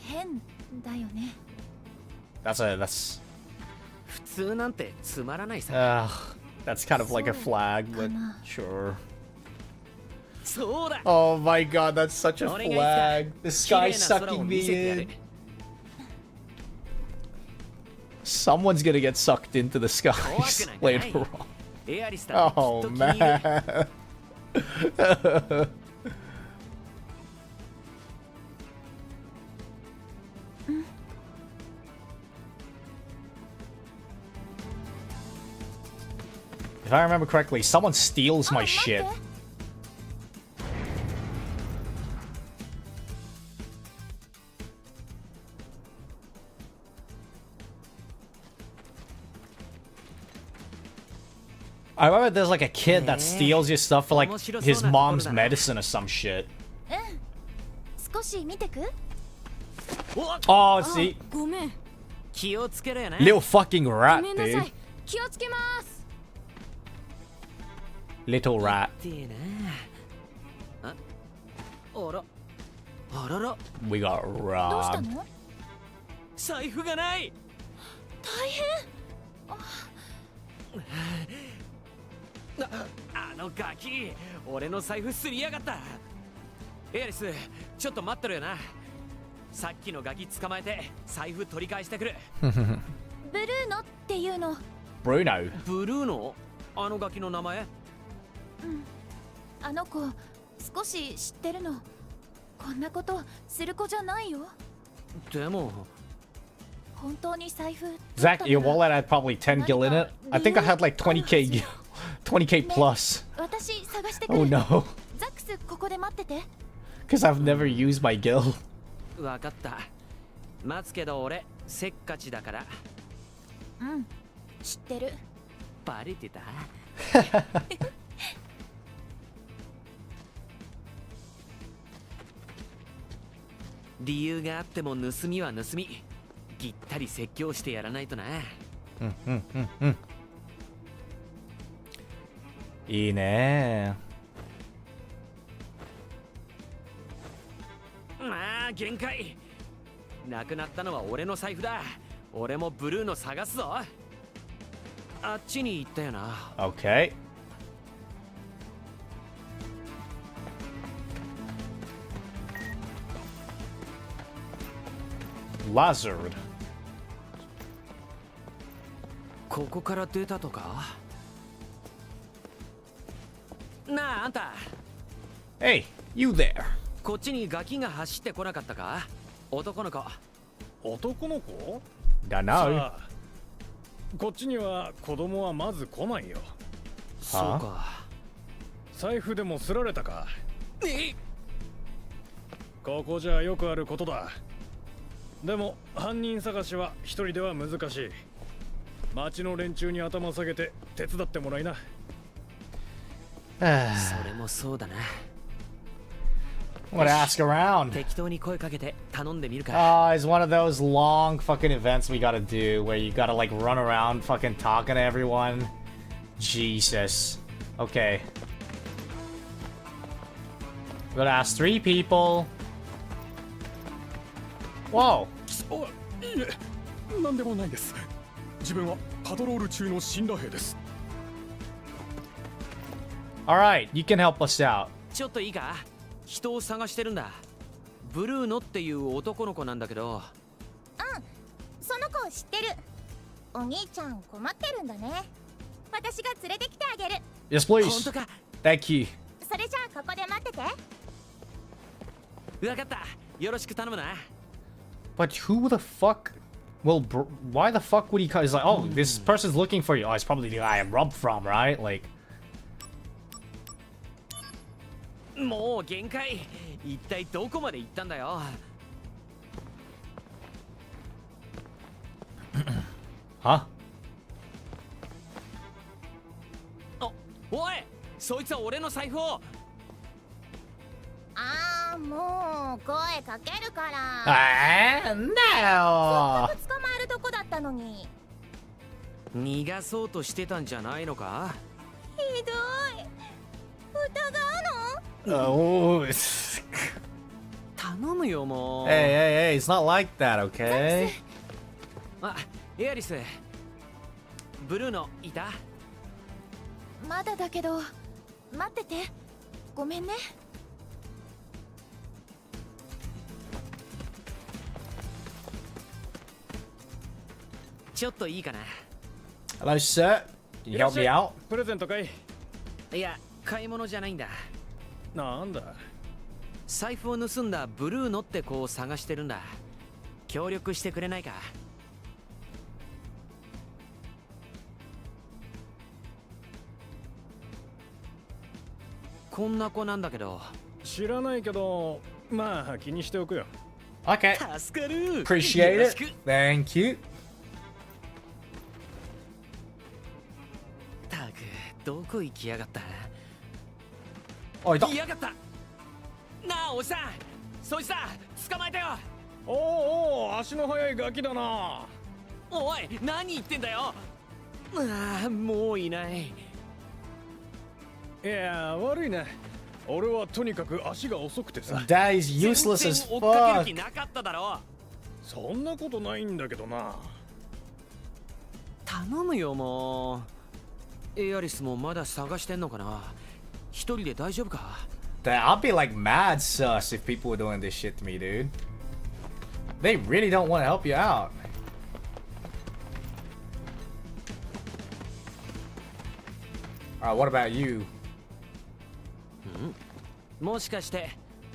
変だよね。That's 普通なんてつまらないさ。that's kind of like a flag, but sure. そうだ。 Oh my god, that's such a flag. This guy's sucking me in. Someone's gonna get sucked into the skies later on. Oh man. If I remember correctly, someone steals my shit. I remember there's like a kid that steals your stuff for like his mom's medicine or some shit. Oh, see? Little fucking rat, dude. Little rat. We got robbed. 財布がない。大変。あのガキ、俺の財布すりやがった。エアリス、ちょっと待ってろよな。さっきのガキ捕まえて財布取り返してくる。ブルーノっていうの。ブルーノ？ブルーノ？あのガキの名前？あの子少し知ってるの。こんなことする子じゃないよ。でも本当に財布。Zach, your wallet had probably 10 gil in it. I think I had like 20k plus. Oh no. ザックスここで待ってて。Because I've never used my gil. わかった。待つけど俺せっかちだから。知ってる。バレてた？理由があっても盗みは盗み。ぎったり説教してやらないとな。いいね。まあ限界。なくなったのは俺の財布だ。俺もブルーの探すぞ。あっちに行ったよな。Okay. Lazard. ここから出たとか？なあ、あんた。Hey, you there. こっちにガキが走ってこなかったか？男の子。男の子？だな。こっちには子供はまず来ないよ。そうか。財布でもすられたか？ここじゃよくあることだ。でも犯人探しは一人では難しい。町の連中に頭下げて手伝ってもらいな。それもそうだな。I'm gonna ask around. 適当に声かけて頼んでみるか。It's one of those long fucking events we gotta do where you gotta like run around fucking talking to everyone. Jesus. Okay. We gotta ask 3 people. Whoa. いえ、なんでもないです。自分はパトロール中の死んだ兵です。Alright, you can help us out. ちょっといいか？人を探してるんだ。ブルーノっていう男の子なんだけど。その子を知ってる。お兄ちゃん困ってるんだね。私が連れてきてあげる。Yes, please. 本当か？ Thank you. それじゃあここで待ってて。わかった。よろしく頼むな。But who the fuck? Well, why the fuck would he? He's like, oh, this person's looking for you. Oh, it's probably the guy I robbed from, right? Like. もう限界。一体どこまで行ったんだよ。は？おい、そいつは俺の財布を。もう声かけるから。なんだよ。せっかく捕まえるとこだったのに。逃がそうとしてたんじゃないのか？ひどい。二 Oh. 頼むよもう。Hey, it's not like that, okay? あ、エアリス。ブルーノいた？まだだけど、待ってて。ごめんね。ちょっといいかな。Hello, sir. Can you help me out? プレゼントかい？いや、買い物じゃないんだ。なんだ？財布を盗んだブルーノって子を探してるんだ。協力してくれないか？こんな子なんだけど。知らないけど、まあ気にしておくよ。Okay. 助かる。 Appreciate it. Thank you. たく、どこ行きやがった？おい、来やがった。なあ、おじさん、そいつだ、捕まえたよ。おお、足の速いガキだな。おい、何言ってんだよ。ああ、もういない。いや、悪いな。俺はとにかく足が遅くてさ。That is useless as 追っかける fuck. 気なかっただろ。そんなことないんだけどな。頼むよもう。エアリスもまだ探してんのかな。一人で大丈夫か？ I'll be like mad sus if people were doing this shit to me, dude. They really don't want to help you out. Alright, what about you? もしかして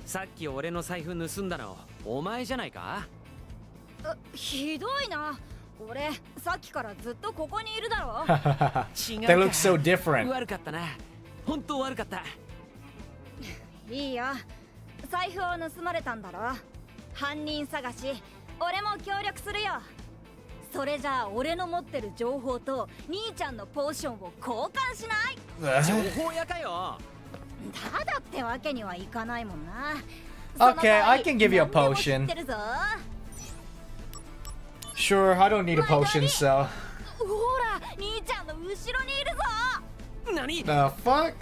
さっき俺の財布盗んだのお前じゃないか？ひどいな。俺さっきからずっとここにいるだろ。They look so different. 悪かったな。本当悪かった。いいよ。財布を盗まれたんだろ。犯人探し、俺も協力するよ。それじゃあ俺の持ってる情報と兄ちゃんのポーションを交換しない？情報屋かよ。ただってわけにはいかないもんな。 Okay, I can give you a potion. Sure, I don't need a potion, so. ほら、兄ちゃんの後ろにいるぞ。何？ The fuck?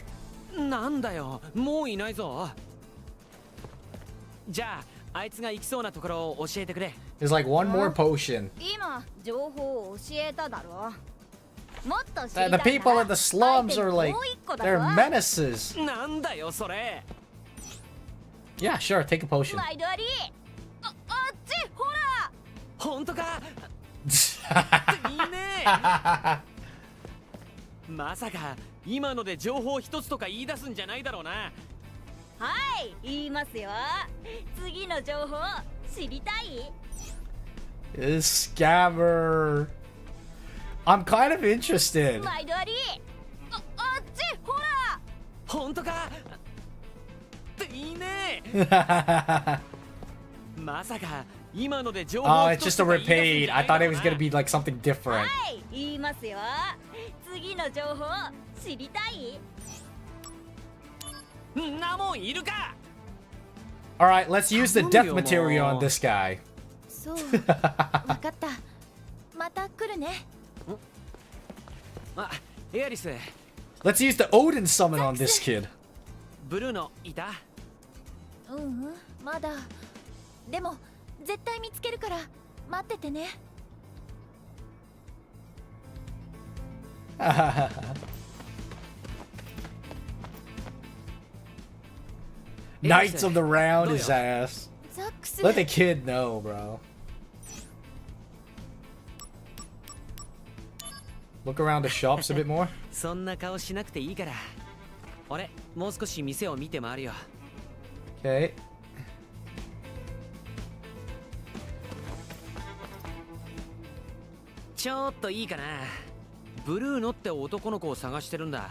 なんだよ、もういないぞ。じゃあ、あいつが行きそうなところを教えてくれ。There's like one more potion. 今、情報を教えただろ。もっと知りたい The people in the slums are like, they're menaces. なんだよ、それ。Yeah, sure, take a potion. 毎度あり。あっち、ほら。本当か？いいね。まさか今ので情報一つとか言い出すんじゃないだろうな。はい、言いますよ。次の情報知りたい？ Scammer. I'm kind of interested. 毎度あり。あっち、ほら。本当か？いいね。まさか今ので情報 Oh, it's just a repeat. I thought it was gonna be like something different. はい、言いますよ。次の情報知りたい？んなもんいるか？ Alright, let's use the death material on this guy. そう、わかった。また来るね。あ、エアリス。Let's use the Odin summon on this kid. ブルーノいた？まだ。でも絶対見つけるから待っててね。Knights of the round his ass. ザックス。 Let the kid know, bro. Look around the shops a bit more. そんな顔しなくていいから。俺、もう少し店を見て回るよ。Okay. ちょっといいかな。ブルーノって男の子を探してるんだ。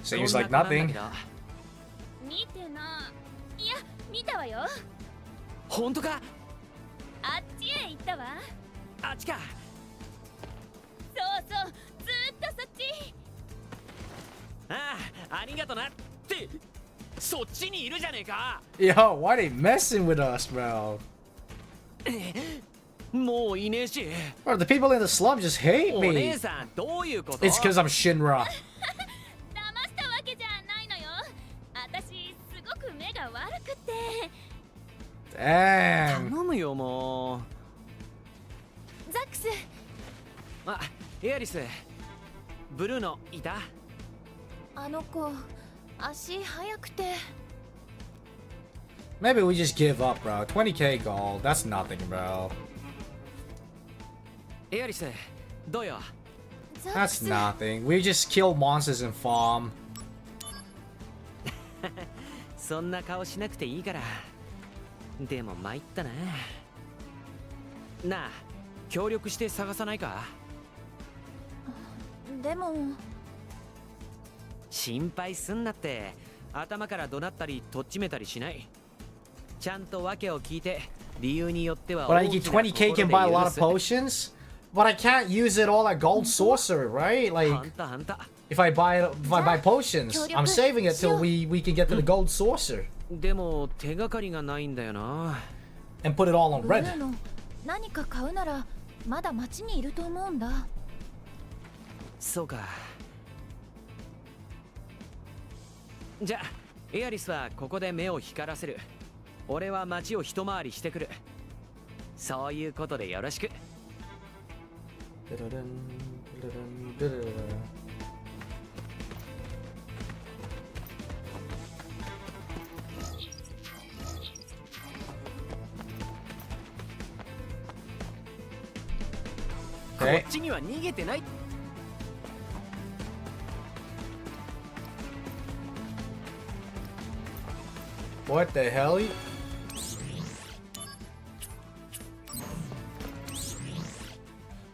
Seems like nothing. 見てな。いや、見たわよ。本当か？あっちへ行ったわ。あっちか。そうそう、ずーっとそっち。ああ、ありがとなって。そっちにいるじゃねえか。 Yo, why they messing with us, bro? もういねえし。Bro, the people in the slum just hate お me. 姉さんどういうこと？ It's because I'm Shinra. 騙したわけじゃないのよ。私すごく目が悪くて。Damn. 頼むよもう。ザックス。あ、エアリス。ブルーノいた？あの子足速くて。Maybe we just give up, bro. 20k gold. That's nothing, bro. エアリス、どうよ？ That's nothing. We just kill monsters and farm. そんな顔しなくていいから。でも参ったな。なあ、協力して探さないか？でも心配すんなって。頭から怒鳴ったりとっちめたりしない。ちゃんと訳を聞いて理由によっては But I get 20k can buy a lot of potions. But I can't use it all at gold sorcerer, right? Like, if I buy potions, I'm saving it till we can get to the gold sorcerer. でも手がかりがないんだよな。And put it all on red. 何か買うならまだ町にいると思うんだ。そうか。じゃあエアリスはここで目を光らせる。俺は町を一回りしてくる。そういうことでよろしく。こっちには逃げてない。What the hell?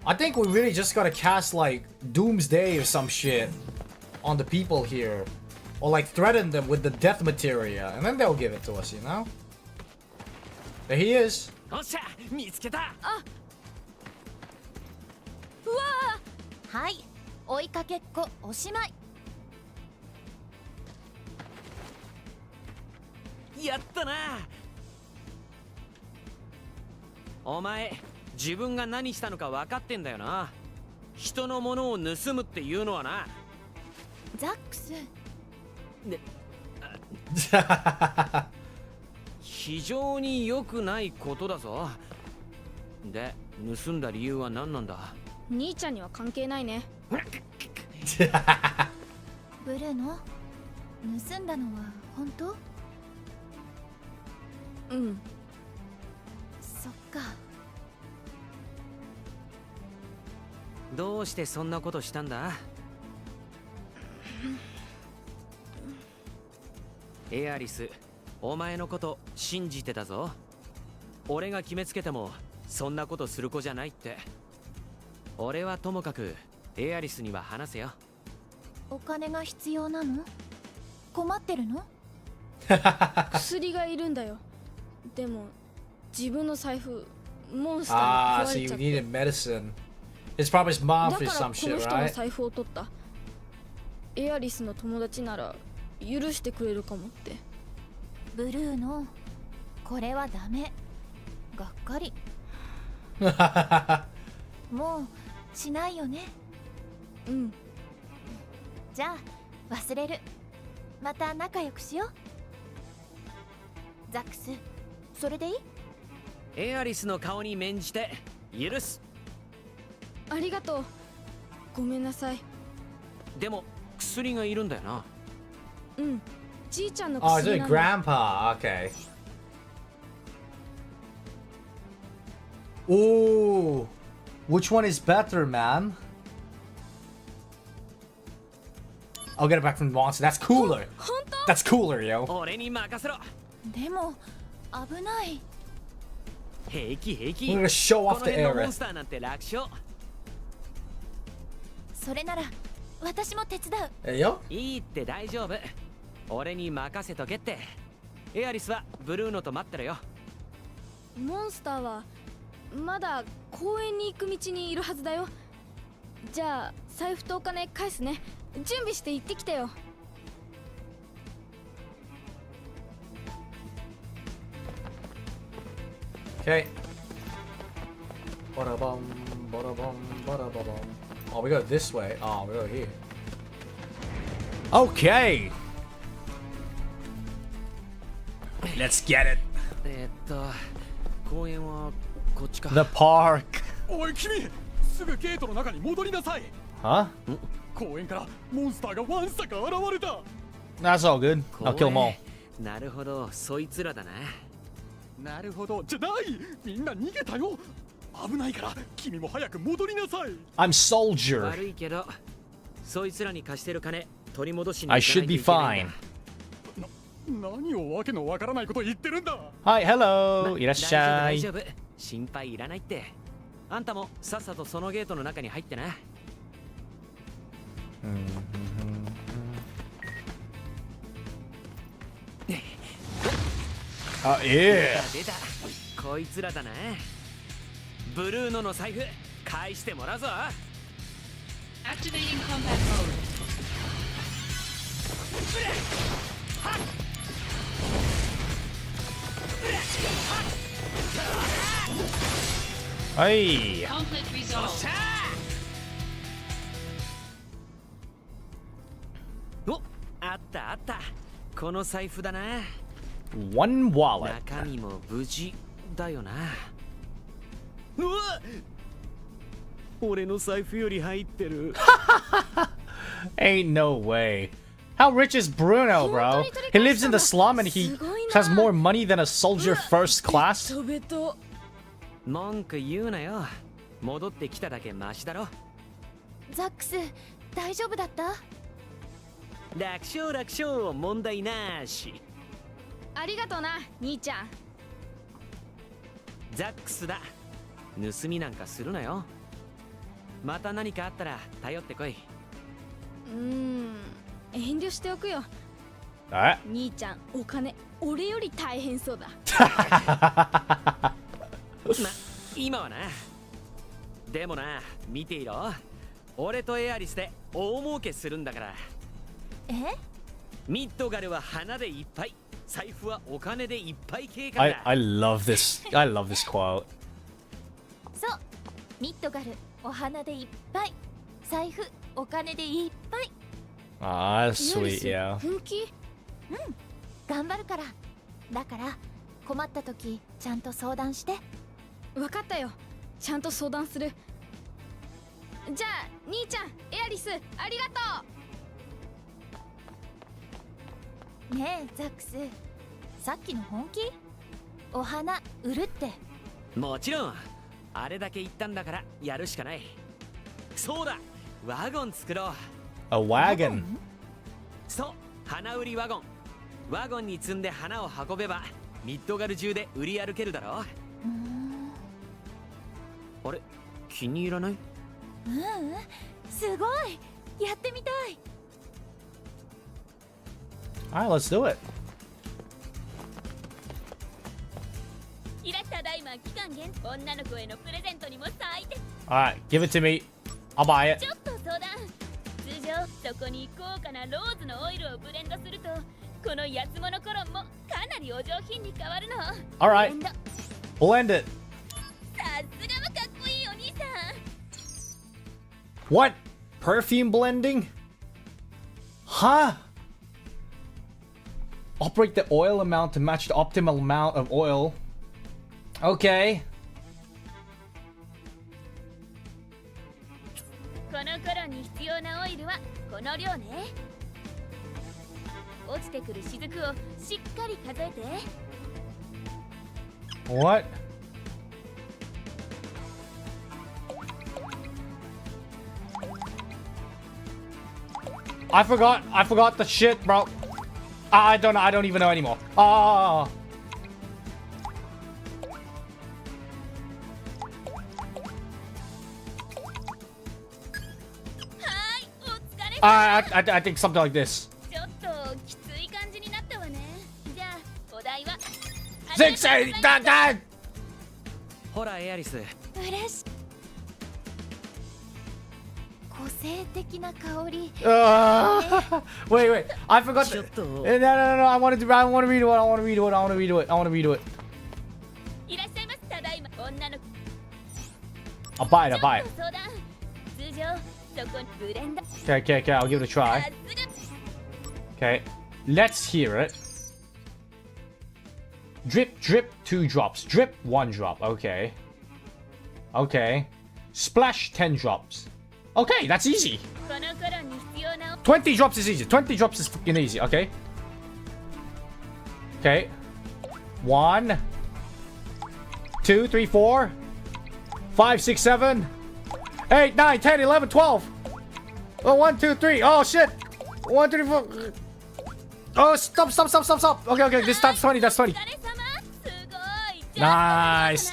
I think we really just gotta cast like Doomsday or some shit on the people here. Or like threaten them with the death materia. And then they'll give it to us, you know? There he is. おっしゃ、見つけた。うわー、はい、追いかけっこおしまい。やったな。お前自分が何したのか分かってんだよな。人のものを盗むっていうのはな。ザックス。非常に良くないことだぞ。で、盗んだ理由は何なんだ？兄ちゃんには関係ないね。ブルーノ、盗んだのは本当？うん。そっか。どうしてそんなことしたんだ？エアリス、お前のこと信じてたぞ。俺が決めつけてもそんなことする子じゃないって。俺はともかくエアリスには話せよ。お金が必要なの？困ってるの？薬がいるんだよ。でも自分の財布モンスターに食われちゃって。Ah, so you needed medicine. It's probably his mom for some shit, だからこの人の right? 財布を取った。エアリスの友達なら許してくれるかもって。ブルーノ、これはダメ。がっかり。もうしないよね。うん。じゃあ忘れる。また仲良くしよう。ザックス、それでいい？エアリスの顔に免じて許す。ありがとう。ごめんなさい。でも薬がいるんだよな。うん。じいちゃんの Oh, 薬 is な it んだ。 grandpa? Okay. Ooh, which one is better, man? I'll get it back from the monster. That's cooler. That's cooler, yo. 俺に任せろ。でも危ない。平気平気。 We're gonna show off the この辺のモ area. ンスターなんて楽勝。それなら私も手伝う。Hey, yo. いいって大丈夫。俺に任せとけって。エアリスはブルーノと待ってるよ。モンスターはまだ公園に行く道にいるはずだよ。じゃあ財布とお金返すね。準備して行ってきてよ。Okay. Ba-da-bum, ba-da-bum, ba-da-ba-bum. Oh, we go this way. Oh, we go here. Okay. Let's get it. 公園はこっちか。 The park. おい君、すぐゲートの中に戻りなさい。 Huh? 公園からモンスターがわんさか現れた。 That's all good. I'll kill them all. なるほど、そいつらだな。なるほど、じゃない。みんな逃げたよ。危ないから君も早く戻りなさい。 I'm soldier. 悪いけど、そいつらに貸してる金取り戻しに I 行かな should いと be いけないん fine. だ。何をわけのわからないこと言ってるんだ。 Hi, hello. いらっしゃい。大丈夫、大丈夫。心配いらないって。あんたもさっさとそのゲートの中に入ってな。あ、ええ。出た。こいつらだな。ブルーノの財布返してもらうぞ。 Activating combat mode. はい。 Conflict resolved. お、あったあった。この財布だな。 One wallet. 中身も無事だよな。うわっ、俺の財布より入ってる。Ain't no way. How rich is Bruno, bro? He lives in the slum and he has more money than a soldier first class? 文句言うなよ。戻ってきただけマシだろ。ザックス、大丈夫だった？楽勝楽勝、問題なし。ありがとうな、兄ちゃん。ザックスだ。盗みなんかするなよ。また何かあったら頼ってこい。遠慮しておくよ。え？兄ちゃん、お金、俺より大変そうだ。ま、今はな。でもな、見ていろ。俺とエアリスで大儲けするんだから。え？ミッドガルは花でいっぱい、財布はお金でいっぱい計画だ。I love this. I love this quote. そう、ミッドガル、お花でいっぱい、財布、お金でいっぱい。Ah, that's sweet, yeah. 本気？頑張るから。だから困った時ちゃんと相談して。分かったよ。ちゃんと相談する。じゃあ兄ちゃん、エアリス、ありがとう。ねえザックス、さっきの本気？お花売るって。もちろん。あれだけ言ったんだからやるしかない。そうだ、ワゴン作ろう。A wagon. そう、花売りワゴン。ワゴンに積んで花を運べばミッドガル中で売り歩けるだろう。あれ、気に入らない？すごい、やってみたい。Alright, let's do it. いらしただいま期間限定、女の子へのプレゼントにも最適。 Alright, give it to me. I'll buy it. ちょっと相談。通常そこに高価なローズのオイルをブレンドすると、この安物コロンもかなりお上品に変わるの。 Alright, blend it. さすがはかっこいいお兄さん。 What? Perfume blending? Huh? Operate the oil amount to match the optimal amount of oil. Okay. このコロンに必要なオイルはこの量ね。落ちてくる雫をしっかり数えて。 What? I forgot the shit, bro. I don't even know anymore. Ah. I think something like this. ちょっときつい感じになったわね。じゃあお題は Six, eight, that. ほらエアリス。嬉しい。個性的な香り。Wait. I forgot. No. I want to read it. I want to read it. いらっしゃいます。ただいま女の子。I'll buy it, I'll buy it. Okay, I'll give it a try. Okay, let's hear it. Drip, drip, 2 drops. Drip, 1 drop. Okay. Okay. Splash, 10 drops. Okay, that's easy. 20 drops is easy. 20 drops is fucking easy. Okay. Okay. 1, 2, 3, 4, 5, 6, 7, 8, 9, 10, 11, 12. Oh, 1, 2, 3. Oh, shit. 1, 2, 3, 4. Oh, stop. Okay, that's 20, that's 20. Nice.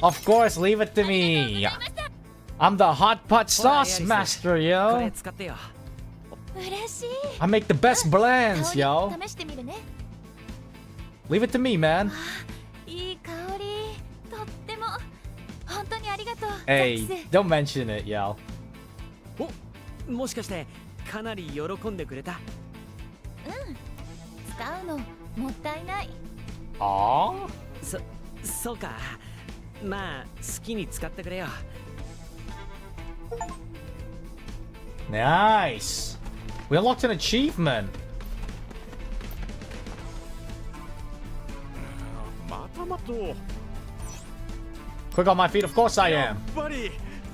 Of course, leave it to me. I'm the hot pot sauce master, yo. I make the best blends, yo. Leave it to me, man. Hey, don't mention it, yo. もしかしてかなり喜んでくれた？使うのもったいない。そうか。まあ好きに使ってくれよ。Nice. We unlocked an achievement. またまた。 Quick on my feet, of course I am. やっぱり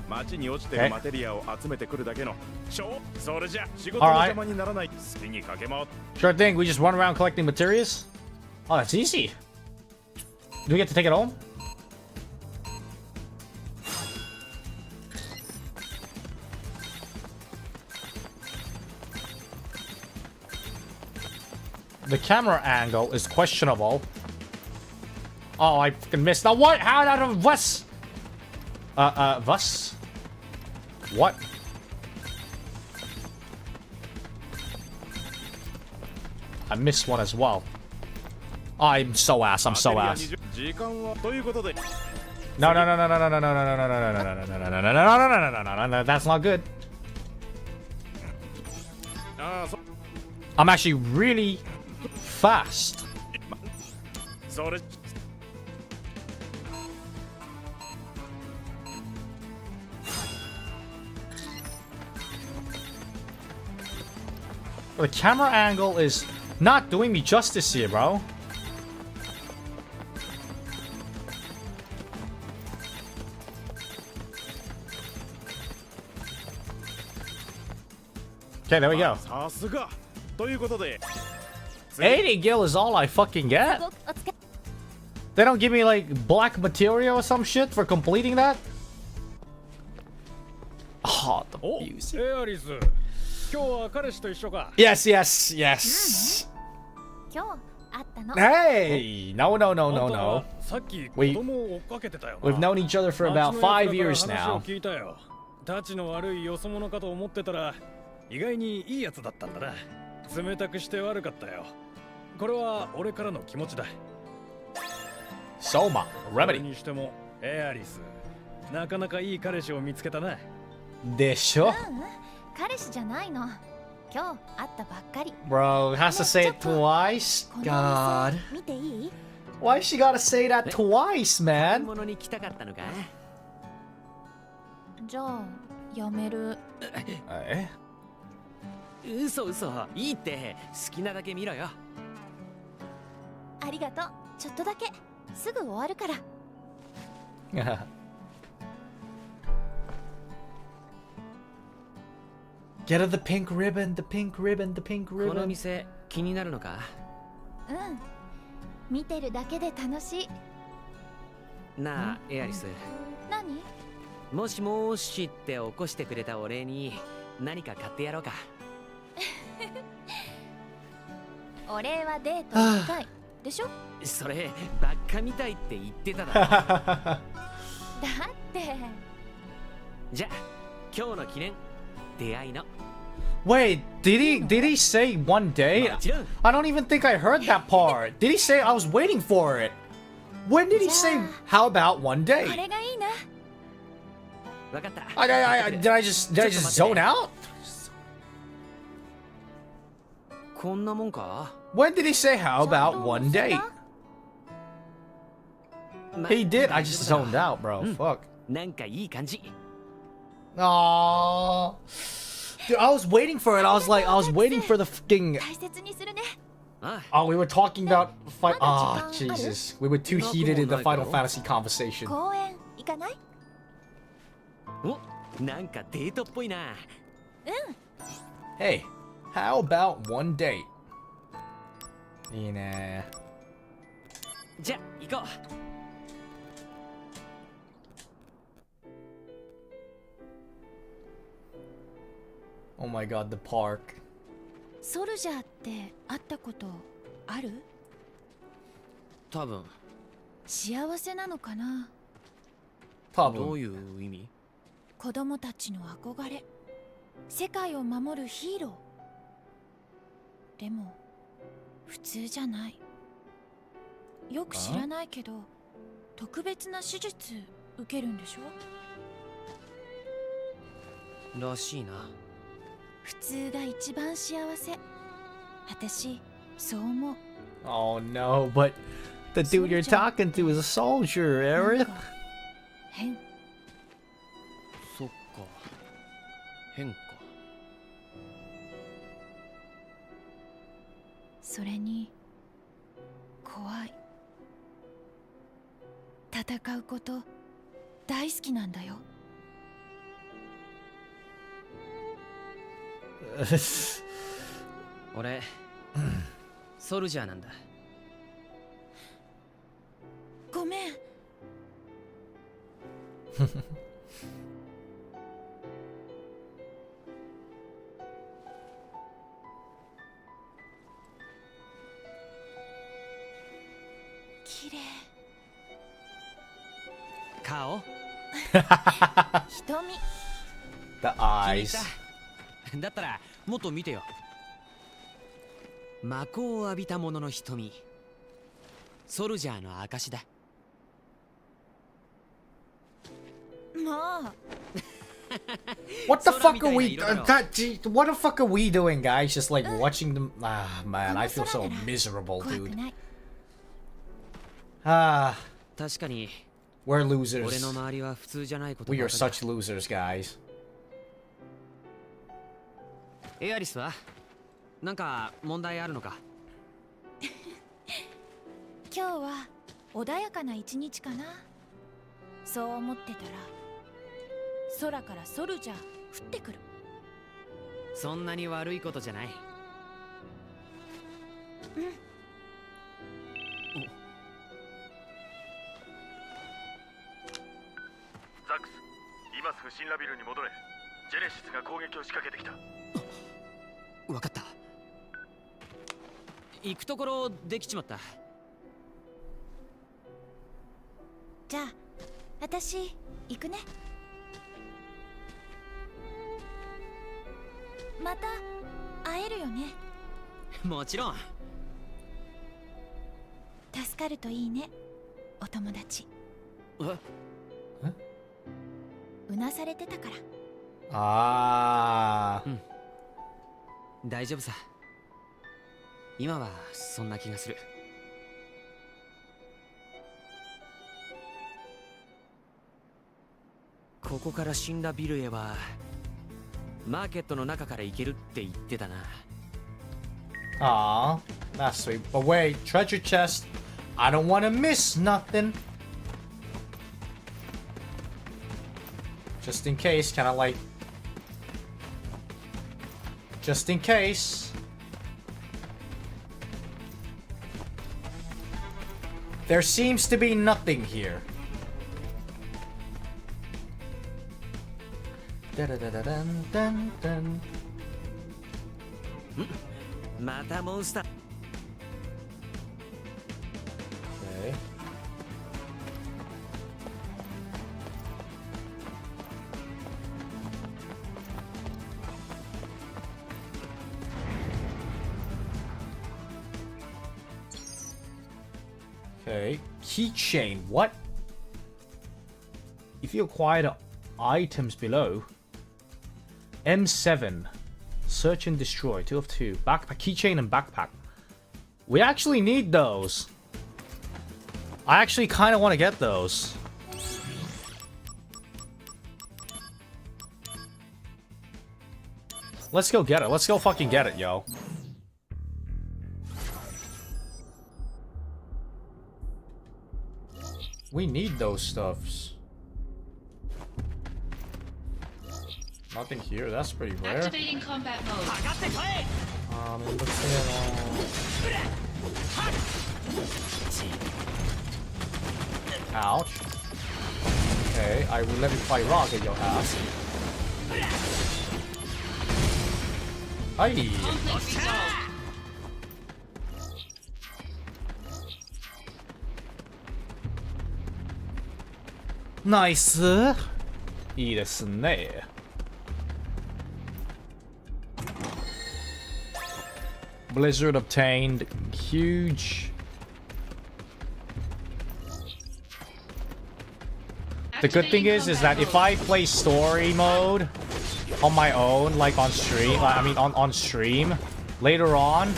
街に落ちてるマテリアを集めてくるだけの。それじゃ仕事の邪魔にならない。好きに駆け回って。Sure thing. We just run around collecting materials. Oh, that's easy. Do we get to take it home? The camera angle is questionable. Oh, I fucking missed. Now what? How out of was? Was? What? I missed one as well. I'm so ass. I'm so ass. No. That's not good. I'm actually really fast. The camera angle is not doing me justice here, bro. Okay, there we go. ということで 80 gil is all I fucking get? They don't give me like black material or some shit for completing that? Oh, the music. Yes. Hey! No. We've known each other for about 5 years now. たちの悪いよそ者かと思ってたら意外にいいやつだったんだな。冷たくして悪かったよ。これは俺からの気持ちだ。Soma, remedy. にしてもエアリス、なかなかいい彼氏を見つけたな。でしょ？彼氏じゃないの。今日会ったばっかり。Bro, has to say it twice? God. 見ていい？ Why she gotta say that twice, man? 物に来たかったのか？じゃあやめる。嘘いいって好きなだけ見ろよ。ありがとう。ちょっとだけすぐ終わるから。Get her the pink ribbon, the pink ribbon. この店気になるのか？見てるだけで楽しい。なあ、エアリス。何？もしもしって起こしてくれたお礼に何か買ってやろうか。お礼はデート1回でしょ？そればっかみたいって言ってただろ。だってじゃあ今日の記念出会いの。 Wait, did he say one day? I don't even think I heard that part. Did he say I was waiting for it? When did he say how about one day? これがいいな。わかった。Did I just zone out? こんなもんか? When did he say how about one date? He did. I just zoned out, bro. Fuck. なんかいい感じ. Aww. Dude, I was waiting for it. I was waiting for the fucking. Oh, we were talking about fight. Oh, Jesus. We were too heated in the Final Fantasy conversation. 公園行かない? お、なんかデートっぽいな. Hey, how about one date? いいね. じゃ、行こう. Oh my god, the park. ソルジャーって会ったことある? 多分。幸せなのかな? 多分。どういう意味? 子供たちの憧れ。世界を守るヒーロー。でも普通じゃない。よく知らないけど特別な手術受けるんでしょ? らしいな。普通が一番幸せ。私そう思う。 Oh no, but the dude you're talking to is a soldier, Eric. 変。そっか。変か。それに怖い。戦うこと大好きなんだよ。俺ソルジャーなんだ。ごめん。綺麗。顔。瞳。 The eyes. だったらもっと見てよ。魔法を浴びた者の瞳。ソルジャーの証だ。もう。What the fuck are we? What the fuck are we doing, guys? Just like watching them. Ah, man, I feel so miserable, dude. Ah. 確かに。We're losers. 俺の周りは普通じゃないこと。We are such losers, guys. エアリスはなんか問題あるのか? 今日は穏やかな一日かな。そう思ってたら空からソルジャー降ってくる。そんなに悪いことじゃない。うん。ザックス、今すぐシンラビルに戻れ。ジェネシスが攻撃を仕掛けてきた。わかった。行くところできちまった。じゃあ私行くね。また会えるよね。もちろん。助かるといいね、お友達。うなされてたから。ああ。大丈夫さ。今はそんな気がする。ここから死んだビルへはマーケットの中から行けるって言ってたな。Aw, that's sweet. But wait, treasure chest. I don't want to miss nothing. Just in case, kind of like. Just in case. There seems to be nothing here. Da-da-da-da-dun-dun-dun. またモンスター。Okay. Okay, keychain, what? If you acquire the items below, M7, Search and destroy. 2 of 2. Backpack, keychain, and backpack. We actually need those. I actually kind of want to get those. Let's go get it. Let's go fucking get it, yo. We need those stuffs. Nothing here. That's pretty rare. Activating combat mode. Ouch. Okay, I will let me fight rock at your ass. Aye. Nice. いいですね。Blizzard obtained. Huge. The good thing is that if I play story mode on my own, like on stream, on stream, later on,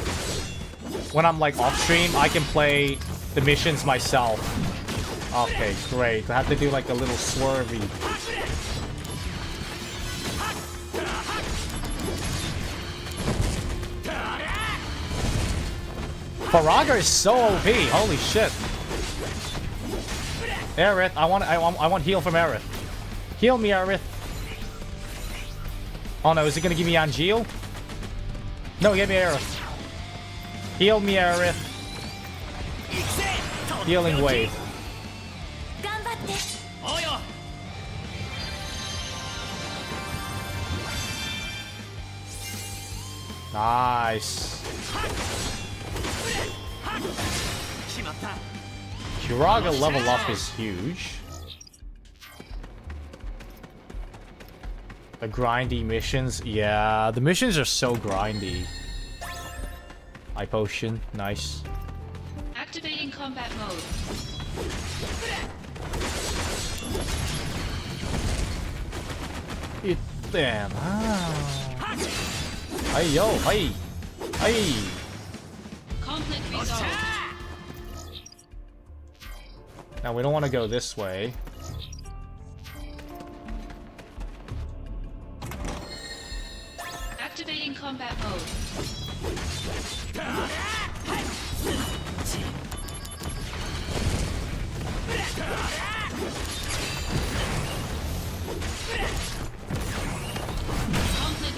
when I'm like off stream, I can play the missions myself. Okay, great. I have to do like a little swervy. Faraga is so OP. Holy shit. Aerith, I want heal from Aerith. Heal me, Aerith. Oh no, is it gonna give me Angeal? No, give me Aerith. Heal me, Aerith. Healing wave. Nice. Kiraga level up is huge. The grindy missions, yeah, the missions are so grindy. Eye potion, nice. Activating combat mode. It damn. Hey yo, hey, hey. Conflict resolved. Now we don't want to go this way. Activating combat mode.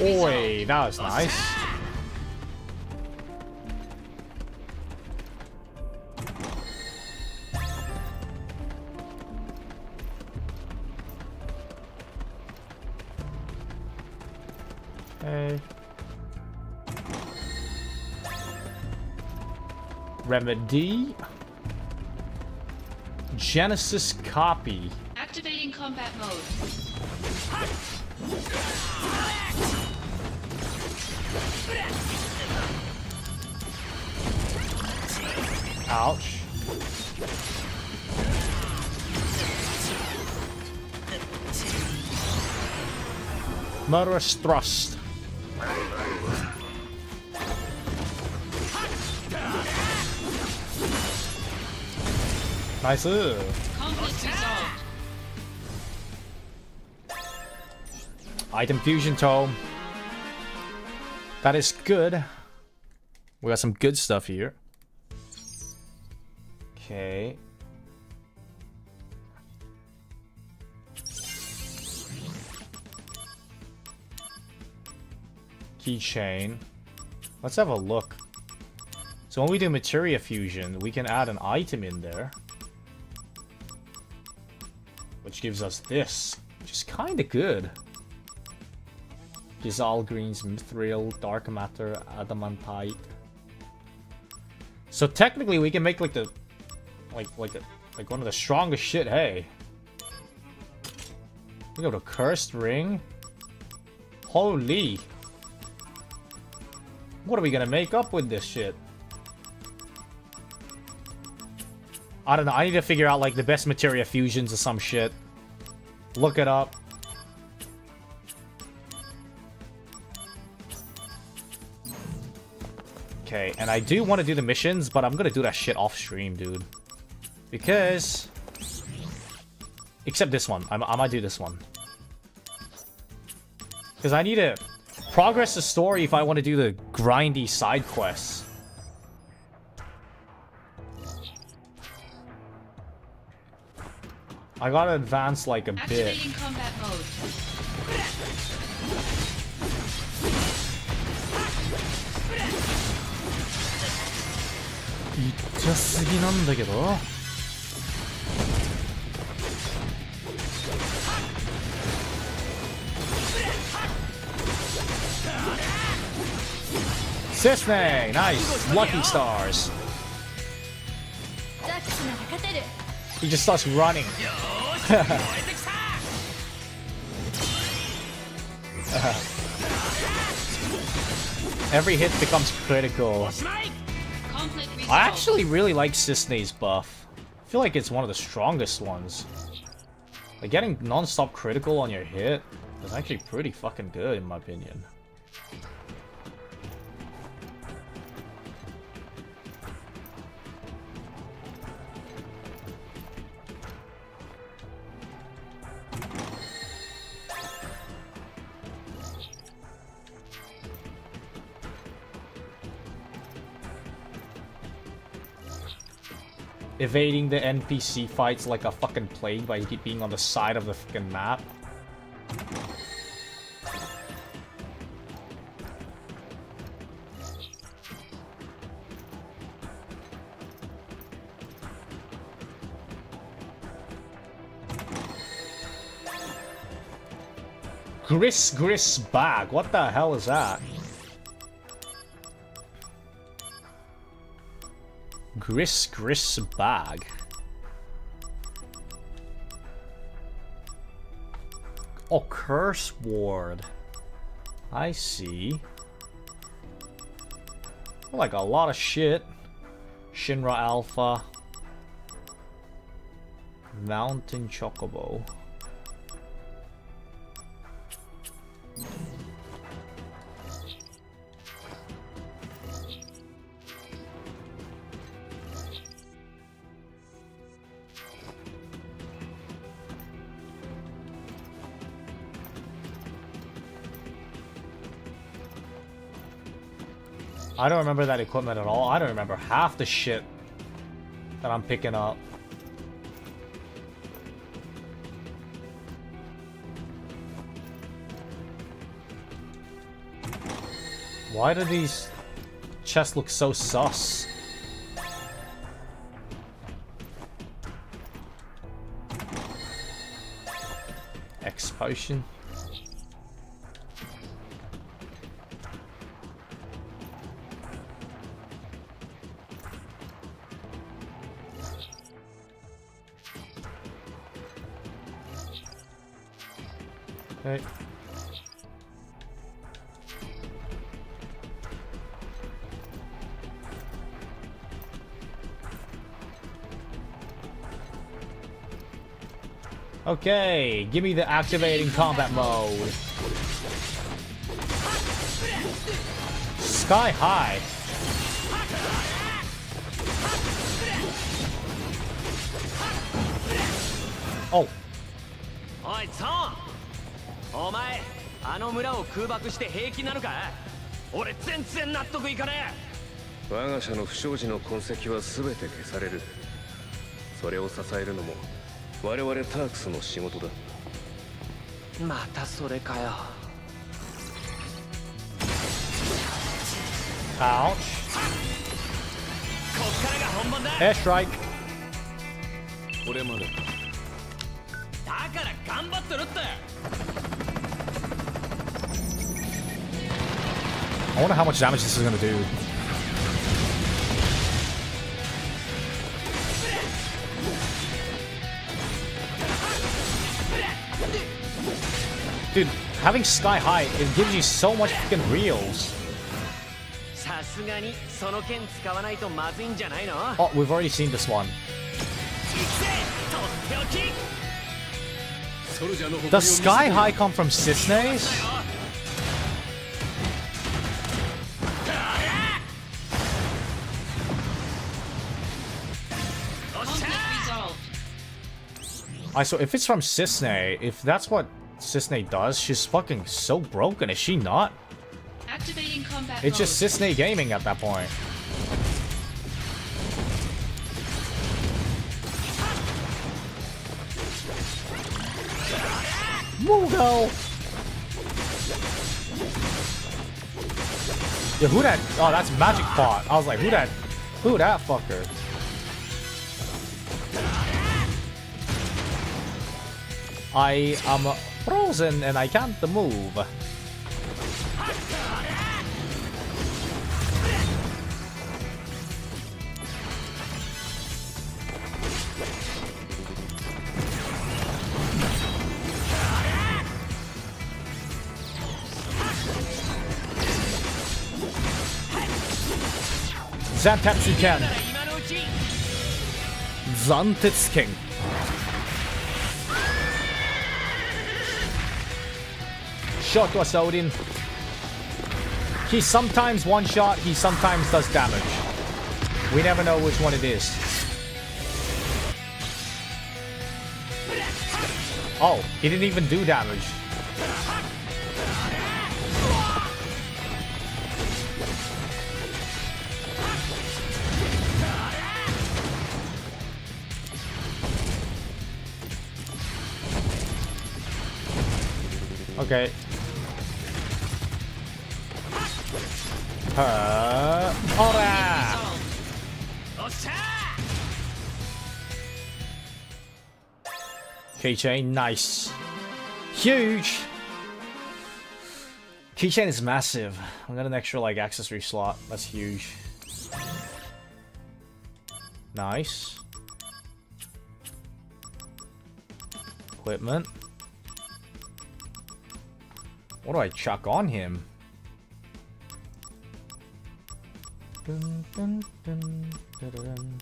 Oi, that was nice. Okay. Remedy. Genesis copy. Activating combat mode. Ouch. Murderous thrust. Nice. Conflict resolved. Item fusion tome. That is good. We got some good stuff here. Okay. Keychain. Let's have a look. So when we do materia fusion, we can add an item in there, which gives us this, which is kind of good. Gizal Greens, Mithril, Dark Matter, Adamantite. So technically, we can make like the, like one of the strongest shit. Hey, we go to Cursed Ring. Holy! What are we gonna make up with this shit? I don't know. I need to figure out like the best materia fusions or some shit. Look it up. Okay, and I do want to do the missions, but I'm gonna do that shit off stream, dude. Because... Except this one. I might do this one. Because I need to progress the story if I want to do the grindy side quests. I gotta advance like a bit. Activating combat mode. いっちゃすぎなんだけど。Sisney! Nice! Lucky stars! He just starts running. Every hit becomes critical. I actually really like Sisney's buff. I feel like it's one of the strongest ones. Like getting non-stop critical on your hit is actually pretty fucking good in my opinion. Evading the NPC fights like a fucking plague by being on the side of the fucking map. Gris bag. What the hell is that? Gris bag. Oh, curse ward. I see. Like a lot of shit. Shinra Alpha. Mountain Chocobo. I don't remember that equipment at all. I don't remember half the shit that I'm picking up. Why do these chests look so sus? X potion. Okay. Okay, give me the activating combat mode. Sky high. Oh. おい、ソン。お前、あの村を空爆して平気なのか？俺全然納得いかねえ。我が社の不祥事の痕跡は全て消される。それを支えるのも我々タークスの仕事だ。またそれかよ。Ouch. こっからが本番だ。Air strike. これまで。だから頑張ってるって。I wonder how much damage this is gonna do. Dude, having sky high, it gives you so much fucking reels. さすがにその剣使わないとまずいんじゃないの？ Oh, we've already seen this one. Does sky high come from Sisney's? I saw if it's from Cisne, if that's what Cisne does, she's fucking so broken, is she not? Activating combat It's just mode. Cisne gaming at that point. Moogle! Yeah, who that? Oh, that's Magic Pot. I was like, who that fucker? I am frozen and I can't move. Zantetsuken. Zantetsuken. Shot was Odin. He sometimes one shot, he sometimes does damage. We never know which one it is. Oh, he didn't even do damage. Okay. Ora! Keychain, nice. Huge! Keychain is massive. I got an extra, like, accessory slot. That's huge. Nice. Equipment. What do I chuck on him? Dun, dun, dun, dun, dun.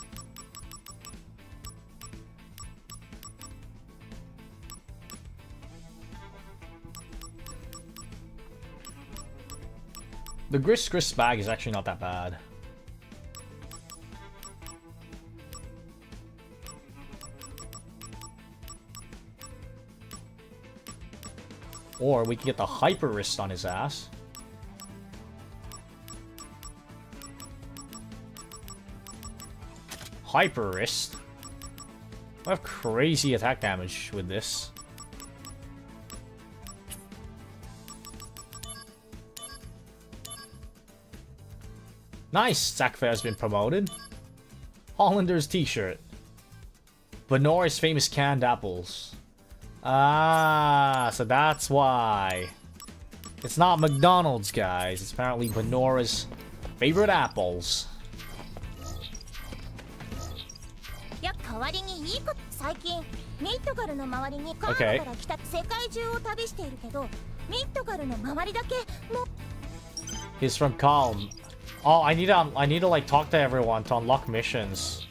The Gris bag is actually not that bad. Or we can get the Hyper Wrist on his ass. Hyper Wrist. I have crazy attack damage with this. Nice! Zack Fair's been promoted. Hollander's t-shirt. Benora's famous canned apples. Ah, so that's why. It's not McDonald's, guys. It's apparently Benora's favorite apples. Okay. He's from Calm. Oh, I need to like talk to everyone to unlock missions.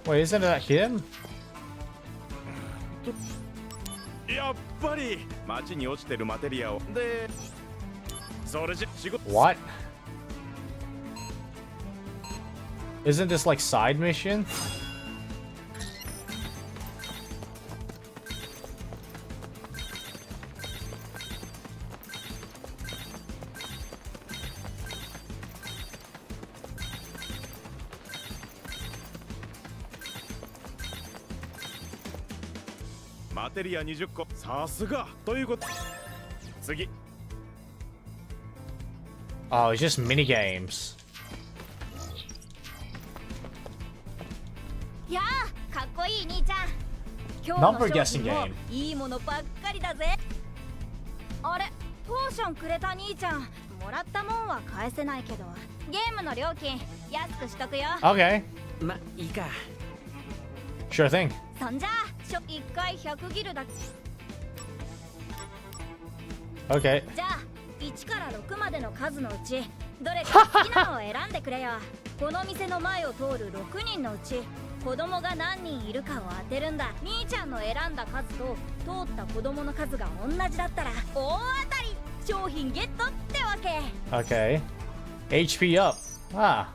Wait, isn't that him? What? Isn't this like side mission? Oh, it's just mini games. Number guessing game. いいものばっかりだぜ。あれ、ポーションくれた兄ちゃん。もらったもんは返せないけど、ゲームの料金安くしとくよ。Okay. ま、いいか。Sure thing. そんじゃ、1回100ギルだ。Okay. じゃあ、1から6までの数のうち、どれか好きなのを選んでくれよ。この店の前を通る6人のうち、子供が何人いるかを当てるんだ。兄ちゃんの選んだ数と通った子供の数が同じだったら大当たり。商品ゲットってわけ。Okay. HP up. Ah.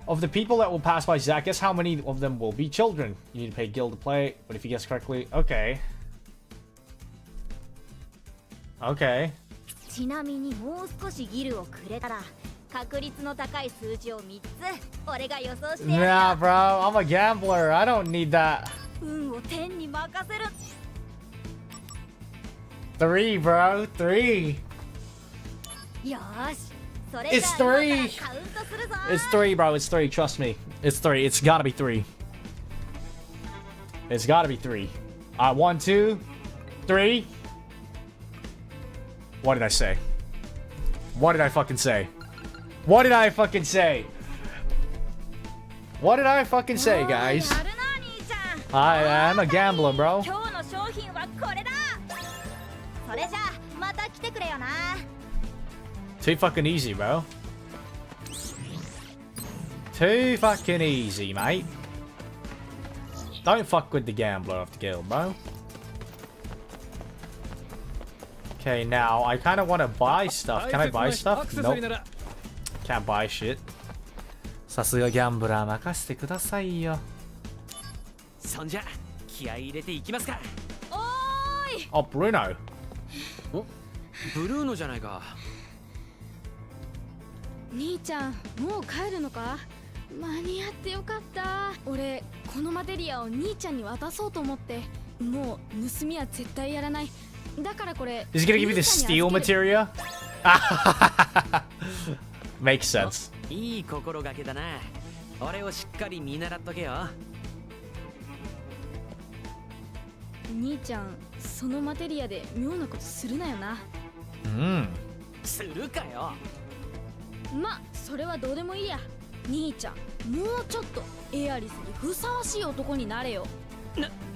Of the people that will pass by Zach, guess how many of them will be children? You need to pay Gil to play, but if you guess correctly, okay. Okay. ちなみにもう少しギルをくれたら確率の高い数字を3つ俺が予想してやる。 Nah, bro, I'm a gambler. I don't need that. 運を天に任せる。 3, bro. 3. よーし。 It's 3. It's 3, bro. It's 3. Trust me. It's 3. It's gotta be 3. It's gotta be 3. 1, 2, 3. What did I say? What did I fucking say? What did I fucking say? What did I fucking say, guys? I'm a gambler, bro. 今日の商品はこれだ。それじゃあまた来てくれよな。 Too fucking easy, bro. Too fucking easy, mate. Don't fuck with the gambler of the guild, bro. Okay, now I kind of want to buy stuff. Can I buy stuff? Nope. Can't buy shit. さすがギャンブラー任せてくださいよ。そんじゃ気合い入れていきますか。おーい。あ、ブルーノ。お、ブルーノじゃないか。兄ちゃん、もう帰るのか？間に合ってよかった。俺このマテリアを兄ちゃんに渡そうと思って。もう盗みは絶対やらない。だからこれ。Is he gonna give me the steel materia? Makes sense. いい心がけだな。俺をしっかり見習っとけよ。兄ちゃん、そのマテリアで妙なことするなよな。するかよ。ま、それはどうでもいいや。兄ちゃん、もうちょっとエアリスにふさわしい男になれよ。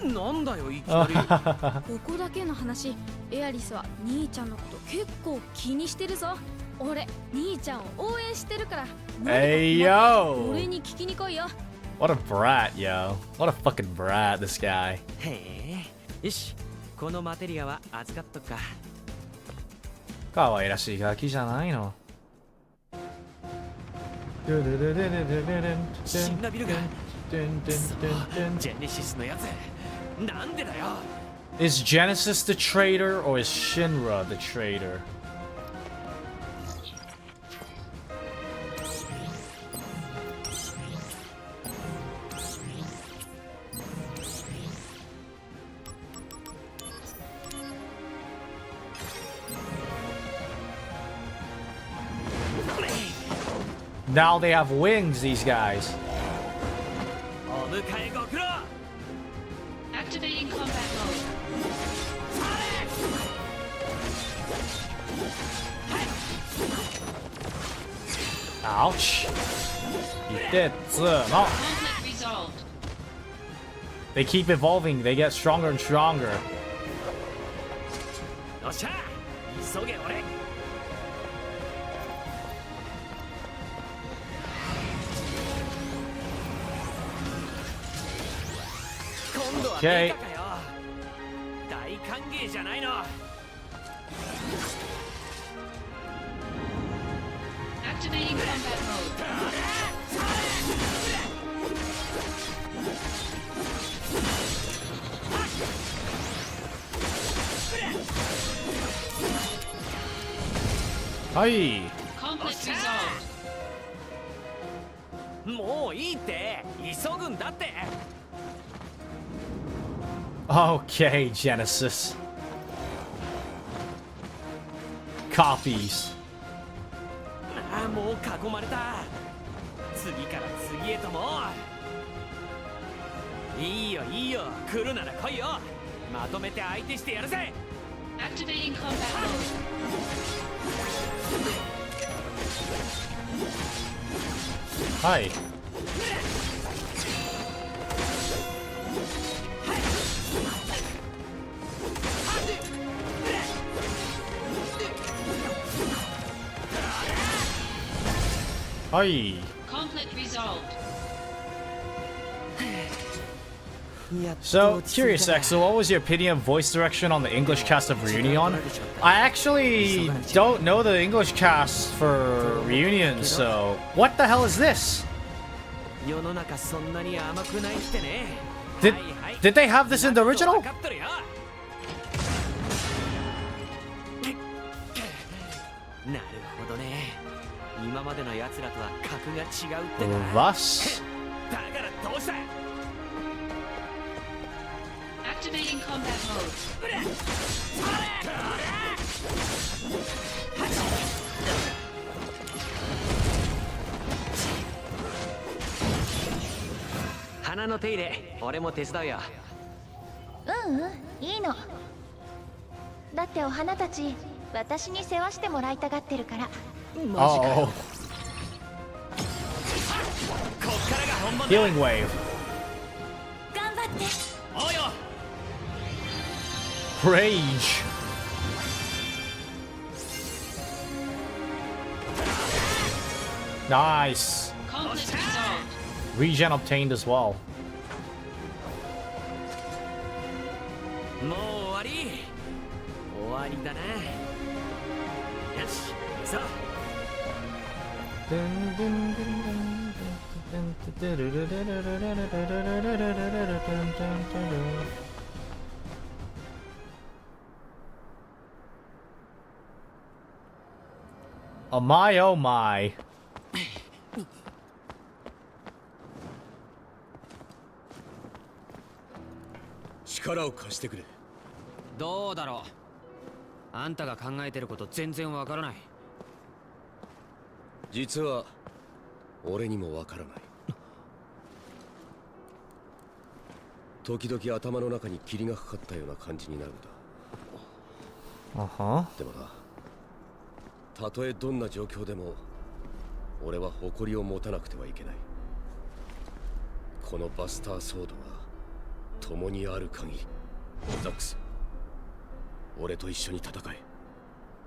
なんだよいきなり。ここだけの話、エアリスは兄ちゃんのこと結構気にしてるぞ。俺、兄ちゃんを応援してるから。Hey yo! 俺に聞きに来いよ。What a brat, yo. What a fucking brat, this guy. へえ。よし、このマテリアは預かっとくか。可愛らしいガキじゃないの。死んだビルが。ジェネシスのやつ。なんでだよ。Is Genesis the traitor or is Shinra the traitor? Now they have wings, these guys. Activating combat mode. Ouch. Conflict resolved. They keep evolving, they get stronger and stronger. Okay. Activating combat mode. Hi. Conflict resolved. もういいって、急ぐんだって。Okay, Genesis. Copies. ああ、もう囲まれた。次から次へとも。いいよいいよ、来るなら来いよ。まとめて相手してやるぜ。Activating combat mode. はい。はい。Conflict resolved. So, curious, Axel, what was your opinion of voice direction on the English cast of Reunion? I actually don't know the English cast for Reunion, so what the hell is this? Did they have this in the original? Thus? Activating combat mode. 花の手入れ、俺も手伝うよ。いいの。だってお花たち、私に世話してもらいたがってるから。マジかよ。Healing wave. 頑張って。おうよ。Rage. Nice. Regen obtained as well. もう終わり。終わりだな。よし、さあ。Oh my, oh my. 力を貸してくれ。どうだろう。あんたが考えてること全然わからない。実は俺にもわからない。時々頭の中に霧がかかったような感じになるんだ。でもな、たとえどんな状況でも俺は誇りを持たなくてはいけない。このバスターソードが共にある限り、ザックス、俺と一緒に戦え。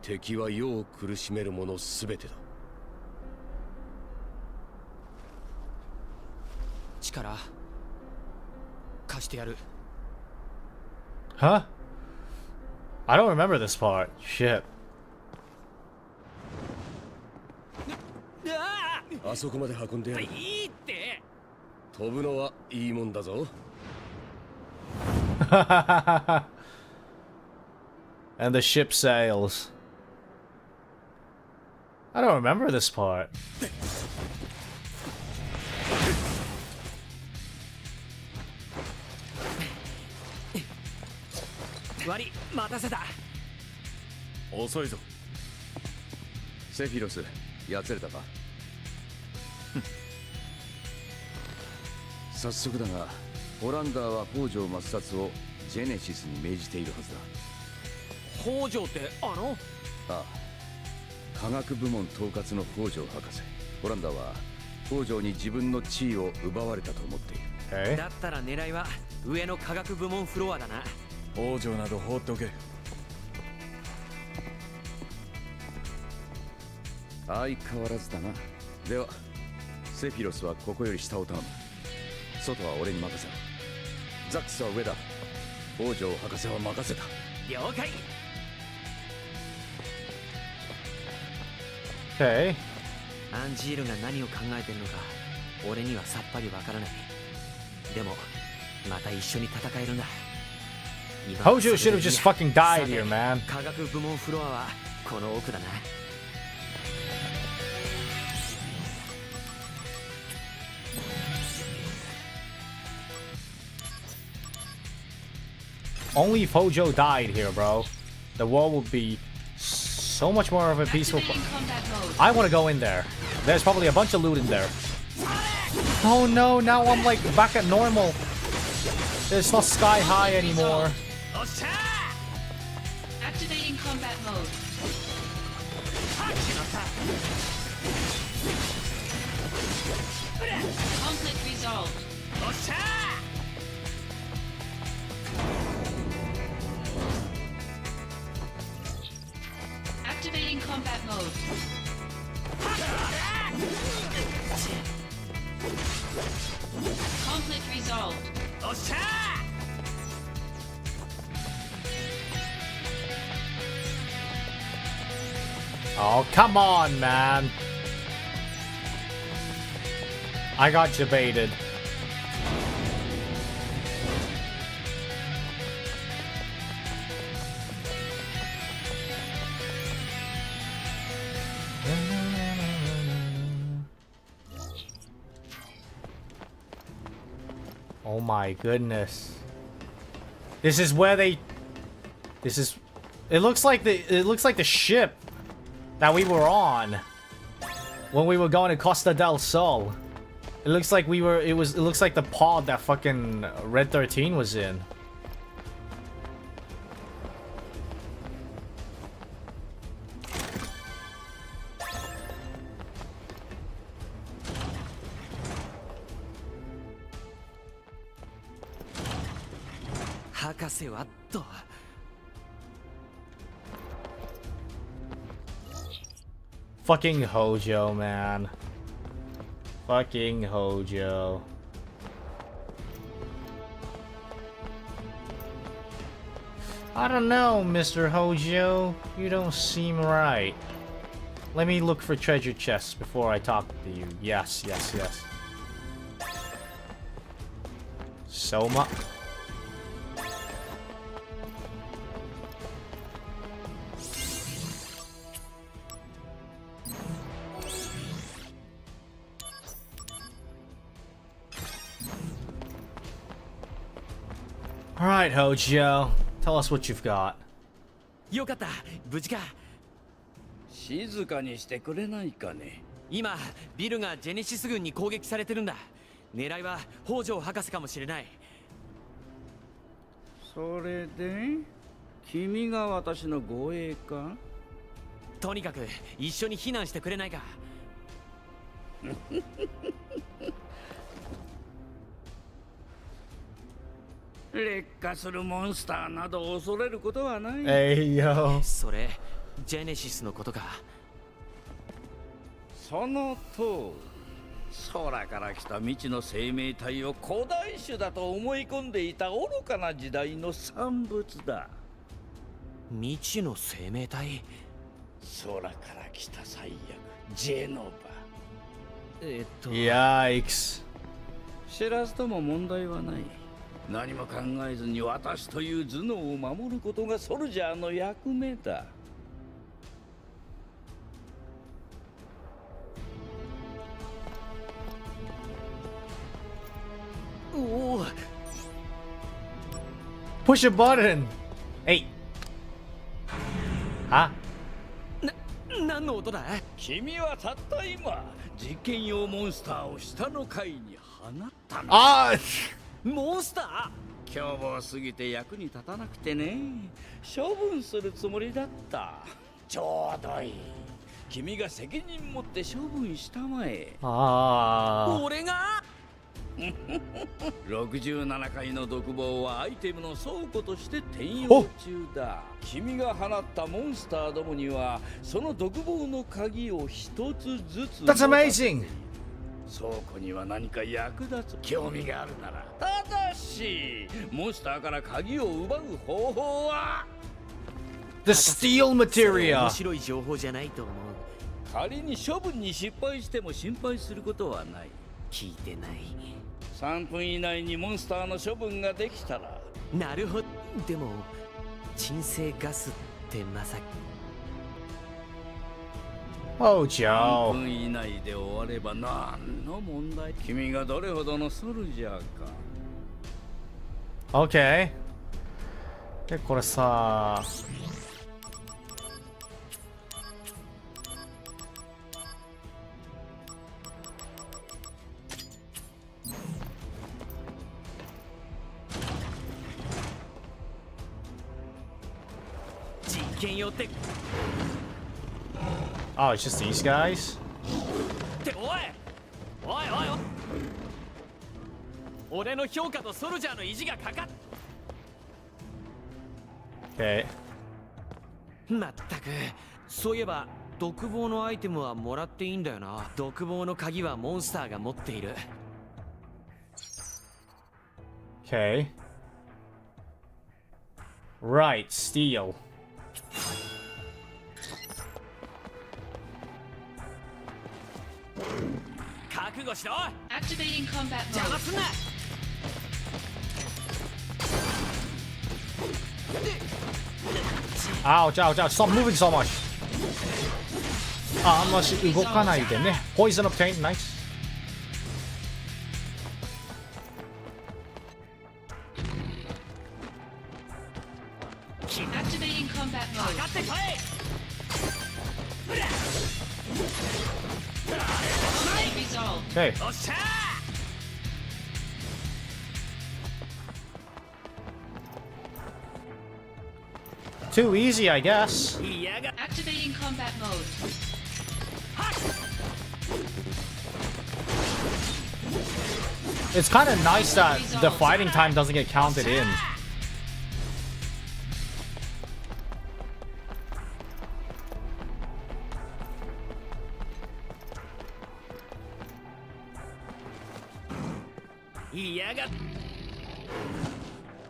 敵は世を苦しめる者すべてだ。力貸してやる。Huh? I don't remember this part. Shit. あそこまで運んでやる。いいって。飛ぶのはいいもんだぞ。And the ship sails. I don't remember this part. 割り待たせた。遅いぞ。セフィロス、やつれたか。早速だが、ホランダーは北条抹殺をジェネシスに命じているはずだ。北条ってあの？ああ、科学部門統括の北条博士。ホランダーは北条に自分の地位を奪われたと思っている。だったら狙いは上の科学部門フロアだな。北条など放っておけ。相変わらずだな。ではセフィロスはここより下を頼む。外は俺に任せろ。ザックスは上だ。北条博士は任せた。了解。Okay. アンジールが何を考えてるのか俺にはさっぱりわからない。でもまた一緒に戦えるんだ。Hojo should have just fucking died here, man. 科学部門フロアはこの奥だな。Only if Hojo died here, bro. The world would be so much more of a peaceful. I want to go in there. There's probably a bunch of loot in there. Oh no, now I'm like back at normal. It's not sky high anymore. Activating combat mode. Conflict resolved. Activating combat mode. Conflict resolved. おっしゃー Oh, come on, man. I got debated. Oh my goodness. This is where they... This is... It looks like the ship that we were on when we were going to Costa del Sol. It looks like we were... It looks like the pod that fucking Red 13 was in. Fucking Hojo, man. Fucking Hojo. I don't know, Mr. Hojo. You don't seem right. Let me look for treasure chests before I talk to you. Yes, yes, yes. Soma. Alright, Hojo. Tell us what you've got. よかった、無事か。静かにしてくれないかね。今、ビルがジェネシス軍に攻撃されてるんだ。狙いは北条博士かもしれない。それで、君が私の護衛か？とにかく一緒に避難してくれないか。劣化するモンスターなど恐れることはない。Hey, yo. それ、ジェネシスのことか。その通り。空から来た未知の生命体を古代種だと思い込んでいた愚かな時代の産物だ。未知の生命体？空から来た最悪、ジェノバ。Yikes. 知らずとも問題はない。何も考えずに私という頭脳を守ることがソルジャーの役目だ。おお。Push a button. Hey. は？何の音だ？君はたった今、実験用モンスターを下の階に放ったの。ああ。モンスター？凶暴すぎて役に立たなくてね。処分するつもりだった。ちょうどいい。君が責任持って処分したまえ。ああ。俺が67階の独房はアイテムの倉庫として転用中だ。君が放ったモンスターどもにはその独房の鍵を一つずつ。That's amazing. 倉庫には何か役立つ興味があるなら。ただしモンスターから鍵を奪う方法は The steel materia. 面白い情報じゃないと思う。仮に処分に失敗しても心配することはない。聞いてない。3分以内にモンスターの処分ができたら。なるほど。でも鎮静ガスってまさか。3分以内で終われば何の問題。君がどれほどのソルジャーか。OK。で、これさ。実験用って。Oh, it's just these guys? っておいおいおいおい、俺の評価とソルジャーの意地がかかっ。Okay. まったく、そういえば独房のアイテムはもらっていいんだよな。独房の鍵はモンスターが持っている。Okay. Right, steal. 覚悟しろ。 Activating combat 邪魔 mode. すんな。Ouch, ouch, ouch. Stop moving so much. あんまし動かないでね。Poison obtained. Nice. Activating combat mode. かってこい。 Conflict resolved. Okay. おっしゃー。 Too easy, I guess. Activating combat mode. It's kind of nice that the fighting time doesn't get counted in.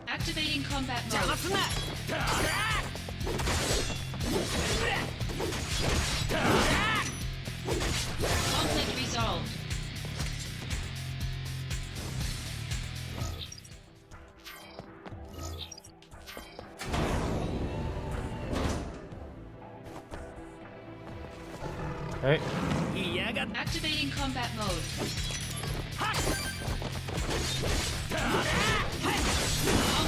Activating combat mode. 邪魔すんな。 Conflict resolved. Okay. Activating combat mode.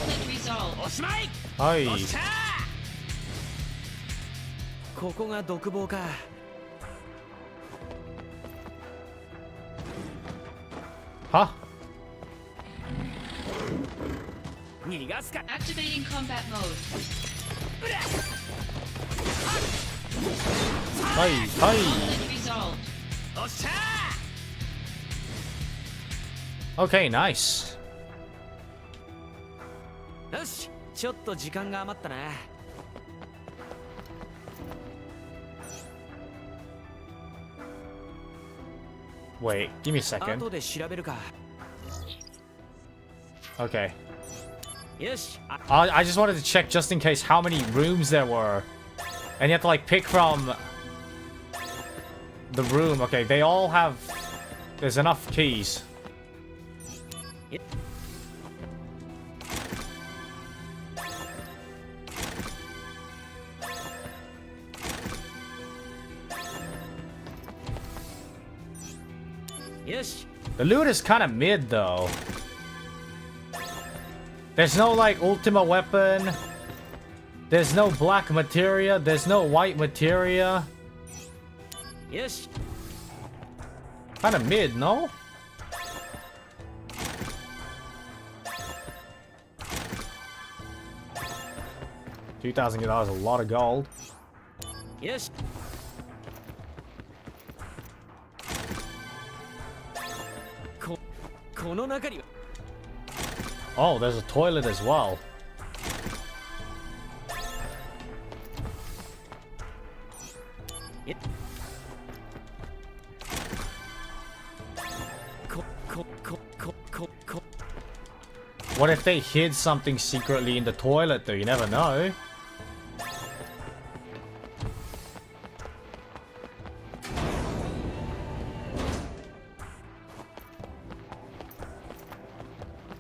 Conflict resolved. おしまい。はい。おっしゃー。ここが独房か。は？逃がすか。 Activating combat mode. はいはい。 Conflict resolved. おっしゃー。 Okay, nice. よし、ちょっと時間が余ったな。Wait, give me a second. 後で調べるか。 Okay. よし。I just wanted to check just in case how many rooms there were. And you have to like pick from the room. Okay, they all have... There's enough keys. Yes. The loot is kind of mid though. There's no like ultimate weapon. There's no black materia. There's no white materia. Yes. Kind of mid, no? $2,000 is a lot of gold. Yes. Oh, there's a toilet as well. Yep. What if they hid something secretly in the toilet though? You never know.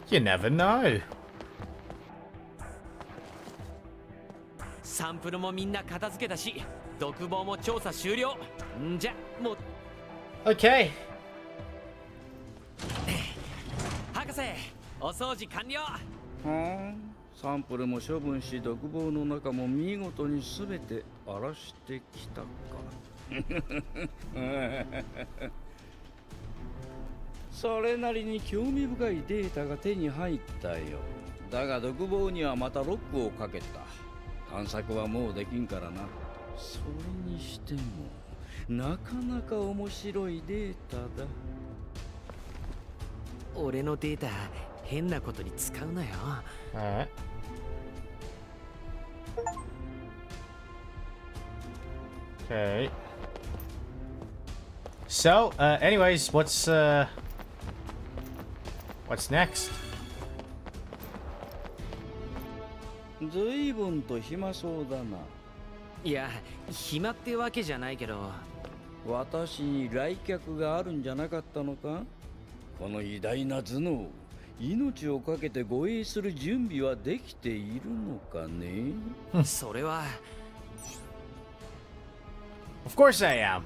You never know. サンプルもみんな片付けたし、独房も調査終了。んじゃ、もう。Okay. 博士、お掃除完了。はあ、サンプルも処分し、独房の中も見事にすべて荒らしてきたか。それなりに興味深いデータが手に入ったよ。だが独房にはまたロックをかけた。探索はもうできんからな。それにしてもなかなか面白いデータだ。俺のデータ変なことに使うなよ。Okay. So, anyways, what's next? 随分と暇そうだな。いや、暇ってわけじゃないけど。私に来客があるんじゃなかったのか？この偉大な頭脳、命をかけて護衛する準備はできているのかね？それは。Of course I am.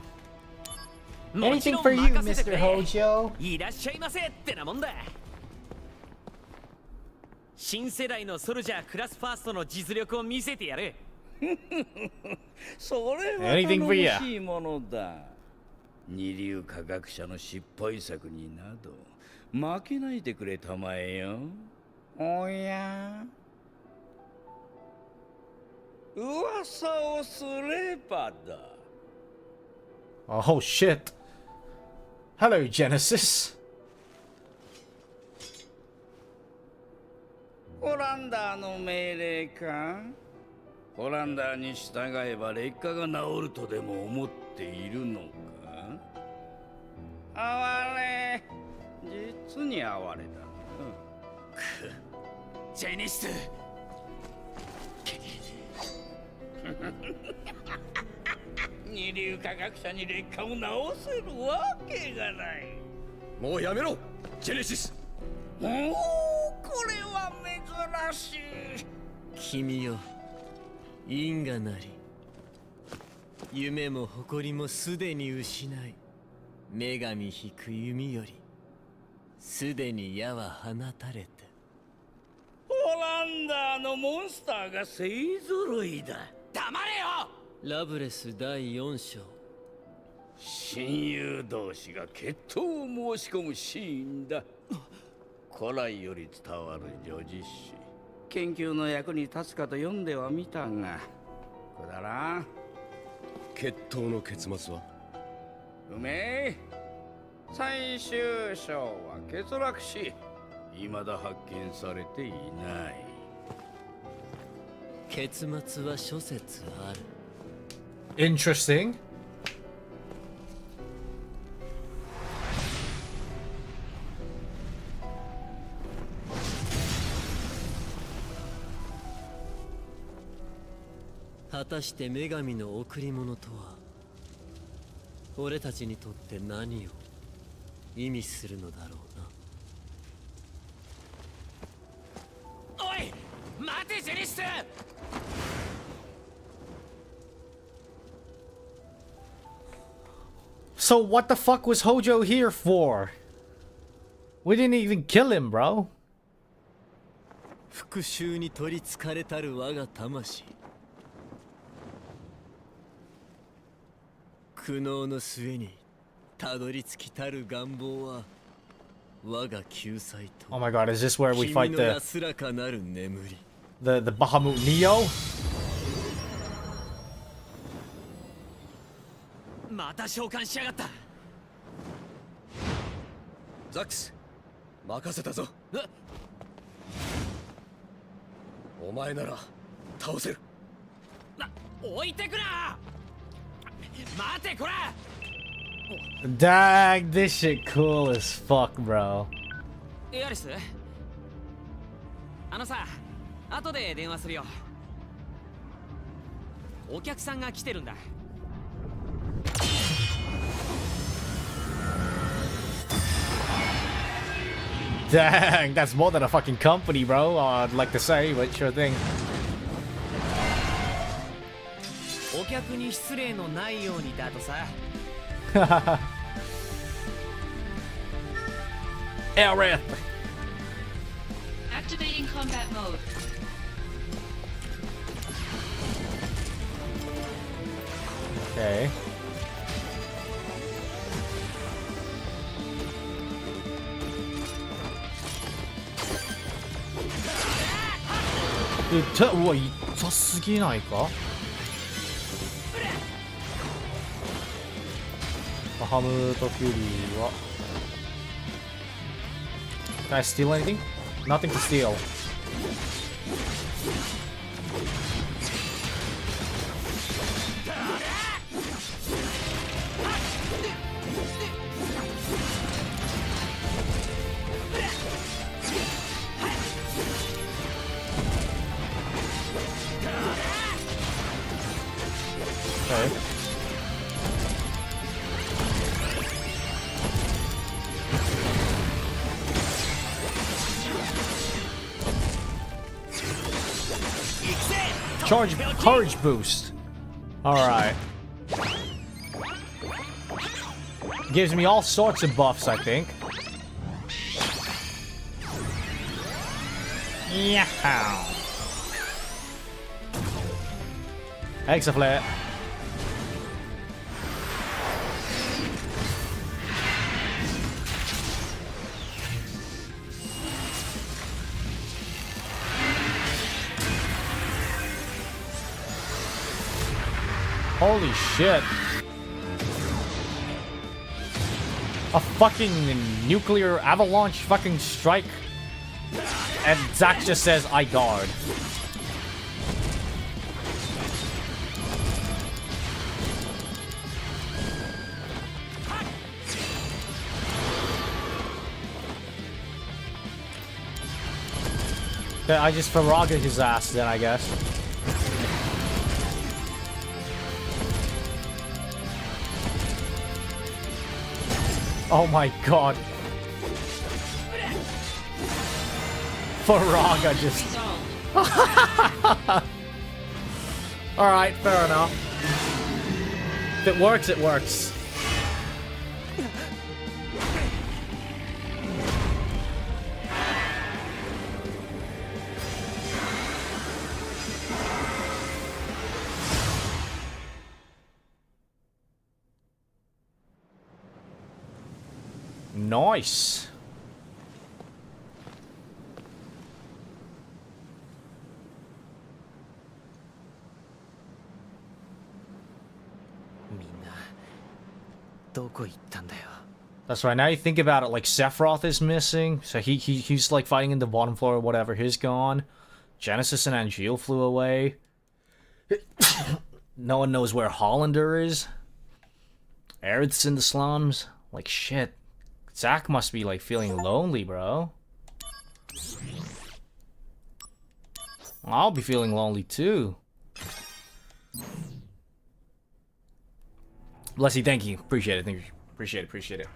Anything for you, Mr. Hojo. いらっしゃいませってなもんだ。新世代のソルジャークラスファーストの実力を見せてやる。それは頼もしいものだ。二流科学者の失敗作になど負けないでくれたまえよ。おや、噂をすればだ。Oh shit. Hello, Genesis. ホランダーの命令か？ホランダーに従えば劣化が治るとでも思っているのか？哀れ、実に哀れだ。ジェニス。二流科学者に劣化を直せるわけがない。もうやめろ、ジェネシス。おお、これは珍しい。君よ、因果なり夢も誇りもすでに失い、女神引く弓よりすでに矢は放たれた。ホランダーのモンスターが勢ぞろいだ。黙れよ。ラブレス第4章。親友同士が決闘を申し込むシーンだ。古来より伝わる叙事詩、研究の役に立つかと読んではみたが、くだらん。決闘の結末はうめえ。最終章は欠落し、未だ発見されていない。結末は諸説ある。Interesting. 果たして女神の贈り物とは俺たちにとって何を意味するのだろうな。おい、待てジェニス。So what the fuck was Hojo here for? We didn't even kill him, bro. 復讐に取りつかれたる我が魂。苦悩の末にたどり着きたる願望は我が救済と。 Oh my god, is this where we fight 君の安らかなる眠り。the Bahamut Neo? また召喚しやがった。ザックス、任せたぞ。お前なら倒せる。置いてくな。待てこら。Dang, this shit cool as fuck, bro. ヤリス、あのさ、後で電話するよ。お客さんが来てるんだ。Dang, that's more than a fucking company, bro. I'd like to say, but sure thing. お客に失礼のないようにだとさ。Elrith. Activating combat mode. Okay. Dude, うわ、痛すぎないか？バハムート・キュリーは Can I steal anything? Nothing to steal. Courage boost. Alright. Gives me all sorts of buffs, I think. Yeah. Axelotls. Holy shit. A fucking nuclear avalanche fucking strike. And Zack just says, I guard. I just Faraga his ass then, I guess. Oh my god. Faraga just... Alright, fair enough. If it works, it works. Nice. That's right. Now you think about it, like Sephiroth is missing, so he's like fighting in the bottom floor or whatever. He's gone. Genesis and Angeal flew away. No one knows where Hollander is. Aerith's in the slums. Like shit. Zack must be like feeling lonely, bro. I'll be feeling lonely too. Blessy, thank you. Appreciate it. Thank you. Appreciate it.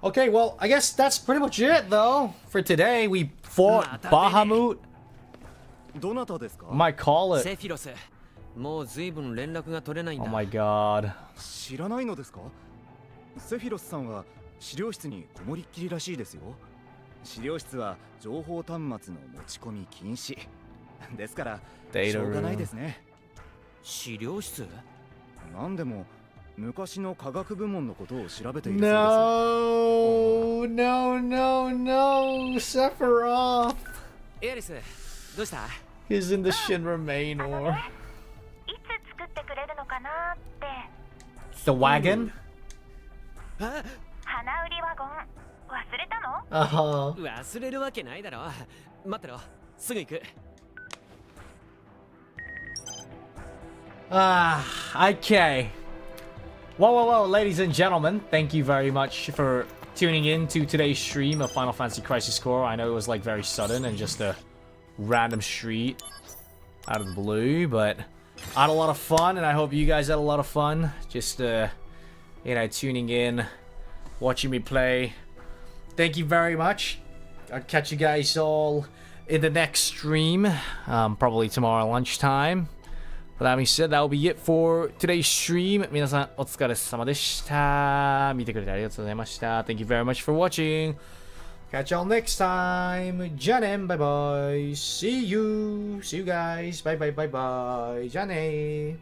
Okay, well, I guess that's pretty much it, though, for today. We fought Bahamut. Might call it. Oh my god. 知らないのですか？セフィロスさんは資料室にこもりっきりらしいですよ。資料室は情報端末の持ち込み禁止。ですからしょうがないですね。資料室？なんでも昔の科学部門のことを調べているそうです。No, Sephiroth. エアリス、どうした？ He's in the Shinra Manor. いつ作ってくれるのかなって。The wagon? 花売りワゴン忘れたの？忘れるわけないだろ。待ってろ、すぐ行く。Okay. Well, ladies and gentlemen, thank you very much for tuning in to today's stream of Final Fantasy Crisis Core. I know it was like very sudden and just a random street out of the blue, but I had a lot of fun, and I hope you guys had a lot of fun. Just, you know, tuning in, watching me play. Thank you very much. I'll catch you guys all in the next stream, probably tomorrow lunchtime. But that being said, that will be it for today's stream. 皆さんお疲れ様でした。見てくれてありがとうございました。Thank you very much for watching. Catch y'all next time. じゃあね、bye bye. See you guys. Bye bye. じゃあね。